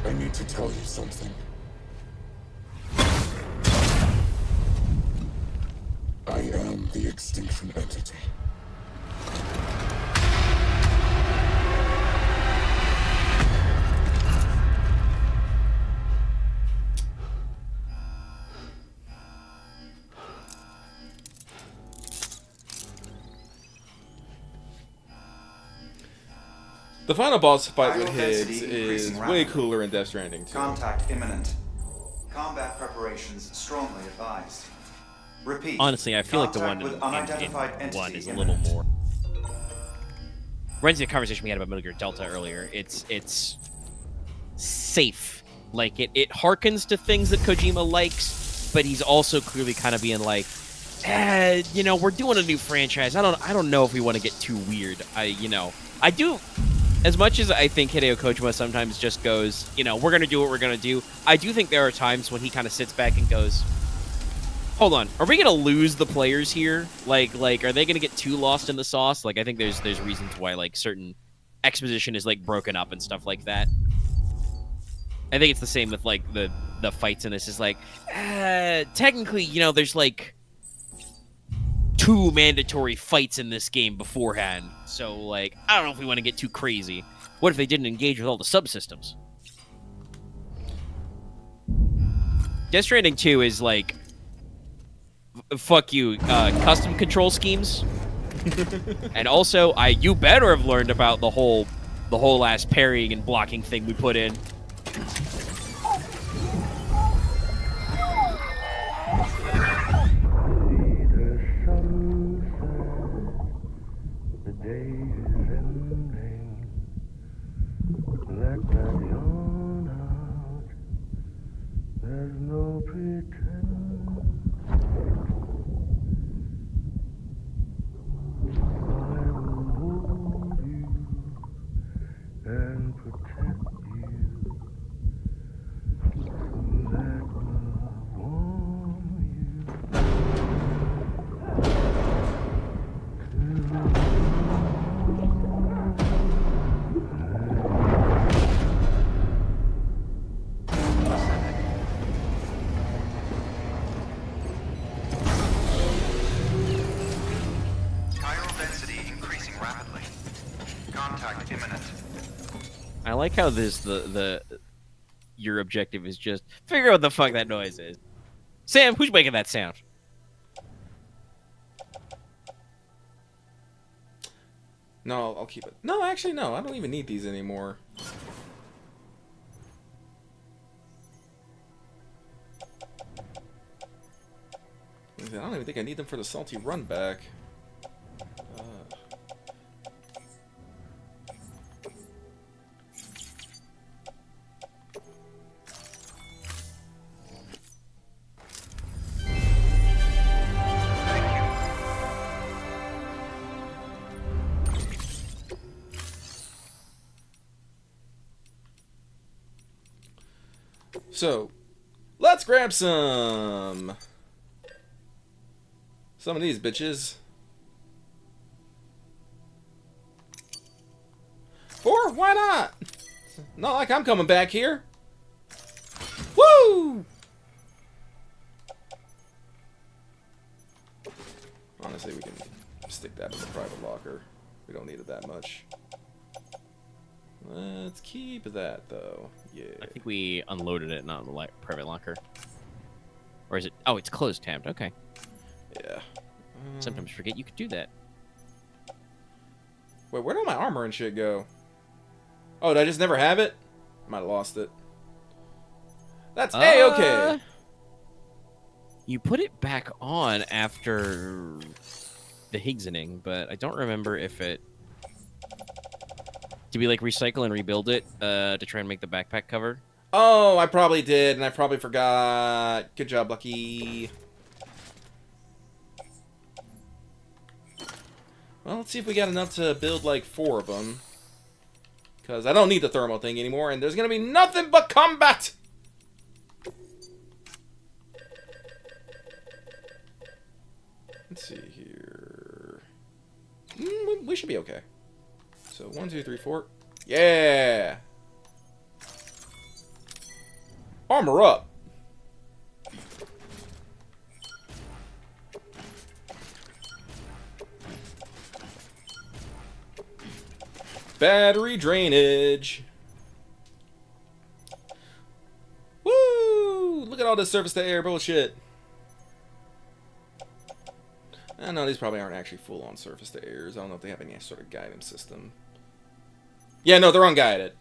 I need to tell you something. I am the extinction entity. The final boss fight with Viral Higgs density is increasing way rapidly. cooler in Death Stranding, too. Contact imminent. Combat preparations strongly advised. Repeat. Honestly, I feel like the one Contact in with unidentified one entity is a little imminent. more. Reminds me of the conversation we had about Metal Gear Delta earlier. It's safe. Like it harkens to things that Kojima likes, but he's also clearly kind of being like, we're doing a new franchise. I don't know if we want to get too weird. I do. As much as I think Hideo Kojima sometimes just goes, we're going to do what we're going to do, I do think there are times when he kind of sits back and goes, hold on, are we going to lose the players here? Like, are they going to get too lost in the sauce? Like, I think there's reasons why, like, certain exposition is, like, broken up and stuff like that. I think it's the same with, like, the fights in this is like, technically, there's, like, 2 mandatory fights in this game beforehand. So, like, I don't know if we want to get too crazy. What if they didn't engage with all the subsystems? Death Stranding 2 is, like, fuck you, custom control schemes. And also, you better have learned about the whole ass parrying and blocking thing we put in. Chiral density increasing rapidly. Contact imminent. I like how your objective is just figure out what the fuck that noise is. Sam, who's making that sound? No, I'll keep it. No, actually, no. I don't even need these anymore. I don't even think I need them for the salty run back. So, let's grab some of these bitches. Or why not? Not like I'm coming back here. Woo! Honestly, we can stick that in the private locker. We don't need it that much. Let's keep that, though. Yeah. I think we unloaded it, not in the private locker. Or is it? Oh, it's closed tabbed. Okay. Yeah. Sometimes forget you could do that. Wait, where did my armor and shit go? Oh, did I just never have it? Might have lost it. That's A-okay. You put it back on after the Higgsening, but I don't remember if it... Did we, like, recycle and rebuild it to try and make the backpack cover? Oh, I probably did, and I probably forgot. Good job, Lucky. Well, let's see if we got enough to build, like, 4 of them. Because I don't need the thermal thing anymore, and there's going to be nothing but combat! Let's see here. We should be okay. So, 1, 2, 3, 4. Yeah! Armor up! Battery drainage. Woo! Look at all this surface-to-air bullshit. No, these probably aren't actually full-on surface-to-airs. I don't know if they have any sort of guidance system. Yeah, no, they're unguided.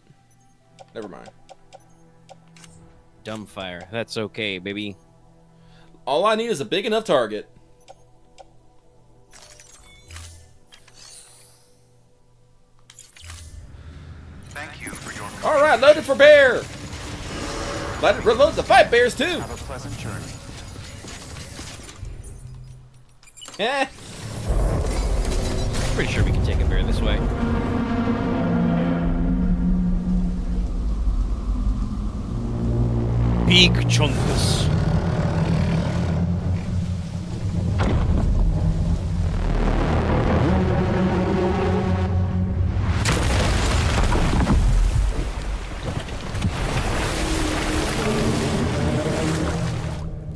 Never mind. Dumbfire. That's okay, baby. All I need is a big enough target. Thank you for your... Alright, loaded for bear! Let it reload to fight bears, too! Have a pleasant journey. Eh. Pretty sure we can take a bear this way. Big chunks.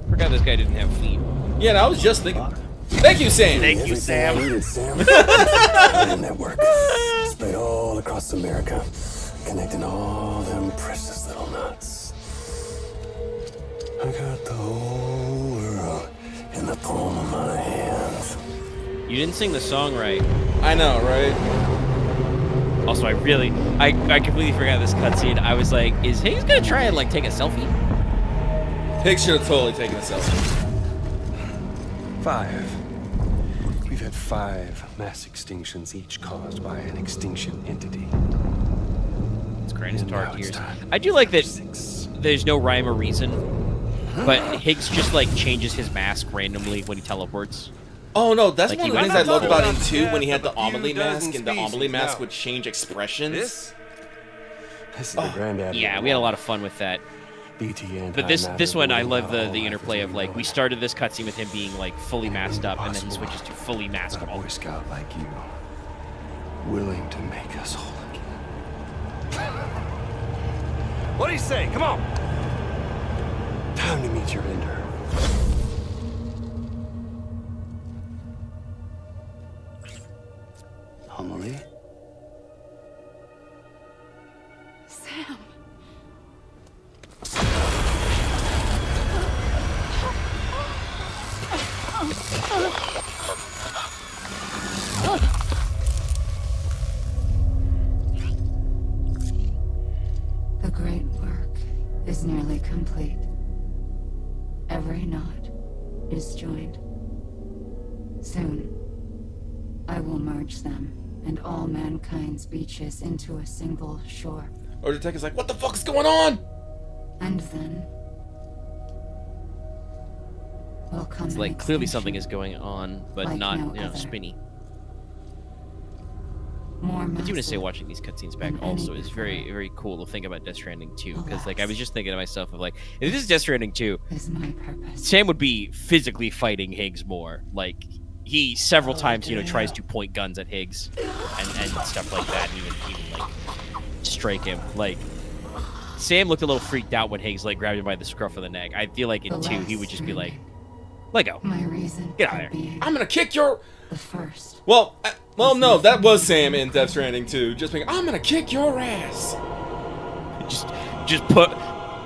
Forgot this guy didn't have feet. Yeah, no, I was just thinking. Thank you, Sam! Thank you, Sam. Network spread all across America, connecting all them precious little nuts. I got the whole world in the palm of my hands. You didn't sing the song right. I know, right? Also, I completely forgot this cutscene. I was like, is Higgs gonna try and, like, take a selfie? Higgs should have totally taken a selfie. 5. We've had 5 mass extinctions, each caused by an extinction entity. It's Grand's And dark now it's years. time I do like that 6. there's no rhyme or reason, but Higgs just, like, changes his mask randomly when he teleports. Oh no, that's Like, one of he the things went- I loved about Not him too, when he had the half of a few Amelie mask, dozen and the Amelie species, mask no. would change expressions. This is the granddad. Yeah, we had a lot of fun with that. BT But this one, I love the interplay of, like, we started this cutscene with him being, like, fully masked up, and then he switches to fully A maskable. Boy Scout like you, willing to make us whole again. What do you say? Come on! Time to meet your ender. Amelie? Sam. Soon, I will merge them and all mankind's beaches into a single shore. Or Detective's like, what the fuck is going on? And then will come It's an like clearly extinction. something is going on, but Like not, no you know, other. spinny. More I do want to say massive watching these cutscenes back than also any is very, very cool to think about Death Stranding 2. Because, like, I was Alas. just thinking to myself of, like, if this is Death Stranding 2, is my purpose. Sam would be physically fighting Higgs more. Like, he several times, you know, tries to point guns at Higgs and stuff like that, and even like, strike him. Like, Sam looked a little freaked out when Higgs, like, grabbed him by the scruff of the neck. I feel like in The 2, he would last just be like, Stranding. let go. My reason Get out for of there. being I'm gonna kick your... the first. Well, no, that was Sam in Death Stranding 2. Just being, I'm gonna kick your ass. Just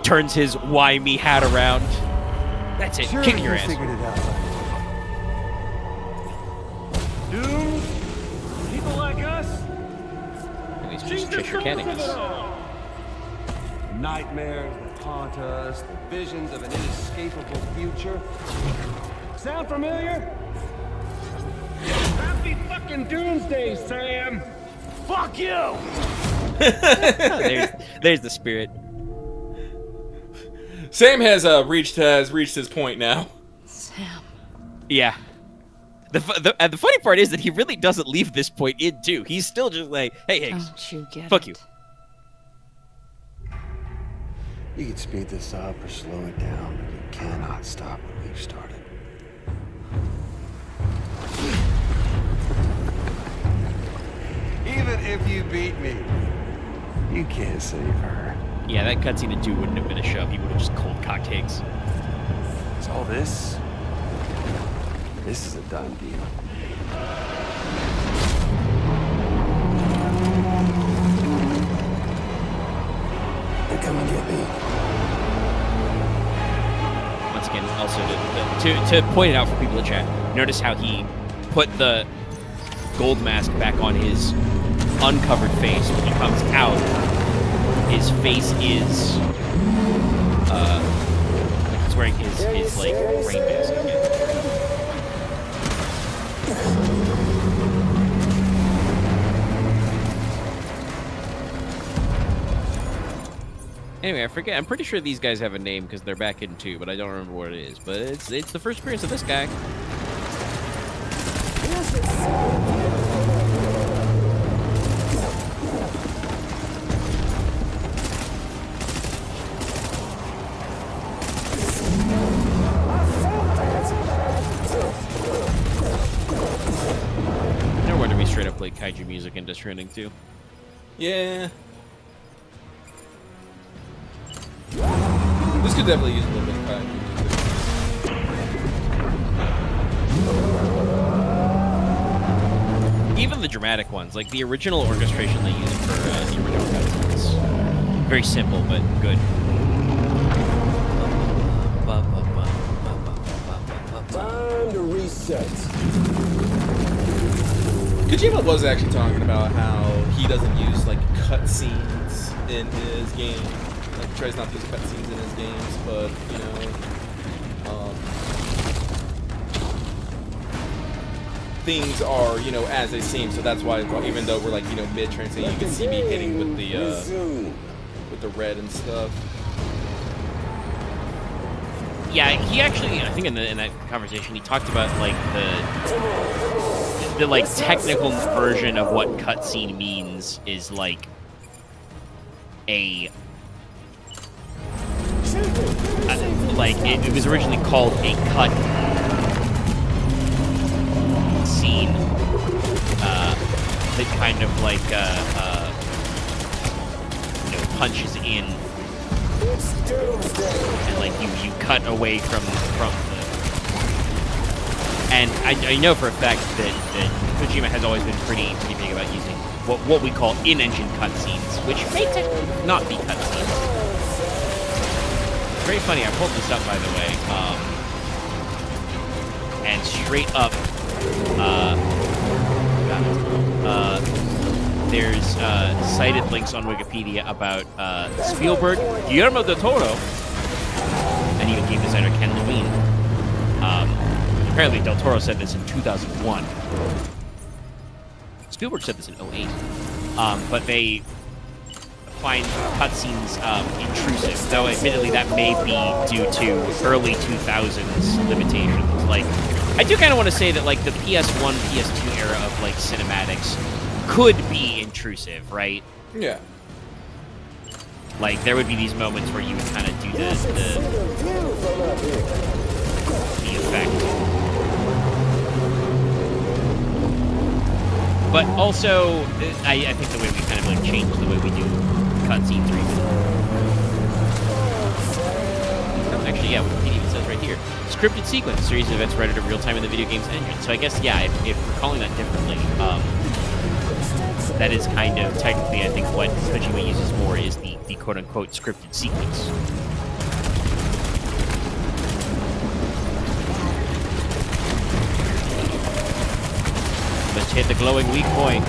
turns his why me hat around. That's it. Sure, Kick your you ass. figured it out. Dooms? People like us? And he's just trick-or-canning us. Nightmares that haunt us, the visions of an inescapable future. Sound familiar? Happy fucking doomsday, Sam! Fuck you! There's the spirit. Sam has reached his point now. Sam. Yeah. And the funny part is that he really doesn't leave this point in too. He's still just like, hey Higgs, Don't you get fuck it? You can speed this up or slow it down, but you cannot stop what we've started. Even if you beat me, you can't save her. Yeah, that cutscene in 2 wouldn't have been a shove. He would have just cold-cocked Higgs. It's all this. This is a done deal. They're coming to get me. Once again, also to point it out for people in chat, notice how he put the gold mask back on his uncovered face. When he comes out, his face is like he's wearing his like rain mask again. Anyway, I forget. I'm pretty sure these guys have a name because they're back in 2, but I don't remember what it is. But it's the first appearance of this guy. No wonder we straight up play kaiju music in Death Stranding 2. Yeah. This could definitely use a little bit of time. Even the dramatic ones, like the original orchestration they used for the original cutscenes. Very simple, but good. Time to reset. Kojima was actually talking about how he doesn't use like cutscenes in his game. Like he tries not to use cutscenes in his games, but you know, things are as they seem. So that's why even though we're like mid-transition, you can see me hitting with the red and stuff. Yeah, he actually, I think in that conversation, he talked about like the like technical version of what cutscene means is like it was originally called a cut scene that kind of like punches in. And like you cut away from the, and I know for a fact that Kojima has always been pretty big about using what we call in-engine cutscenes, which may technically not be cutscenes. Very funny. I pulled this up by the way, and straight up, there's cited links on Wikipedia about Spielberg, Guillermo del Toro, and even game designer Ken Levine Apparently, Del Toro said this in 2001. Spielberg said this in 2008. But they find cutscenes intrusive, though admittedly that may be due to early 2000s limitations. Like, I do kind of want to say that, like, the PS1, PS2 era of, like, cinematics could be intrusive, right? Yeah. Like, there would be these moments where you would kind of do the effect. But also, I think the way we kind of, like, change the way we do cutscenes or even... Oh, actually, yeah, it even says right here. Scripted sequence, a series of events rendered in real time in the video game's engine. So I guess, yeah, if we're calling that differently, that is kind of technically, I think, what Kojima uses more is the quote-unquote scripted sequence. Let's hit the glowing weak point.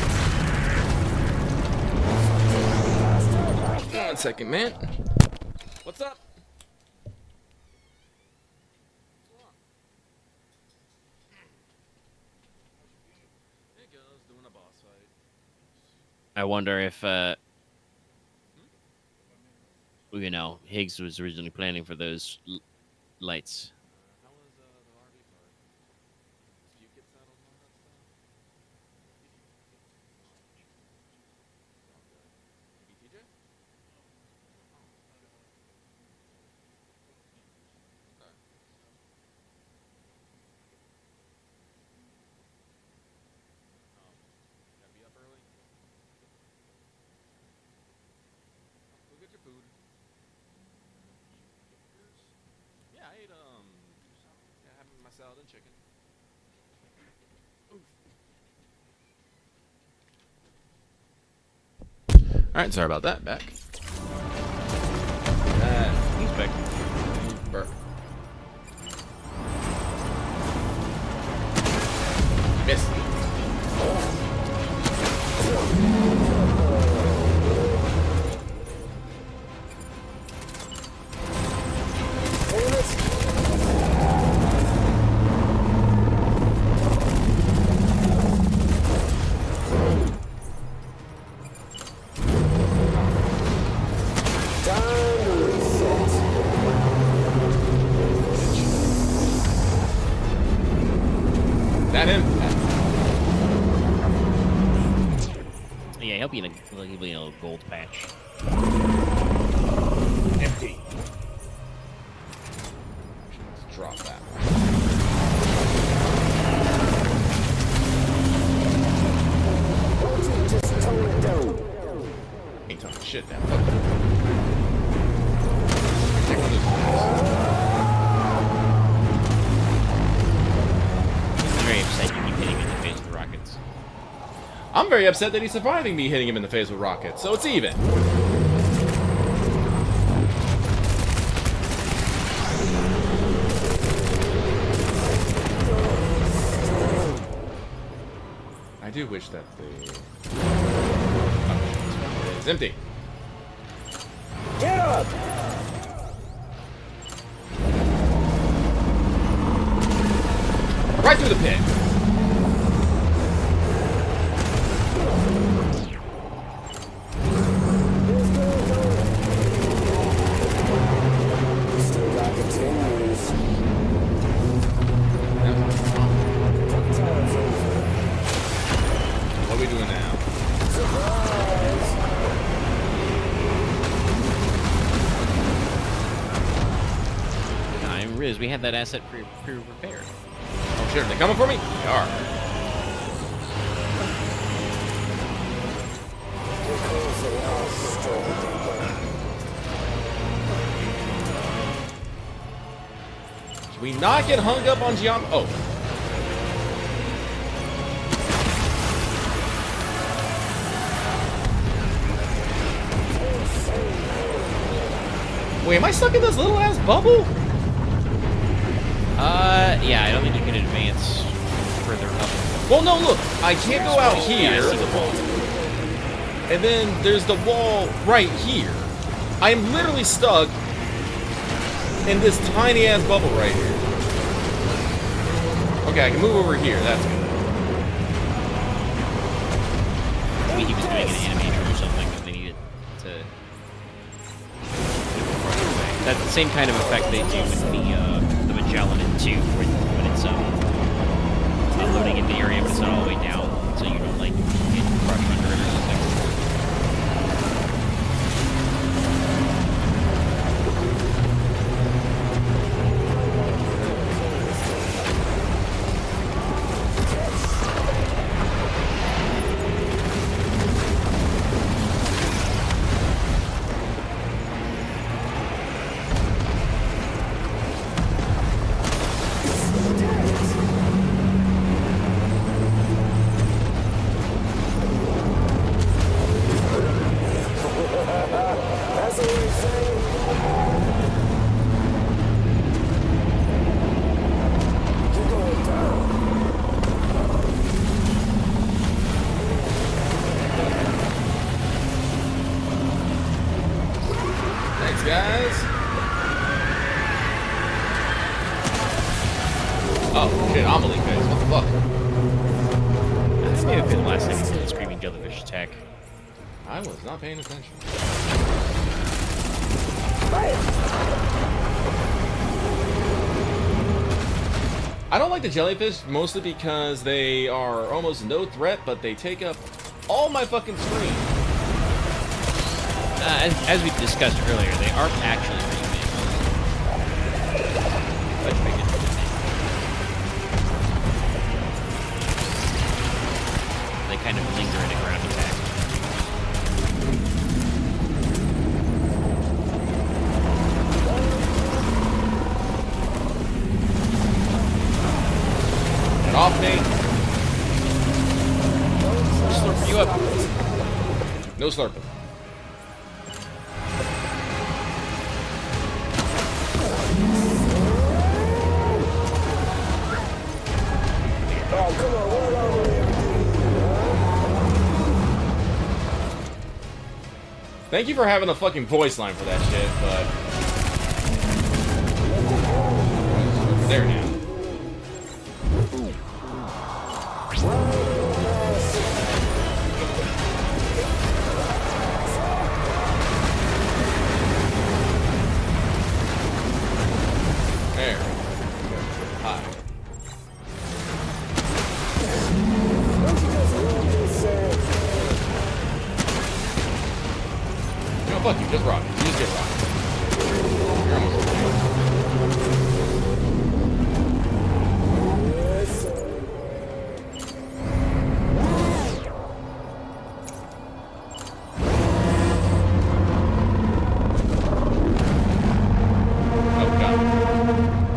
1 second, man. What's up? I wonder if, you know, Higgs was originally planning for those lights. Salad and chicken. Alright, sorry about that. Back. He's back. Burp. Miss. That him? Yeah, he'll be in a gold patch. Empty. Let's drop that. Just tone it down. Ain't talking shit now. Take one of those. Very upset you keep hitting him in the face with rockets. I'm very upset that he's surviving me hitting him in the face with rockets, so it's even. I do wish that the... Oh, it's empty. Get up! Right through the pit. What are we doing now? I'm Riz. We had that asset pre-prepared. Oh shit, are they coming for me? They are. Should we not get hung up on geometry? Oh. Wait, am I stuck in this little ass bubble? Yeah, I don't think you can advance further up. Well, no, look, I can't go out here. Yeah, I see the wall. And then there's the wall right here. I'm literally stuck in this tiny ass bubble right here. Okay, I can move over here. That's good. Maybe he was doing an animation or something that they needed to. That's the same kind of effect they do with the Magellan in 2, when it's loading in the area, but it's not all the way down, so you don't like get crushed under it or something. Thanks, guys. Oh, shit, I'm a leak base. What the fuck? This may have been the last time you did the Screaming Jellyfish attack. I was not paying attention. I don't like the jellyfish, mostly because they are almost no threat, but they take up all my fucking screen. As we discussed earlier, they aren't actually pretty big. But I did they kind of linger in a ground attack. Get off me. Slurp you up. No slurping. Thank you for having a fucking voice line for that shit, but... There now. There. Hi. No, fuck you. Just rock. You just get rocked. You're almost dead. Oh, God.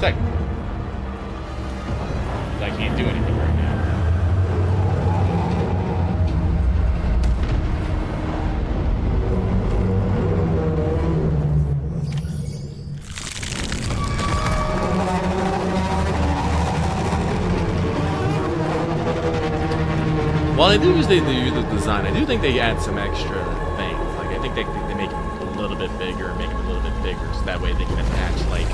Second. I can't do anything right now. While I do use the design, I do think they add some extra things. Like, I think they make them a little bit bigger, make them a little bit bigger, so that way they can attach, like,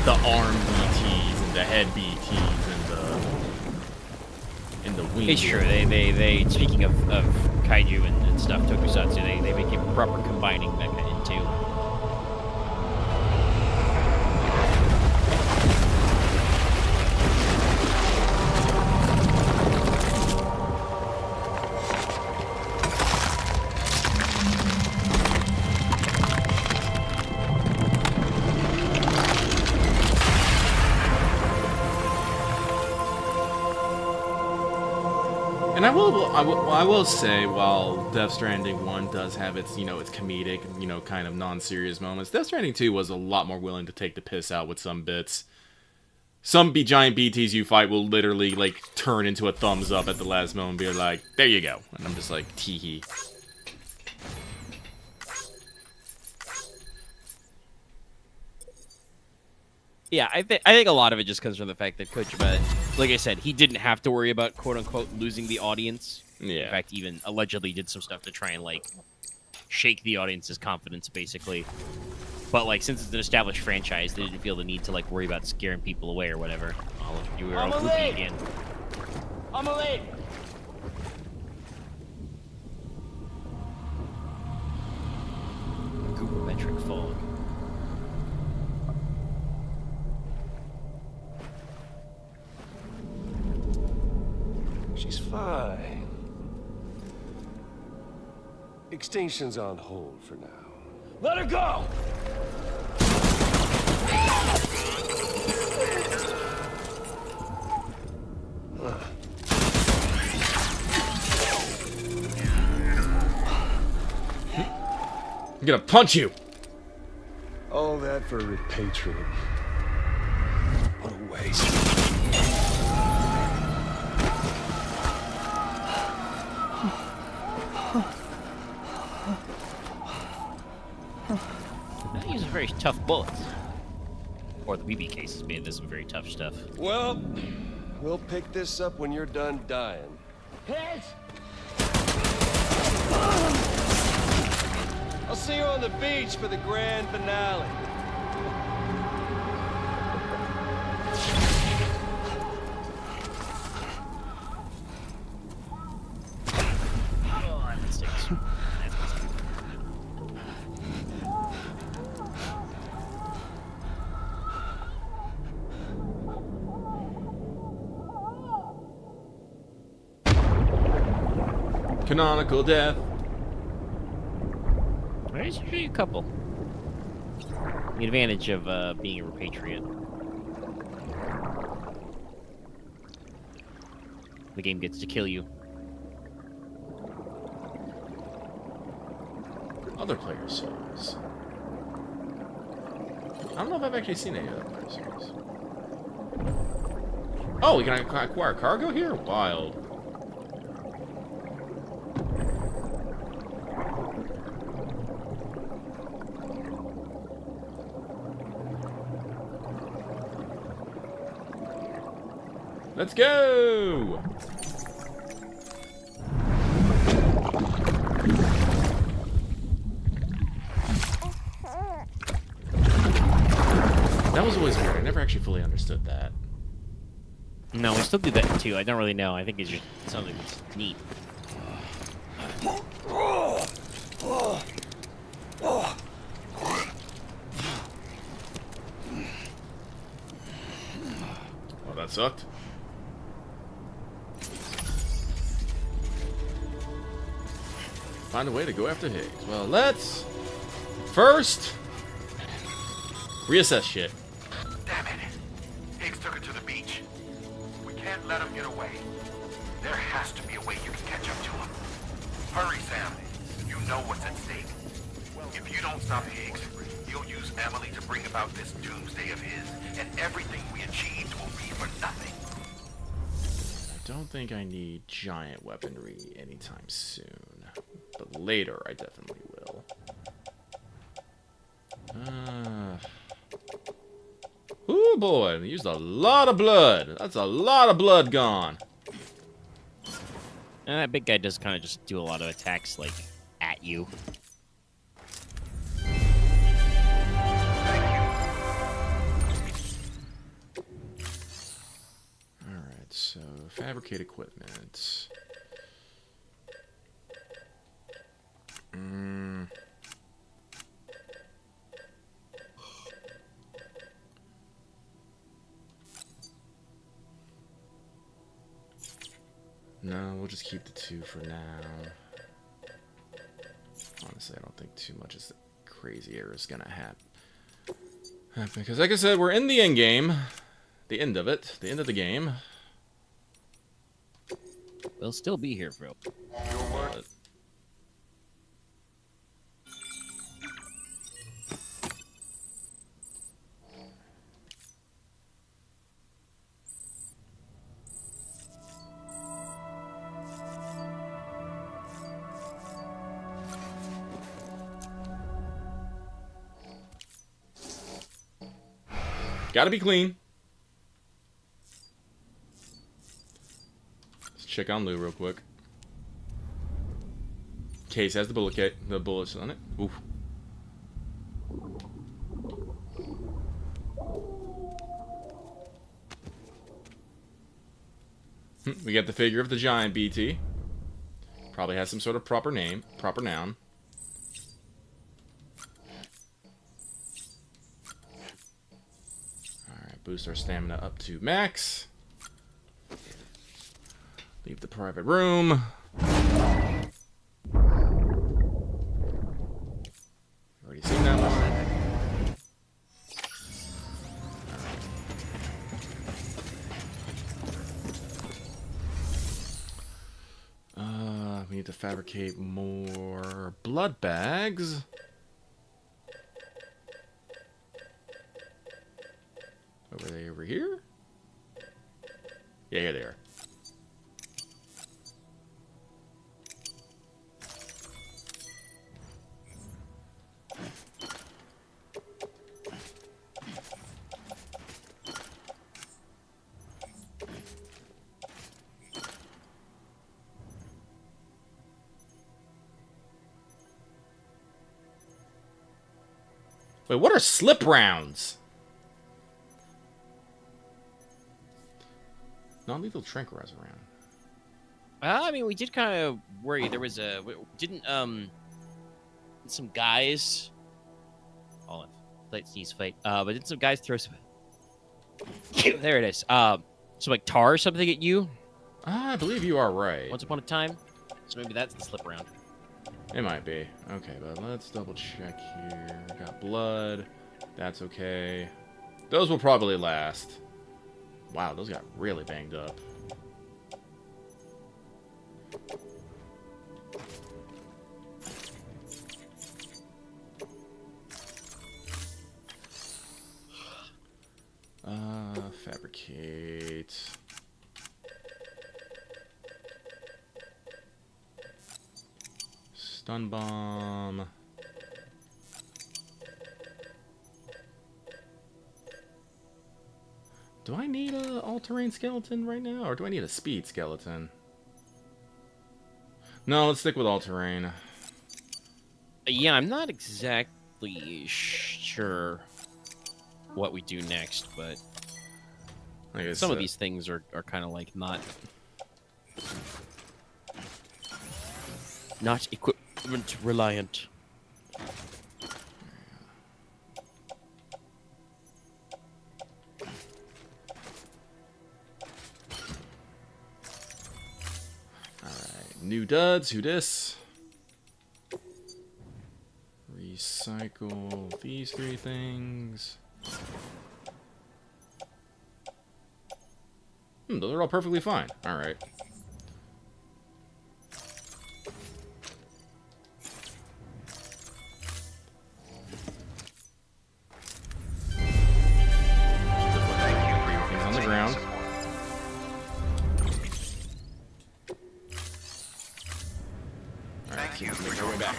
the arm BTs and the head BTs and the wings. It's true. They speaking of kaiju and stuff, tokusatsu, they make a proper combining mecha into. And I will say, while Death Stranding 1 does have its, its comedic, kind of non-serious moments, Death Stranding 2 was a lot more willing to take the piss out with some bits. Some giant BTs you fight will literally, like, turn into a thumbs up at the last moment and be like, there you go. And I'm just like, tee-hee. Yeah, I think a lot of it just comes from the fact that Kojima, like I said, he didn't have to worry about quote-unquote losing the audience. Yeah. In fact, even allegedly did some stuff to try and, like, shake the audience's confidence, basically. But like, since it's an established franchise, they didn't feel the need to like worry about scaring people away or whatever. Oh, you were all goofy again. I'm late. Metric fog. She's fine. Extinction's on hold for now. Let her go! I'm gonna punch you! All that for repatriate. What a waste. That uses very tough bullets. Or the BB case is made of some very tough stuff. Well, we'll pick this up when you're done dying. Hit! I'll see you on the beach for the grand finale. Oh, that stinks. Canonical death. There's usually a couple. The advantage of being a repatriate. The game gets to kill you. Other player souls. I don't know if I've actually seen any other player souls. Oh, we can acquire cargo here? Wild. Let's go! That was always weird. I never actually fully understood that. No, we still do that too. I don't really know. I think it's just something that's neat. Oh, that sucked. Find a way to go after Higgs. Well, let's first reassess shit. Damn it. Higgs took her to the beach. We can't let him get away. There has to be a way you can catch up to him. Hurry, Sam. You know what's at stake. If you don't stop Higgs, he'll use Emily to bring about this doomsday of his, and everything we achieved will be for nothing. I don't think I need giant weaponry anytime soon, but later I definitely will. Oh boy, we used a lot of blood. That's a lot of blood gone. And that big guy does kind of just do a lot of attacks, like, at you. Alright, so fabricate equipment. No, we'll just keep the 2 for now. Honestly, I don't think too much is crazy error is gonna happen. Because like I said, we're in the end game. The end of it. The end of the game. We'll still be here, bro. But gotta be clean. Let's check on Lou real quick. Case has the bullets on it. Oof. We get the figure of the giant BT. Probably has some sort of proper name, proper noun. Alright, boost our stamina up to max. Leave the private room. Already seen that one. We need to fabricate more blood bags. Are they over here? Yeah, here they are. Wait, what are slip rounds? Non-lethal tranquilizer round. I mean, we did kind of worry. There was a didn't some guys. Hold on, let's sneeze fight. But didn't some guys throw some? There it is. Some like tar or something at you. I believe you are right. Once upon a time. So maybe that's the slip round. It might be. Okay, but let's double check here. Got blood. That's okay. Those will probably last. Wow, those got really banged up. Fabricate. Stun bomb. Do I need a all-terrain skeleton right now, or do I need a speed skeleton? No, let's stick with all-terrain. Yeah, I'm not exactly sure what we do next, but some of these things are kind of like not equipment reliant. Alright, new duds, who dis? Recycle these three things. Those are all perfectly fine. Alright. Things on the ground. Alright, so we can make our way back.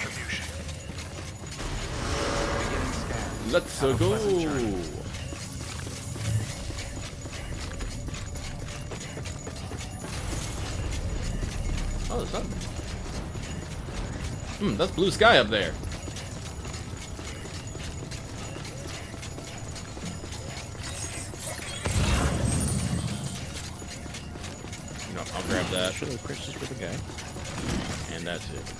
Let's go! Oh, there's something. That's blue sky up there. You know, I'll grab that. Sure, the crystals for the guy. And that's it.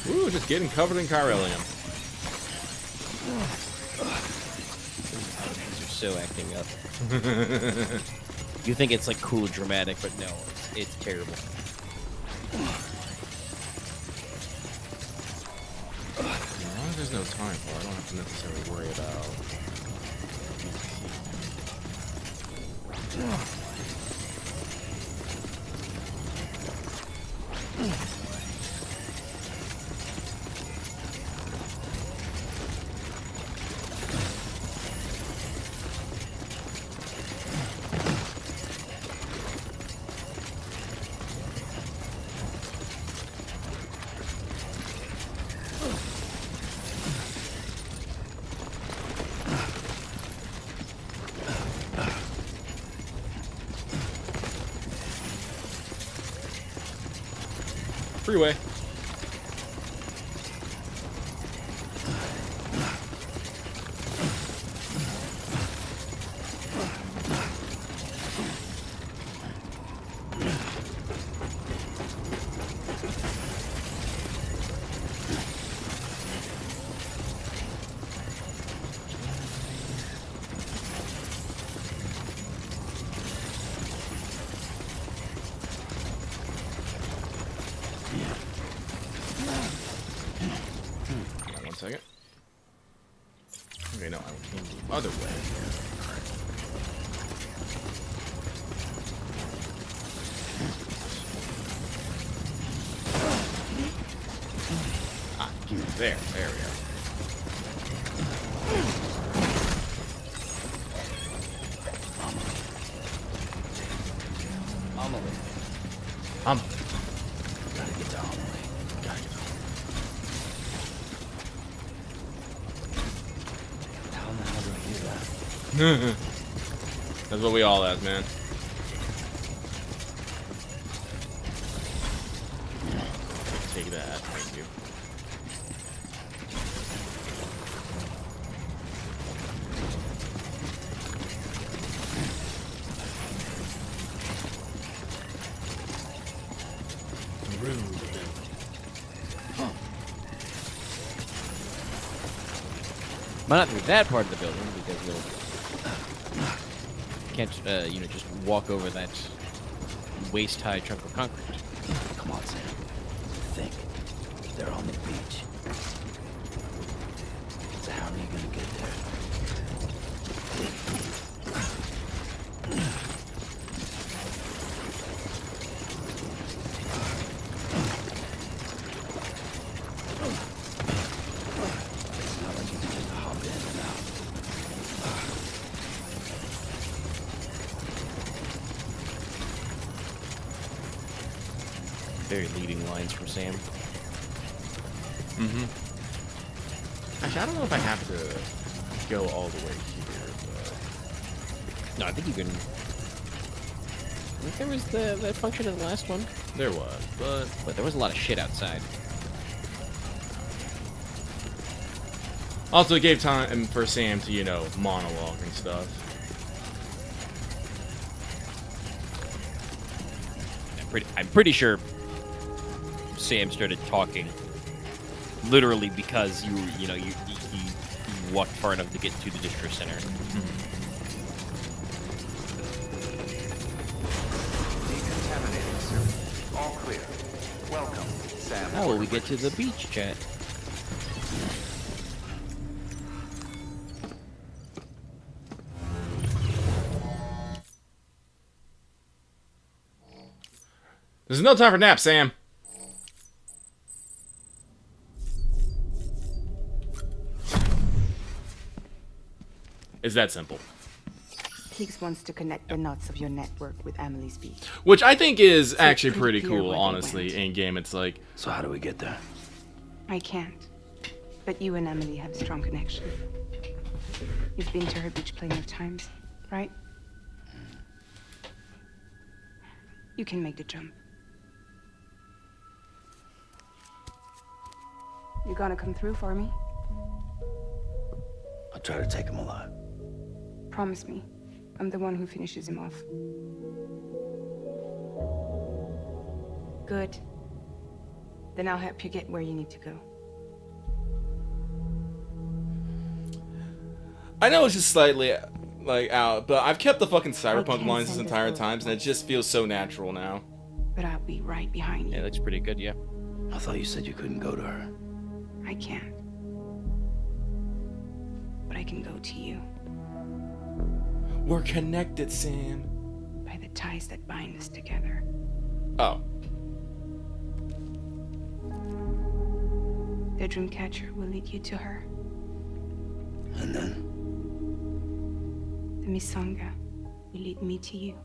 Ooh, just getting covered in chiralium. These are so acting up. You think it's like cool, dramatic, but no, it's terrible. As long as there's no time for it, I don't have to necessarily worry about. Freeway. One second. Okay, no, I came the other way. Ah, there we go. Amelie. Gotta get to Amelie. Gotta get to How in the hell do I do that? Amelie. That's what we all ask, man. Take that. Thank you. But not through that part of the building, because you'll can't, you know, just walk over that waist-high chunk of concrete. Come on, Sam. Think. They're on the beach. So how are you gonna get there? It's not like you can just hop in and out. Very leading lines from Sam. Mm-hmm. Actually, I don't know if I have to go all the way here, but... No, I think you can. I think there was that function in the last one. There was, but there was a lot of shit outside. Also, it gave time for Sam to, you know, monologue and stuff. I'm pretty sure Sam started talking literally because you know, you walked far enough to get to the district center. Decontaminating, sir. All clear. Welcome, Sam. How will we get to the beach, chat? There's no time for naps, Sam. It's that simple. Higgs wants to connect the knots of your network with Amelie's beach. Which I think is So actually it's pretty clear cool, where they honestly, went. in game. It's like... So how do we get there? I can't. But you and Amelie have a strong connection. You've been to her beach plenty of times, right? You can make the jump. You gonna come through for me? I'll try to take him alive. Promise me. I'm the one who finishes him off. Good. Then I'll help you get where you need to go. I know it's just slightly, like, out, but I've kept the fucking cyberpunk can't lines this send entire this time, and it just feels so natural now. But I'll be right behind you. Yeah, it looks pretty good, yeah. I thought you said you couldn't go to her. I can't. But I can go to you. We're connected, Sam. By the ties that bind us together. Oh. The Dreamcatcher will lead you to her. And then? The Misanga will lead me to you.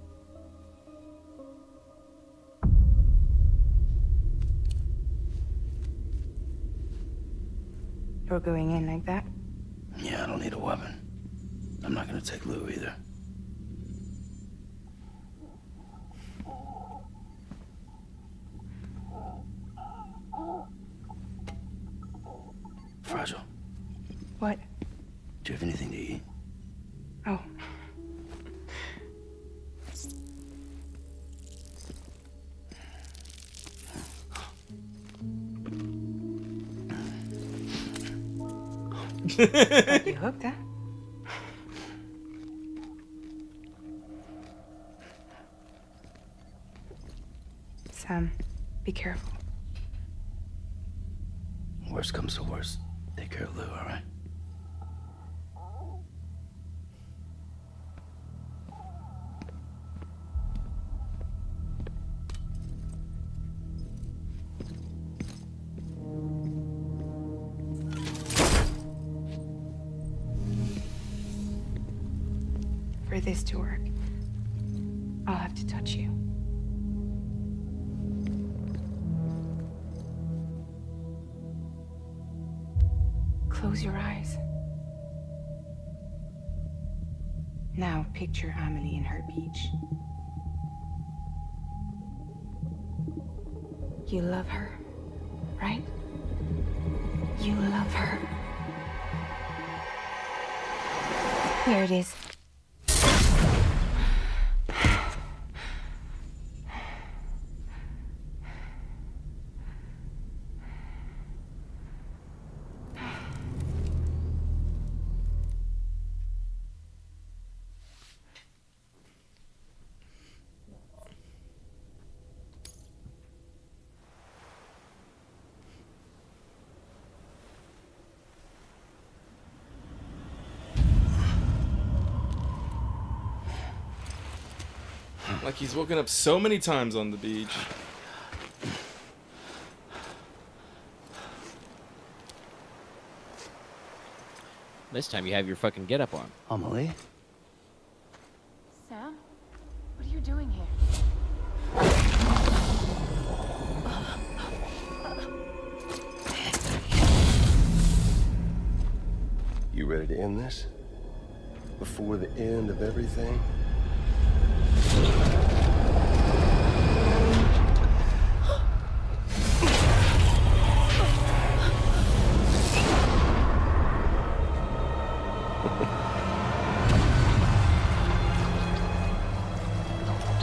You're going in like that? Yeah, I don't need a weapon. I'm not gonna take Lou either. What? Do you have anything to eat? Oh. Got you hooked, huh? Sam, be careful. Worst comes to worst. Take care of Lou, all right? For this to work, I'll have to touch you. Close your eyes. Now picture Amelie in her beach. You love her, right? You love her. Here it is. Like he's woken up so many times on the beach. This time you have your fucking getup on. Amelie? Sam? What are you doing here? You ready to end this? Before the end of everything?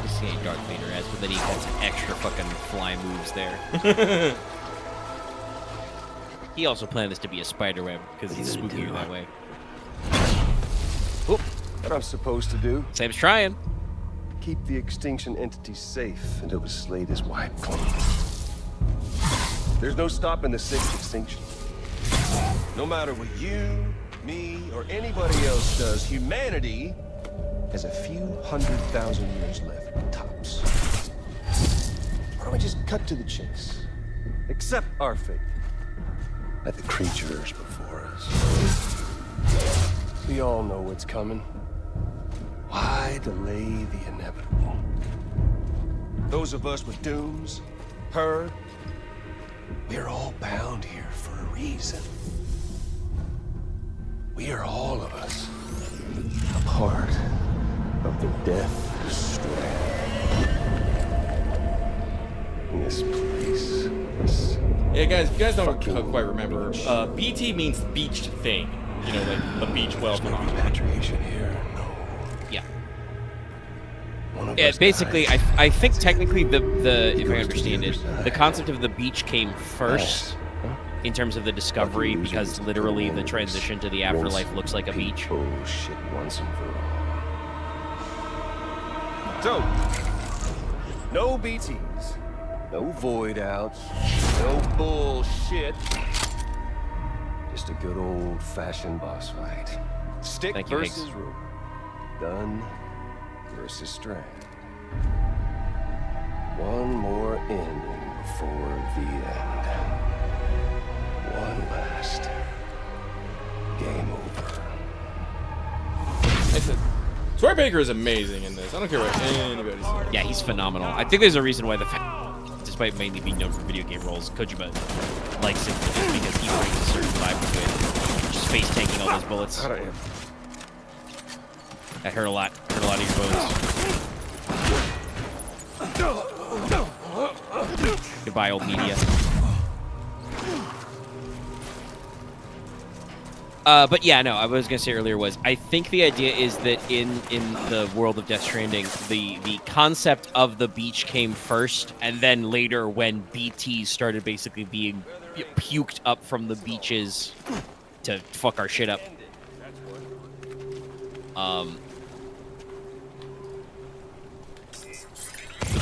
This ain't Darth Vader as, but then he has extra fucking fly moves there. He also planned this to be a spider web because he's spookier that way. Oop. What I'm supposed to do? Sam's trying. Keep the extinction entity safe until the slate is wiped clean. There's no stopping the sixth extinction. No matter what you, me, or anybody else does, humanity has a few 100,000 years left, tops. Why don't we just cut to the chase? Accept our fate. Like the creatures before us. We all know what's coming. Why delay the inevitable? Those of us with dooms, her, we're all bound here for a reason. We are all of us a part of the Death Strand. This place. Yeah, guys, if you guys don't quite remember, BT means beached thing. You know, like the beach well phenomenon. Repatriation here. Yeah. Yeah, basically, I think technically the if I understand it, the concept of the beach came first in terms of the discovery because literally the transition to the afterlife looks like a beach. Bullshit once and for all. So, no BTs, no void outs, no bullshit. Just a good old-fashioned boss fight. Stick versus rope. Gun versus Strand. One more ending before the end. One last game over. Troy Baker is amazing in this. I don't care what anybody says. Yeah, he's phenomenal. I think there's a reason why the fact, despite mainly being known for video game roles, Kojima likes him just because he brings a certain vibe to it. Just face tanking all those bullets. That hurt a lot. Hurt a lot of your bones. Goodbye, old media. But yeah, no, I was gonna say earlier was I think the idea is that in the world of Death Stranding, the concept of the beach came first, and then later when BTs started basically being puked up from the beaches to fuck our shit up.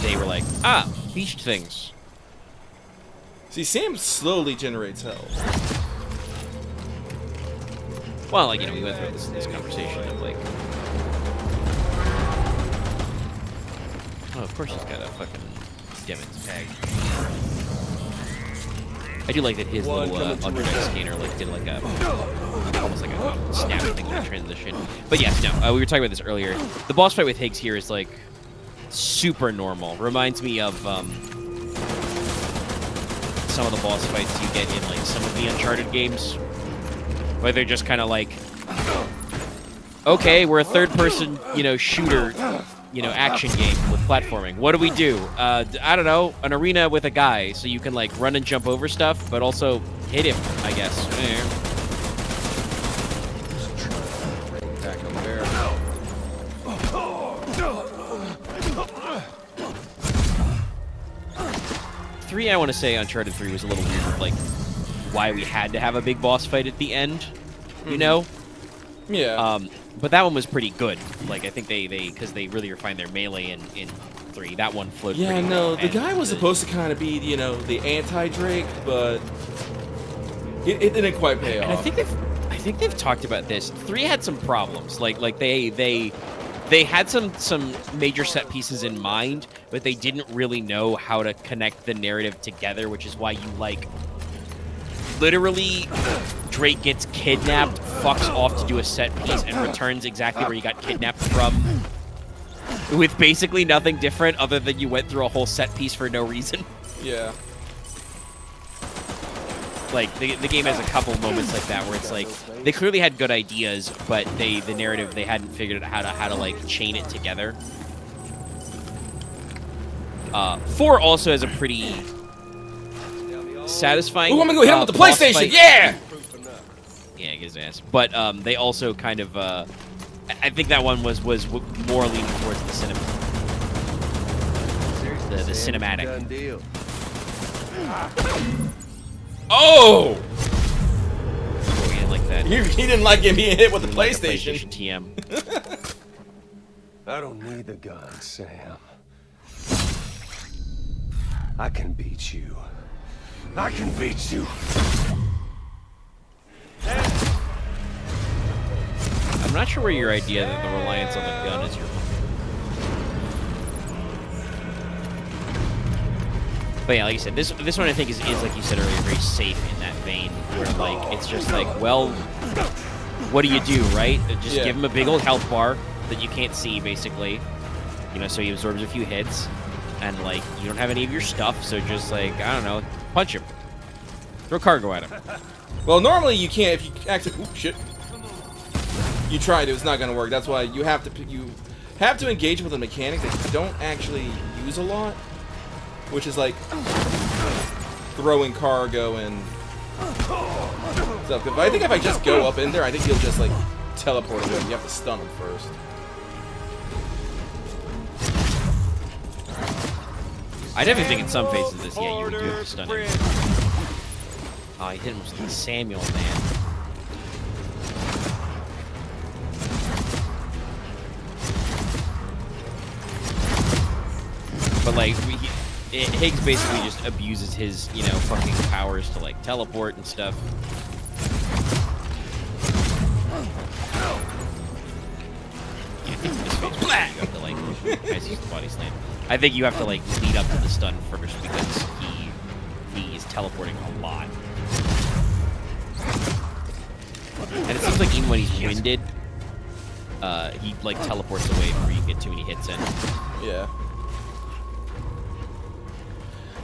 They were like, beach things. See, Sam slowly generates health. Well, like, we went through this conversation of, like... Oh, of course he's got a fucking Demon's tag. I do like that his little Ultra scanner, like, did, like, almost like a snap thing in the transition. But yes, no, we were talking about this earlier. The boss fight with Higgs here is, like, super normal. Reminds me of, some of the boss fights you get in, like, some of the Uncharted games. Where they're just kind of like, okay, we're a third-person, shooter, action game with platforming. What do we do? I don't know, an arena with a guy, so you can, like, run and jump over stuff, but also hit him, I guess. Three, I want to say Uncharted 3 was a little weird with, like, why we had to have a big boss fight at the end, you know? Yeah. But that one was pretty good. Like, I think because they really refined their melee in 3. That one flowed pretty well. The guy was supposed to kind of be, the anti-Drake, but it didn't quite pay off. And I think they've talked about this. 3 had some problems. Like they had some major set pieces in mind, but they didn't really know how to connect the narrative together, which is why you, like, literally, Drake gets kidnapped, fucks off to do a set piece, and returns exactly where he got kidnapped from, with basically nothing different other than you went through a whole set piece for no reason. Yeah. Like, the game has a couple moments like that where it's like, they clearly had good ideas, but the narrative, they hadn't figured out how to like, chain it together. 4 also has a pretty satisfying. Ooh, I'm gonna go hit him with the PlayStation. Fight. Yeah. Yeah, get his ass. But they also kind of, I think that one was more leaning towards the cinema, the cinematic. Done deal. Oh! Oh, yeah, like that. He didn't like him being hit with the PlayStation. TM. I don't need the gun, Sam. I can beat you. I can beat you. I'm not sure where your idea that the reliance on the gun is your. But yeah, like you said, this one I think is like you said earlier, very safe in that vein, where like it's just like, well, what do you do, right? Just give him a big old health bar that you can't see, basically, so he absorbs a few hits, and like you don't have any of your stuff, so just like I don't know, punch him, throw cargo at him. Well, normally you can't if you actually. Oop, shit. You try to, it's not gonna work. That's why you have to engage with a mechanic that you don't actually use a lot, which is like throwing cargo and stuff. I think if I just go up in there, I think he'll just like teleport away. You have to stun him first. I definitely think in some phases of this, yeah, you would do have to stun him. Oh, he hit him with Samuel, man. But like, Higgs basically just abuses his, fucking powers to like teleport and stuff. Yeah, I think in this phase, you have to like, guys use the body slam. I think you have to like lead up to the stun first because he is teleporting a lot. And it seems like even when he's winded, he like teleports away before you get too many hits in. Yeah.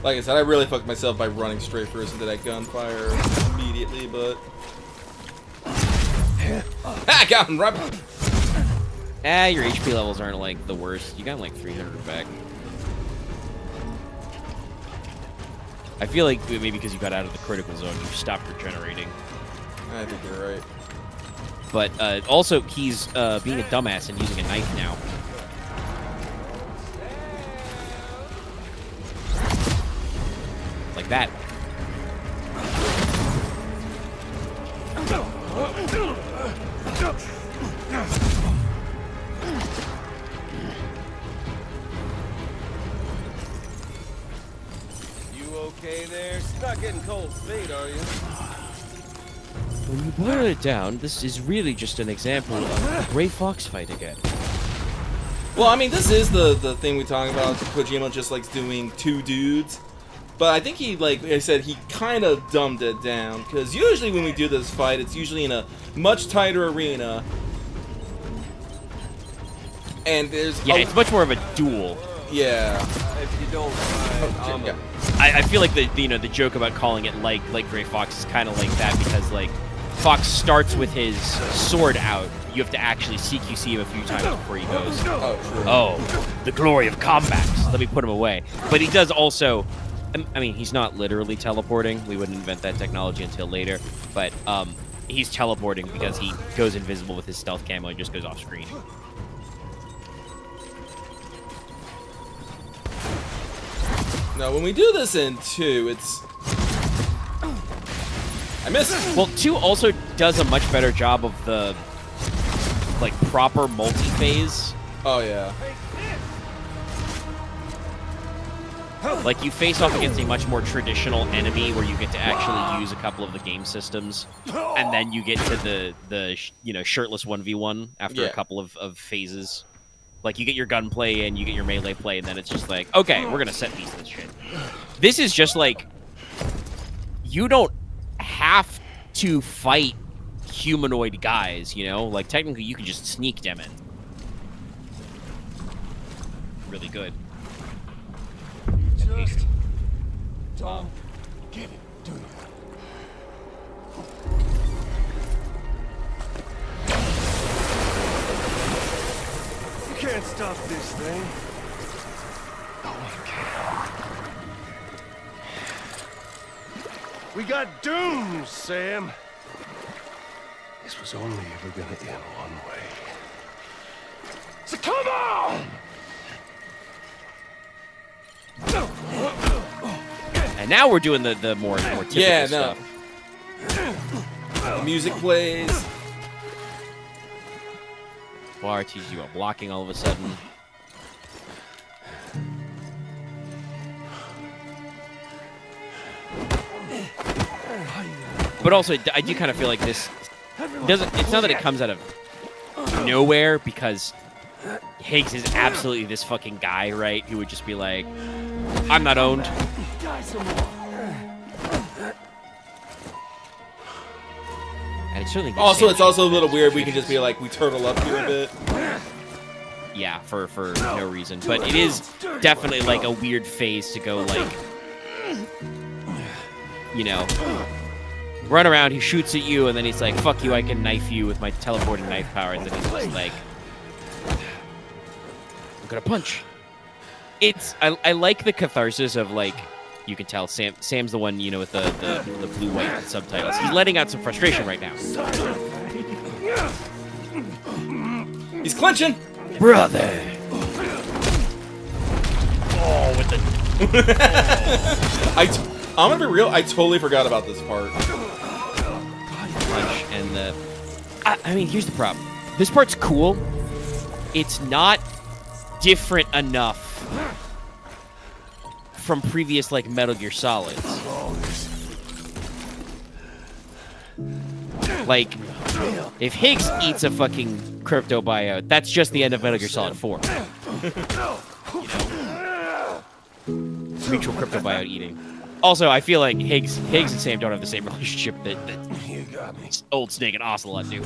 Like I said, I really fucked myself by running straight first into that gunfire immediately, but I got him right. Your HP levels aren't like the worst. You got like 300 back. I feel like maybe because you got out of the critical zone, you stopped regenerating. I think you're right. But also, he's being a dumbass and using a knife now. Like that. You okay there? You're not getting cold feet, are you? When you boil it down, this is really just an example of a Gray Fox fight again. Well, I mean, this is the thing we talk about. Kojima just likes doing two dudes. But I think he, like I said, he kind of dumbed it down. Because usually when we do this fight, it's usually in a much tighter arena. And there's... Yeah, it's much more of a duel. Yeah. If you don't mind, yeah. I feel like the joke about calling it like Gray Fox is kind of like that because like Fox starts with his sword out. You have to actually CQC him a few times before he goes. Oh, true. Oh, the glory of combat. Let me put him away. But he does also. I mean, he's not literally teleporting. We wouldn't invent that technology until later. But he's teleporting because he goes invisible with his stealth camo and just goes off screen. No, when we do this in 2, it's... I missed. Well, 2 also does a much better job of the, like, proper multi-phase. Oh, yeah. Like, you face off against a much more traditional enemy where you get to actually use a couple of the game systems, and then you get to the shirtless 1v1 after a couple of phases. Like, you get your gunplay and you get your melee play, and then it's just like, okay, we're gonna set piece this shit. This is just like, you don't have to fight humanoid guys, you know? Like, technically, you can just sneak them in. Really good. Just don't get it, do you? You can't stop this thing. No, you can't. We got dooms, Sam. This was only ever gonna end one way. So come on! And now we're doing the more typical stuff. The music plays. Bar teaches you about blocking all of a sudden. But also, I do kind of feel like this doesn't. It's not that it comes out of nowhere because Higgs is absolutely this fucking guy, right? Who would just be like, "I'm not owned." And it's certainly also, it's also a little weird. We can just be like, we turtle up here a bit. Yeah, for no reason. But it is definitely like a weird phase to go like, you know, run around, he shoots at you, and then he's like, fuck you, I can knife you with my teleporting knife powers, and he's just like, I'm gonna punch. I like the catharsis of like, you can tell Sam's the one, you know, with the blue-white subtitles. He's letting out some frustration right now. He's clenching! Brother! Oh, with the... I'm gonna be real, I totally forgot about this part. Punch and the... I mean, here's the problem. This part's cool. It's not different enough from previous, like, Metal Gear Solids. Like, if Higgs eats a fucking crypto buyout, that's just the end of Metal Gear Solid 4. You know? Mutual crypto buyout eating. Also, I feel like Higgs and Sam don't have the same relationship that You got me. Old Snake and Ocelot do.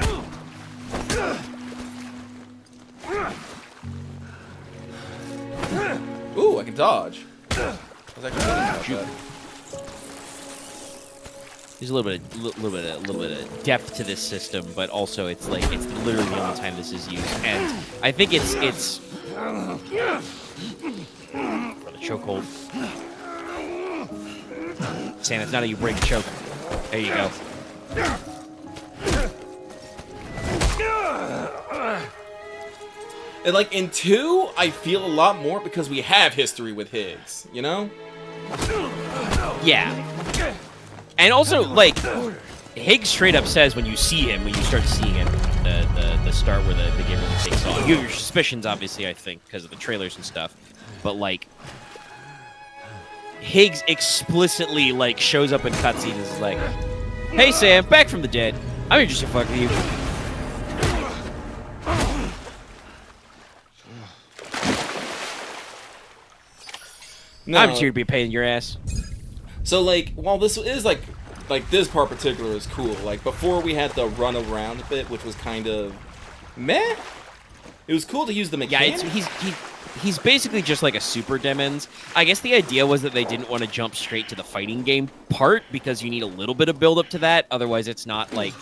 Ooh, I can dodge. I was actually thinking about that. There's a little bit of depth to this system, but also it's like it's literally the only time this is used, and I think it's for the chokehold. Sam, it's not how you break a choke. There you go. And like in 2, I feel a lot more because we have history with Higgs, you know? Yeah. And also, like, Higgs straight up says when you see him, when you start seeing him, the start where the game really takes off. You have your suspicions, obviously, I think, because of the trailers and stuff. But, like, Higgs explicitly, like, shows up in cutscenes and is like, "Hey, Sam, back from the dead. I'm here just to fuck with you." No. I'm just here to be a pain in your ass. So, like, while this is, like this part particular is cool. Like, before we had the run around bit, which was kind of meh. It was cool to use the mechanic. Yeah, he's basically just like a super demons. I guess the idea was that they didn't want to jump straight to the fighting game part because you need a little bit of build up to that. Otherwise, it's not like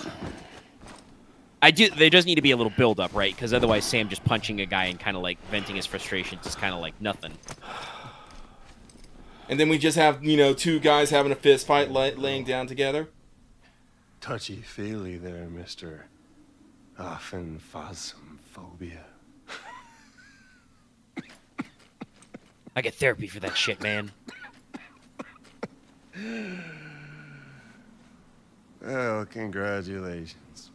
there does need to be a little build up, right? Because otherwise, Sam just punching a guy and kind of like venting his frustration is kind of like nothing. And then we just have, you know, 2 guys having a fist fight laying down together. Touchy-feely there, Mr. Aphenphasmophobia. I get therapy for that shit, man. Well, congratulations.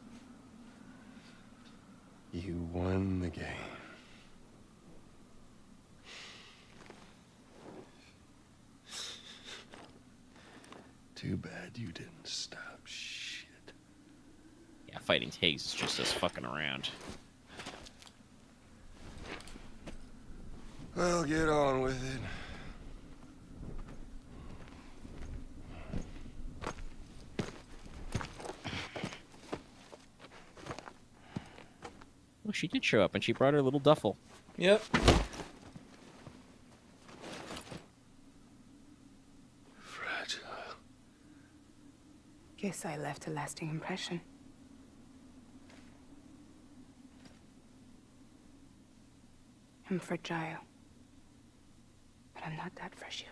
You won the game. Too bad you didn't stop shit. Yeah, fighting Higgs is just us fucking around. Well, get on with it. Well, she did show up, and she brought her little duffel. Yep. Fragile. Guess I left a lasting impression. I'm fragile. But I'm not that fragile.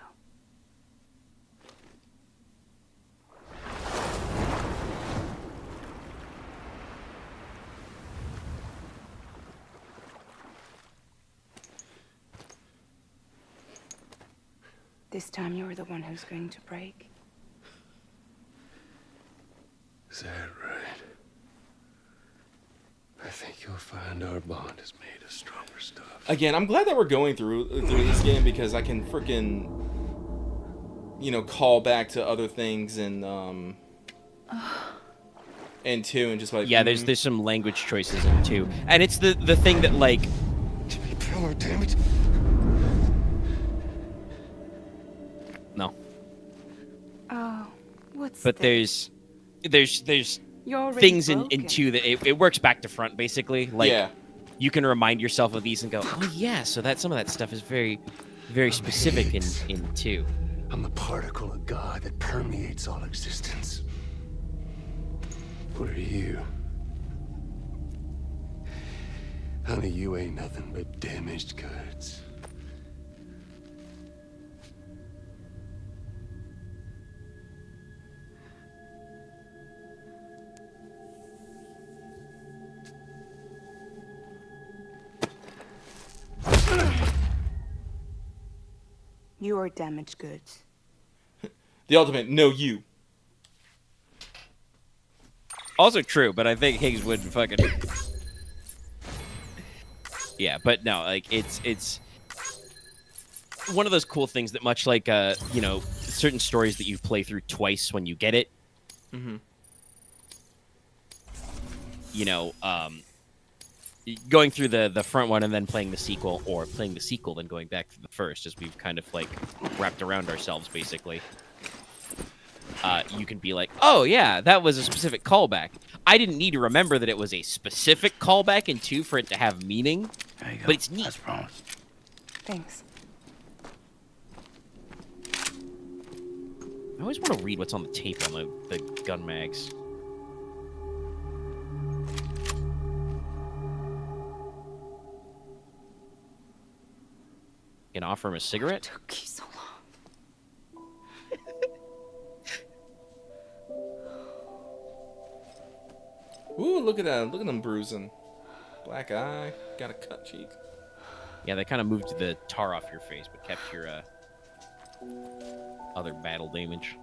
This time you're the one who's going to break. Is that right? I think you'll find our bond is made of stronger stuff. Again, I'm glad that we're going through this game because I can freaking, you know, call back to other things and 2 and just like there's some language choices in 2, and it's the thing that like. Jimmy Pillar, damn it! No. Oh, what's But this? there's You're already things in broken. 2 that it works back to front basically. Like yeah. You can remind yourself of these and go, oh yeah, so that some of that stuff is very, very specific in 2. I'm the particle of God that permeates all existence. What are you? Honey, you ain't nothing but damaged goods. You are damaged goods. The ultimate no you. Also true, but I think Higgs would fucking. Yeah, but no, like it's one of those cool things that much like you know, certain stories that you play through twice when you get it. Mm-hmm. You know, going through the front one and then playing the sequel, or playing the sequel then going back to the first, as we've kind of like wrapped around ourselves basically. You can be like, oh yeah, that was a specific callback. I didn't need to remember that it was a specific callback in 2 for it to have meaning, but it's neat. That's promise. Thanks. I always want to read what's on the tape on the gun mags. You can offer him a cigarette? Took you so long. Ooh, look at that. Look at them bruising. Black eye. Got a cut cheek. Yeah, they kind of moved the tar off your face, but kept your other battle damage.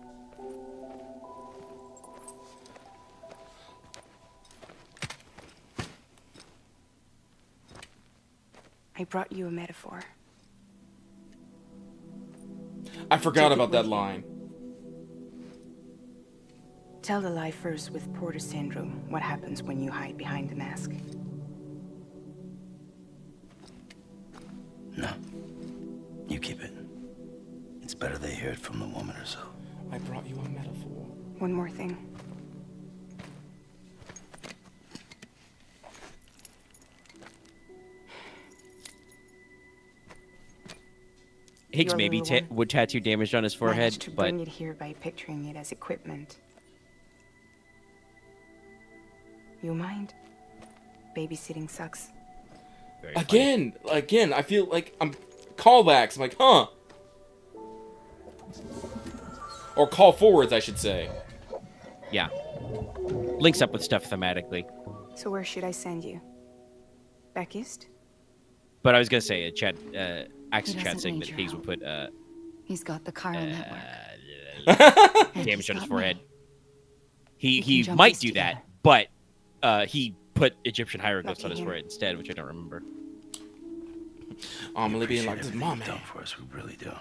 I brought you a metaphor. I forgot Take it about that with you. line. Tell the lifers with Porter syndrome what happens when you hide behind the mask. No. You keep it. It's better they hear it from the woman herself. I brought you a metaphor. One more thing. Higgs Your maybe little one would tattoo damage on his forehead, managed to but bring it here by picturing it as equipment. You mind? Babysitting sucks. very Again, I feel like I'm callbacks. I'm like, huh? Or call forwards, I should say. Yeah. Links up with stuff thematically. So where should I send you? Back east? But I was gonna say, Chad, Axel He Chad doesn't saying need that your Higgs would help. put He's got the chiral network. And damage he's on his got forehead. me. He can jump might these do together. that, but he put Egyptian hieroglyphs Lucky on his him. forehead instead, which I don't remember. I'm really being Appreciate like, this everything mom, you've man. done for us, we really do.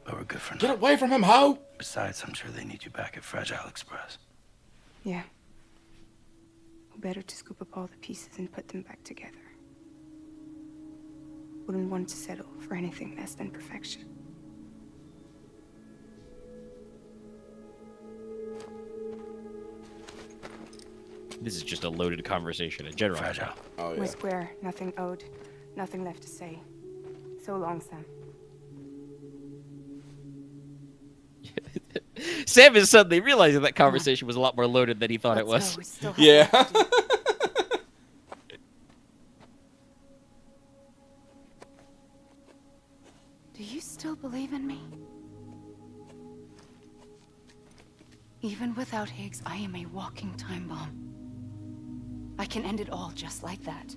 But we're good for Get now. away from him, ho! Besides, I'm sure they need you back at Fragile Express. Yeah. Better to scoop up all the pieces and put them back together. Wouldn't want to settle for anything less than perfection. This is just a loaded conversation in general. Fragile. Oh, We're square, nothing owed, nothing left to say. So long, Sam. Sam is suddenly realizing that conversation was a lot more loaded than he thought it Let's was. go, we still have Yeah. work to do. Do you still believe in me? Even without Higgs, I am a walking time bomb. I can end it all just like that.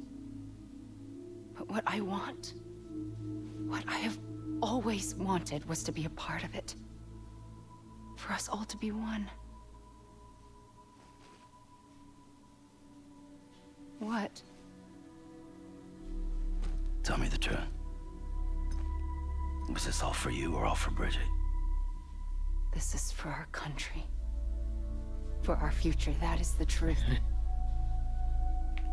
But what I want, what I have always wanted, was to be a part of it. For us all to be one. What? Tell me the truth. Was this all for you or all for Bridget? This is for our country. For our future, that is the truth.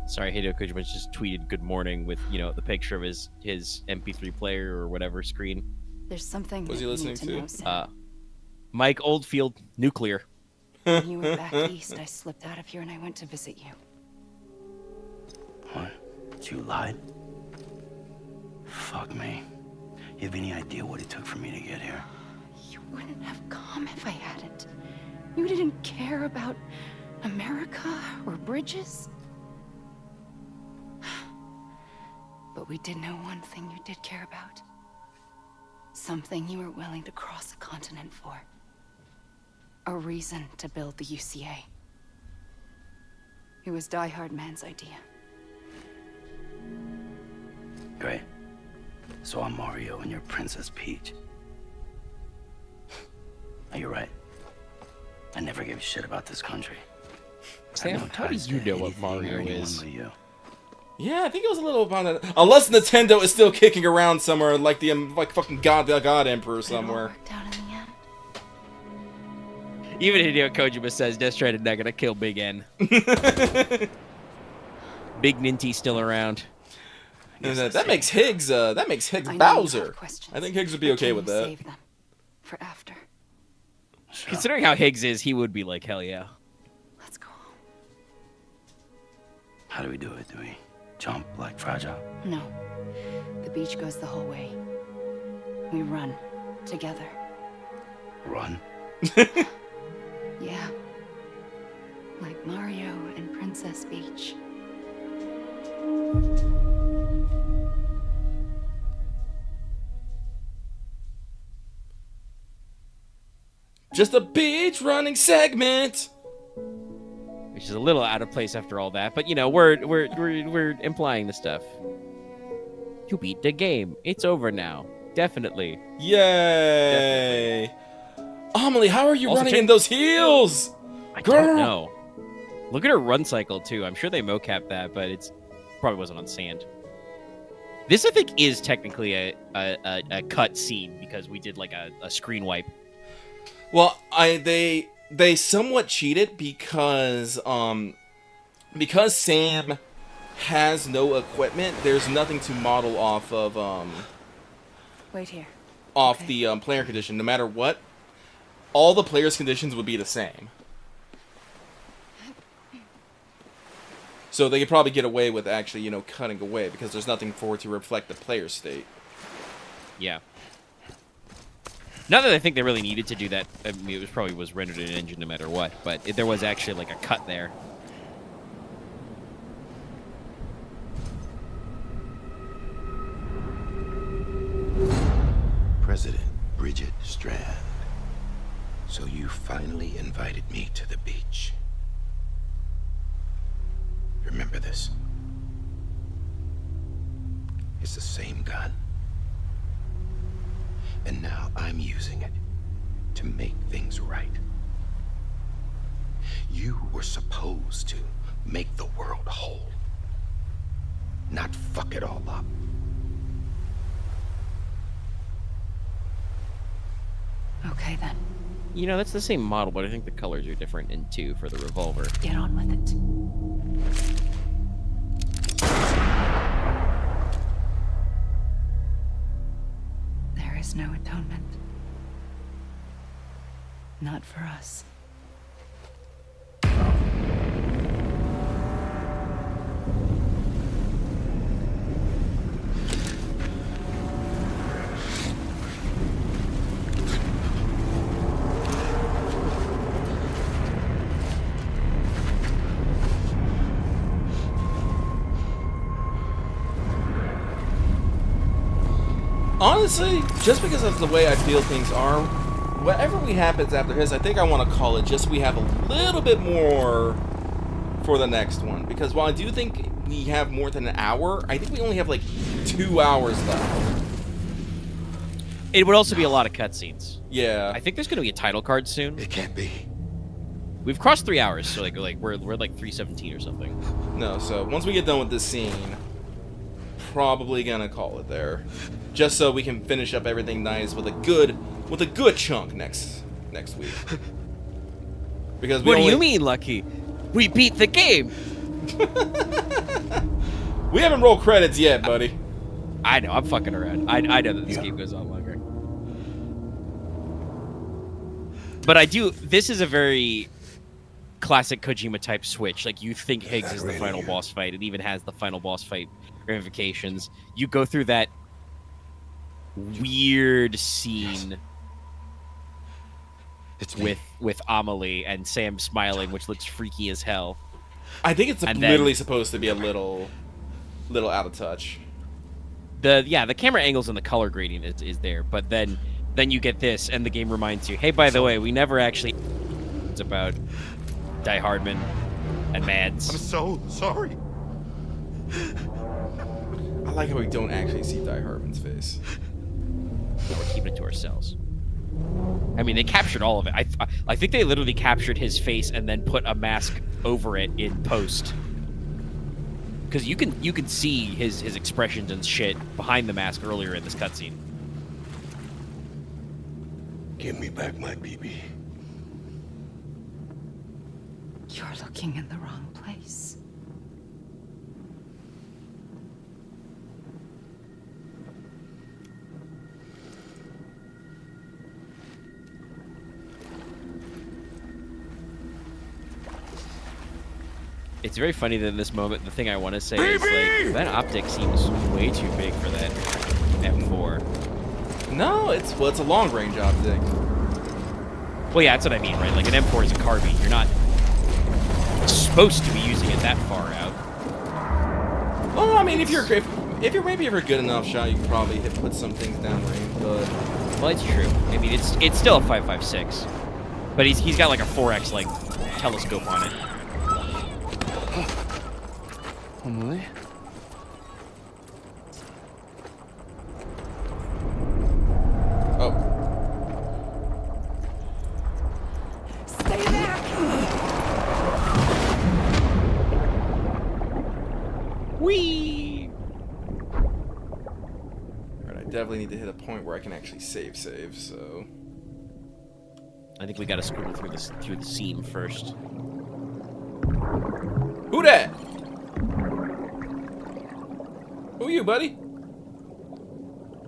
Sorry, Hideo Kojima just tweeted "Good morning" with the picture of his MP3 player or whatever screen. There's something Was that he you need listening to know, to? Sam. Mike Oldfield, nuclear. When you went back east, I slipped out of here and I went to visit you. What? You lied? Fuck me. You have any idea what it took for me to get here? You wouldn't have come if I hadn't. You didn't care about America or bridges. But we did know one thing you did care about. Something you were willing to cross a continent for. A reason to build the UCA. It was Die Hard Man's idea. Great. So I'm Mario and you're Princess Peach. Now, you're right. I never gave a shit about this country. I have Sam, no how do ties you to know what anything or Mario anyone is? but you. Yeah, I think it was a little about that. Unless Nintendo is still kicking around somewhere, like like fucking the God Emperor somewhere. Down in the end. Even Hideo Kojima says Death Stranding not gonna kill Big N. Big Ninty still around. And that makes Higgs. That makes Higgs I know you Bowser. have questions, I think Higgs would be but okay can with you that. Save them for after. Sure. Considering how Higgs is, he would be like, hell yeah. Let's go home. How do we do it? Do we jump like Fragile? No. The beach goes the whole way. We run together. Run? Yeah. Like Mario and Princess Peach. Just a beach running segment. Which is a little out of place after all that, but we're implying the stuff. You beat the game. It's over now. Definitely. Yay! Amelie, how are you Also, running check- in those heels? I Girl! don't know. Look at her run cycle, too. I'm sure they mocap that, but it's probably wasn't on sand. This, I think, is technically a cut scene because we did like a screen wipe. Well, they somewhat cheated because Sam has no equipment. There's nothing to model off of Wait here. off the player condition. No matter what, all the players' conditions would be the same. So they could probably get away with actually, you know, cutting away because there's nothing for it to reflect the player state. Yeah. Not that I think they really needed to do that. I mean, it probably was rendered in engine no matter what, but there was actually like a cut there. President Bridget Strand. So you finally invited me to the beach. Remember this? It's the same gun. And now I'm using it to make things right. You were supposed to make the world whole, not fuck it all up. Okay, then. You know, that's the same model, but I think the colors are different in 2 for the revolver. Get on with it. There is no atonement. Not for us. Honestly, just because of the way I feel things are, whatever we happens after his, I think I want to call it just we have a little bit more for the next one. Because while I do think we have more than an hour, I think we only have like 2 hours left. It would also be a lot of cutscenes. Yeah. I think there's going to be a title card soon. It can't be. We've crossed 3 hours, so like we're like 3:17 or something. No, so once we get done with this scene, probably gonna call it there. Just so we can finish up everything nice with a good chunk next week. Because What do you mean, Lucky? We beat the game. We haven't rolled credits yet, buddy. I know, I'm fucking around. I know that this game goes on longer. But this is a very classic Kojima type switch. Like, you think Higgs is the final boss fight. It even has the final boss fight ramifications. You go through that weird scene with Amelie and Sam smiling, which looks freaky as hell. I think it's literally supposed to be a little out of touch. The camera angles and the color grading is there, but then you get this, and the game reminds you, hey, by the way, we never actually. It's about Die Hardman and Mads. I'm so sorry. I like how we don't actually see Die Hardman's face. No, we're keeping it to ourselves. I mean, they captured all of it. I think they literally captured his face and then put a mask over it in post. Because you can see his expressions and shit behind the mask earlier in this cutscene. Give me back my BB. You're looking in the wrong place. It's very funny that in this moment, the thing I want to say is, like, that optic seems way too big for that M4. No, it's a long-range optic. Well, yeah, that's what I mean, right? Like, an M4 is a carbine. You're not supposed to be using it that far out. Well, I mean, if you're a good enough shot, you can probably put some things downrange, but... Well, it's true. I mean, it's still a 5.56. But he's got, like, a 4x, like, telescope on it. Emily? definitely need to hit a point where I can actually save, so... I think we gotta scribble through the seam first. Who that? Who you, buddy?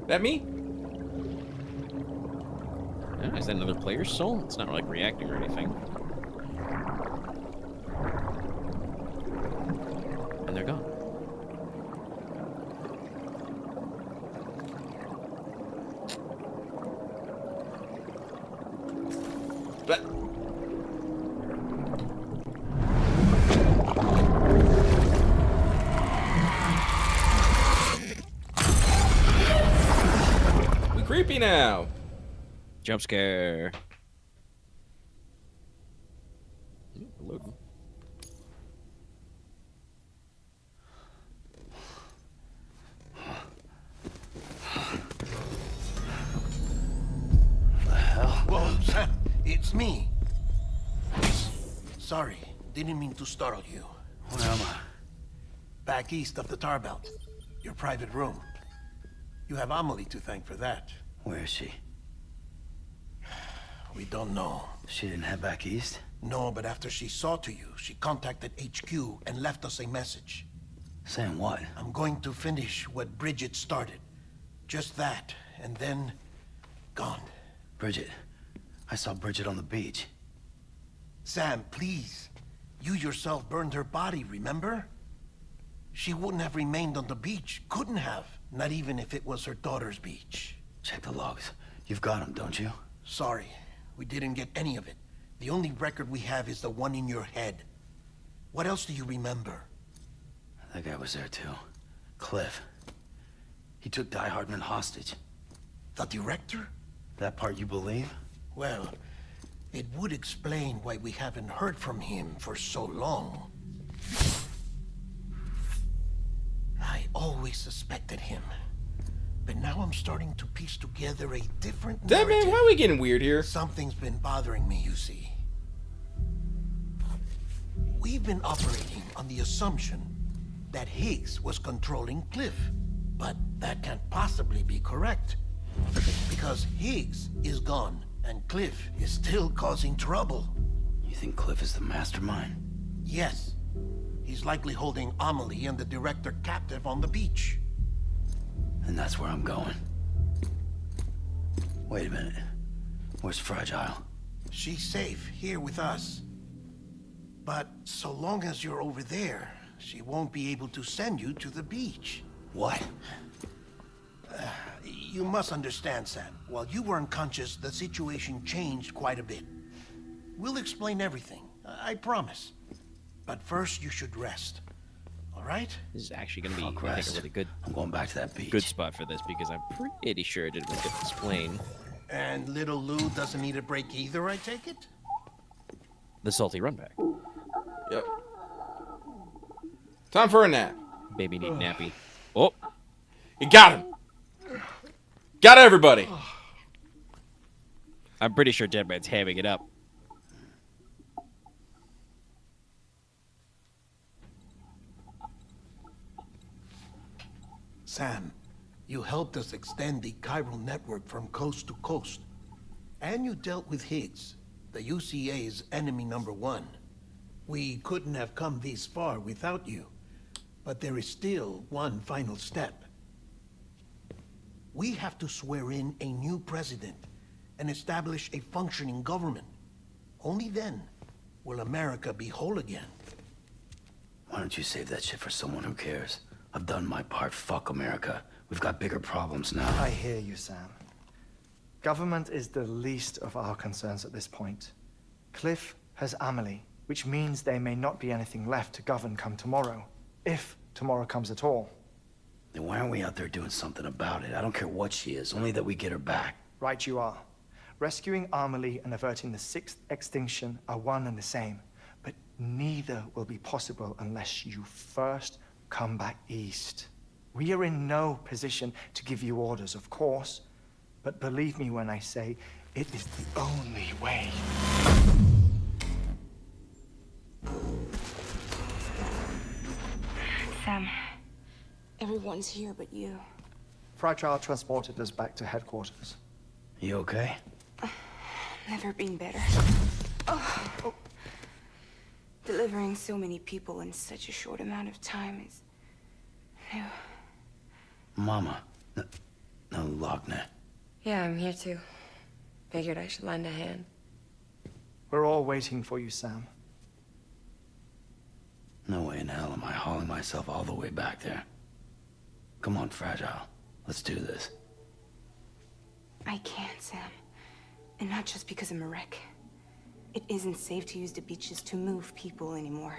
That me? Oh, is that another player's soul? It's not like reacting or anything. And they're gone. But we creepy now. Jump scare. Loading. The hell? Whoa, Sam, it's me. Sorry, didn't mean to startle you. Where am I? Back east of the tar belt. Your private room. You have Amelie to thank for that. Where is she? We don't know. She didn't head back east? No, but after she saw to you, she contacted HQ and left us a message. Saying what? I'm going to finish what Bridget started. Just that, and then... gone. Bridget. I saw Bridget on the beach. Sam, please. You yourself burned her body, remember? She wouldn't have remained on the beach. Couldn't have. Not even if it was her daughter's beach. Check the logs. You've got them, don't you? Sorry. We didn't get any of it. The only record we have is the one in your head. What else do you remember? That guy was there too. Cliff. He took Die Hardman hostage. The director? That part you believe? Well, it would explain why we haven't heard from him for so long. I always suspected him. But now I'm starting to piece together a different Damn, narrative. man, why are we getting weird here? Something's been bothering me, you see. We've been operating on the assumption that Higgs was controlling Cliff. But that can't possibly be correct. Because Higgs is gone, and Cliff is still causing trouble. You think Cliff is the mastermind? Yes. He's likely holding Amelie and the director captive on the beach. And that's where I'm going. Wait a minute. Where's Fragile? She's safe here with us. But so long as you're over there, she won't be able to send you to the beach. What? You must understand, Sam. While you were unconscious, the situation changed quite a bit. We'll explain everything, I promise. But first, you should rest. All right? This is actually going to be, I think, a really good. I'm going back to that beach. Good spot for this because I'm pretty sure it didn't get explained. And little Lou doesn't need a break either, I take it? The salty run back. Yep. Time for a nap. Baby need nappy. Oh, you got him. Got everybody. I'm pretty sure Deadman's hamming it up. Sam, you helped us extend the chiral network from coast to coast. And you dealt with Higgs, the UCA's enemy #1. We couldn't have come this far without you. But there is still one final step. We have to swear in a new president and establish a functioning government. Only then will America be whole again. Why don't you save that shit for someone who cares? I've done my part. Fuck America. We've got bigger problems now. I hear you, Sam. Government is the least of our concerns at this point. Cliff has Amelie, which means there may not be anything left to govern come tomorrow. If tomorrow comes at all. Then why aren't we out there doing something about it? I don't care what she is, only that we get her back. Right you are. Rescuing Amelie and averting the 6th extinction are one and the same. But neither will be possible unless you first come back east. We are in no position to give you orders, of course. But believe me when I say it is the only way. Sam, everyone's here but you. Fragile transported us back to headquarters. You okay? Never been better. Oh. Delivering so many people in such a short amount of time is new. Mama. No, Lochner. Yeah, I'm here too. Figured I should lend a hand. We're all waiting for you, Sam. No way in hell am I hauling myself all the way back there. Come on, Fragile. Let's do this. I can't, Sam. And not just because I'm a wreck. It isn't safe to use the beaches to move people anymore.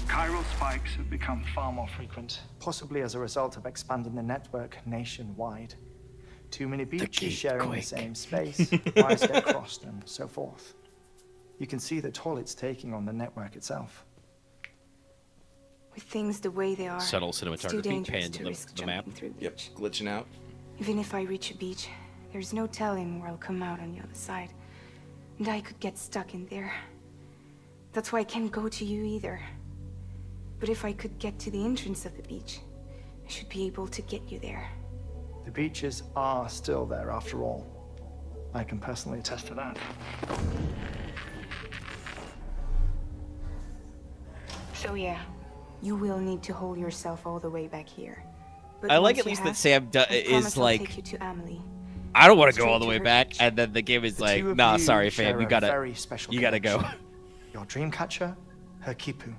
Chiral spikes have become far more frequent, possibly as a result of expanding the network nationwide. Too many beaches sharing the same space, wires get crossed, and so forth. You can see the toll it's taking on the network itself. With things the way they are, Subtle it's too cinematography dangerous panned to the risk map. jumping through Yep, beach. glitching out. Even if I reach a beach, there's no telling where I'll come out on the other side. And I could get stuck in there. That's why I can't go to you either. But if I could get to the entrance of the beach, I should be able to get you there. The beaches are still there after all. I can personally attest to that. So yeah, you will need to hold yourself all the way back here. But I like once at you least have, that Sam I is promise I'll like, take you to Amelie. I don't want to go Straight all the to way her back, beach. and then the game is The like, two of nah, you sorry, share fam, you a gotta very special go. connection. Your dreamcatcher, her Kipu.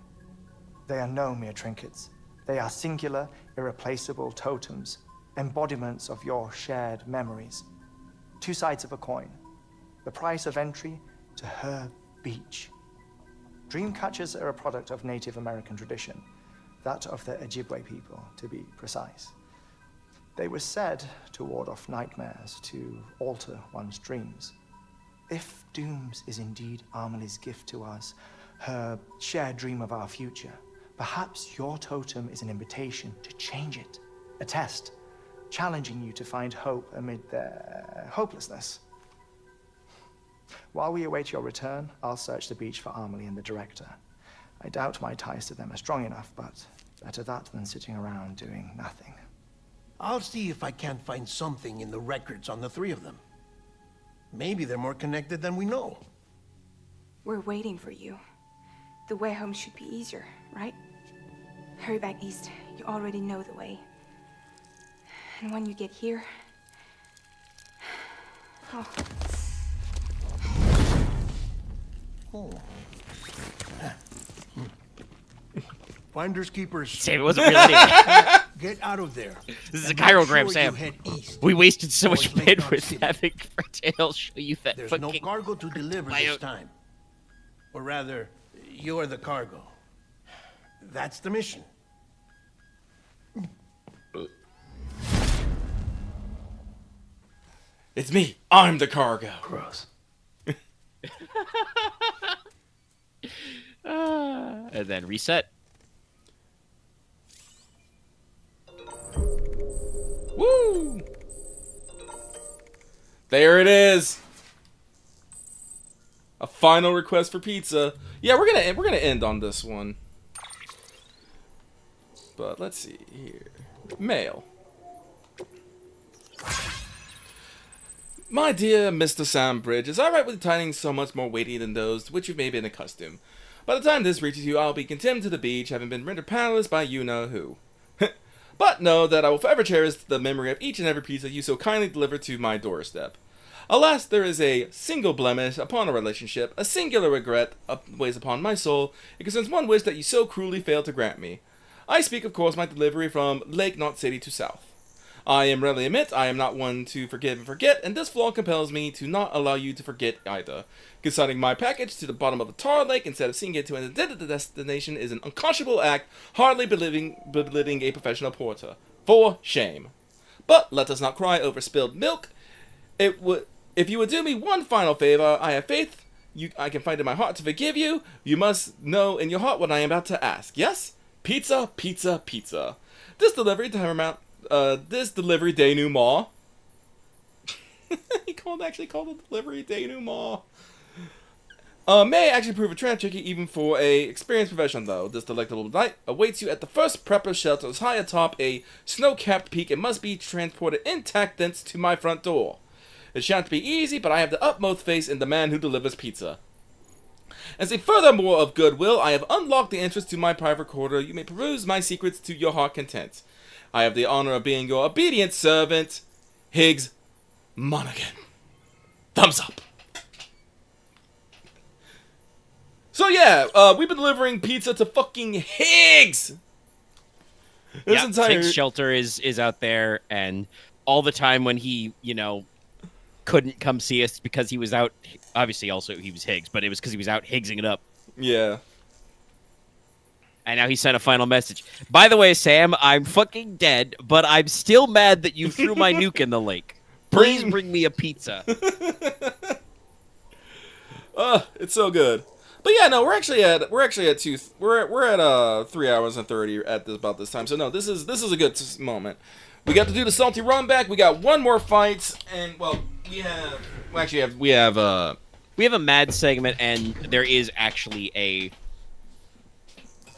They are no mere trinkets. They are singular, irreplaceable totems, embodiments of your shared memories. Two sides of a coin. The price of entry to her beach. Dreamcatchers are a product of Native American tradition, that of the Ojibwe people, to be precise. They were said to ward off nightmares, to alter one's dreams. If Dooms is indeed Amelie's gift to us, her shared dream of our future, perhaps your totem is an invitation to change it, a test, challenging you to find hope amid their hopelessness. While we await your return, I'll search the beach for Amelie and the director. I doubt my ties to them are strong enough, but better that than sitting around doing nothing. I'll see if I can't find something in the records on the three of them. Maybe they're more connected than we know. We're waiting for you. The way home should be easier, right? Hurry back east. You already know the way. And when you get here... Oh. Oh. Finders keepers. Sam, it wasn't really neat. Get out of there. This is a And chirogram, make sure Sam. you head east We wasted so much towards Lake bandwidth City. having Fragile show you that There's fucking... no cargo to deliver this time. Or rather, you're the cargo. That's the mission. It's me. I'm the cargo. Gross. And then reset. Woo! There it is. A final request for pizza. Yeah, we're gonna end on this one. But let's see here. Mail. My dear Mr. Sam Bridges, I write with tidings so much more weighty than those to which you may have been accustomed. By the time this reaches you, I'll be condemned to the beach, having been rendered powerless by you-know-who. But know that I will forever cherish the memory of each and every pizza you so kindly delivered to my doorstep. Alas, there is a single blemish upon our relationship, a singular regret weighs upon my soul. It concerns one wish that you so cruelly failed to grant me. I speak, of course, my delivery from Lake Knot City to South. I am readily admit I am not one to forgive and forget, and this flaw compels me to not allow you to forget either. Consigning my package to the bottom of a tar lake instead of seeing it to an intended destination is an unconscionable act, hardly belittling a professional porter. For shame. But let us not cry over spilled milk. If you would do me one final favor, I have faith I can find in my heart to forgive you. You must know in your heart what I am about to ask. Yes? Pizza, pizza, pizza. This delivery denouement. He actually called it delivery denouement. May actually prove a trap tricky even for a experienced professional, though. This delectable night awaits you at the first prepper shelter high atop a snow-capped peak and must be transported intact thence to my front door. It shan't be easy, but I have the utmost faith in the man who delivers pizza. As a furthermore of goodwill, I have unlocked the entrance to my private quarter. You may peruse my secrets to your heart content. I have the honor of being your obedient servant, Higgs Monaghan. Thumbs up. So yeah, we've been delivering pizza to fucking Higgs. Higgs shelter is out there, and all the time when he, couldn't come see us because he was out. Obviously, also he was Higgs, but it was because he was out Higgsing it up. Yeah. And now he sent a final message. By the way, Sam, I'm fucking dead, but I'm still mad that you threw my nuke in the lake. Please bring me a pizza. It's so good. But yeah, no, we're actually at 3 hours and 30 at about this time. So no, this is a good moment. We got to do the salty run back. We got one more fight, and we have a mad segment, and there is actually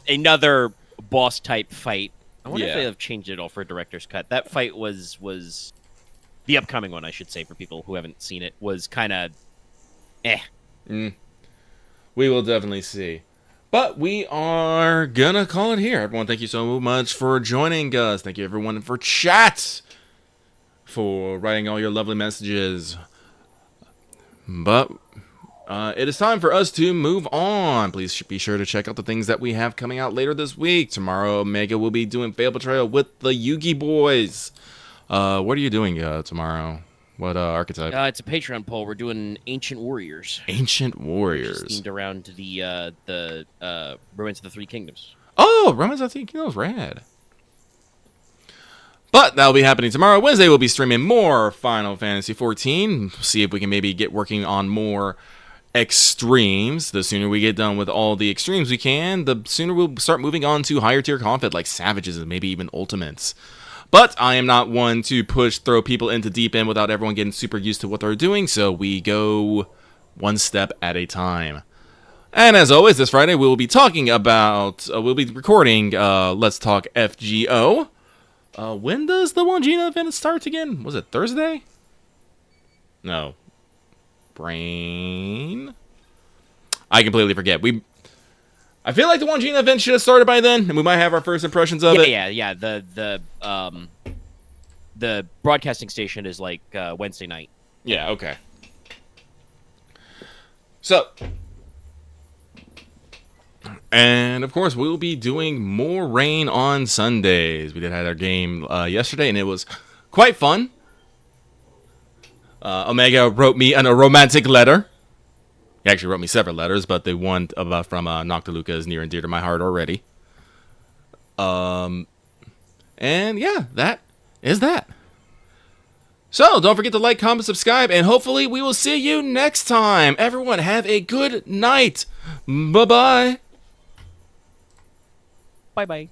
another boss type fight. I wonder if they have changed it all for a director's cut. That fight was the upcoming one, I should say, for people who haven't seen it, was kind of We will definitely see. But we are gonna call it here. Everyone, thank you so much for joining us. Thank you, everyone, for chat, for writing all your lovely messages. But it is time for us to move on. Please be sure to check out the things that we have coming out later this week. Tomorrow, Omega will be doing Fail Betrayal with the Yugi Boys. What are you doing tomorrow? What archetype? It's a Patreon poll. We're doing Ancient Warriors. Ancient Warriors. Themed around the Romance of the Three Kingdoms. Oh, Romance of the Three Kingdoms, rad. But that'll be happening tomorrow. Wednesday, we'll be streaming more Final Fantasy XIV. See if we can maybe get working on more extremes. The sooner we get done with all the extremes we can, the sooner we'll start moving on to higher tier conflict like Savages and maybe even Ultimates. But I am not one to throw people into deep end without everyone getting super used to what they're doing, so we go one step at a time. And as always, this Friday we will be talking about, we'll be recording Let's Talk FGO. When does the Wangina event start again? Was it Thursday? No. Brain? I completely forget. I feel like the Wangina event should have started by then, and we might have our first impressions of it. Yeah. The broadcasting station is like Wednesday night. Yeah, okay. So, and of course, we'll be doing more Rain on Sundays. We did have our game yesterday, and it was quite fun. Omega wrote me a romantic letter. He actually wrote me several letters, but the one from Noctiluca is near and dear to my heart already. And yeah, that is that. So, don't forget to like, comment, subscribe, and hopefully we will see you next time. Everyone, have a good night. Bye-bye. Bye-bye.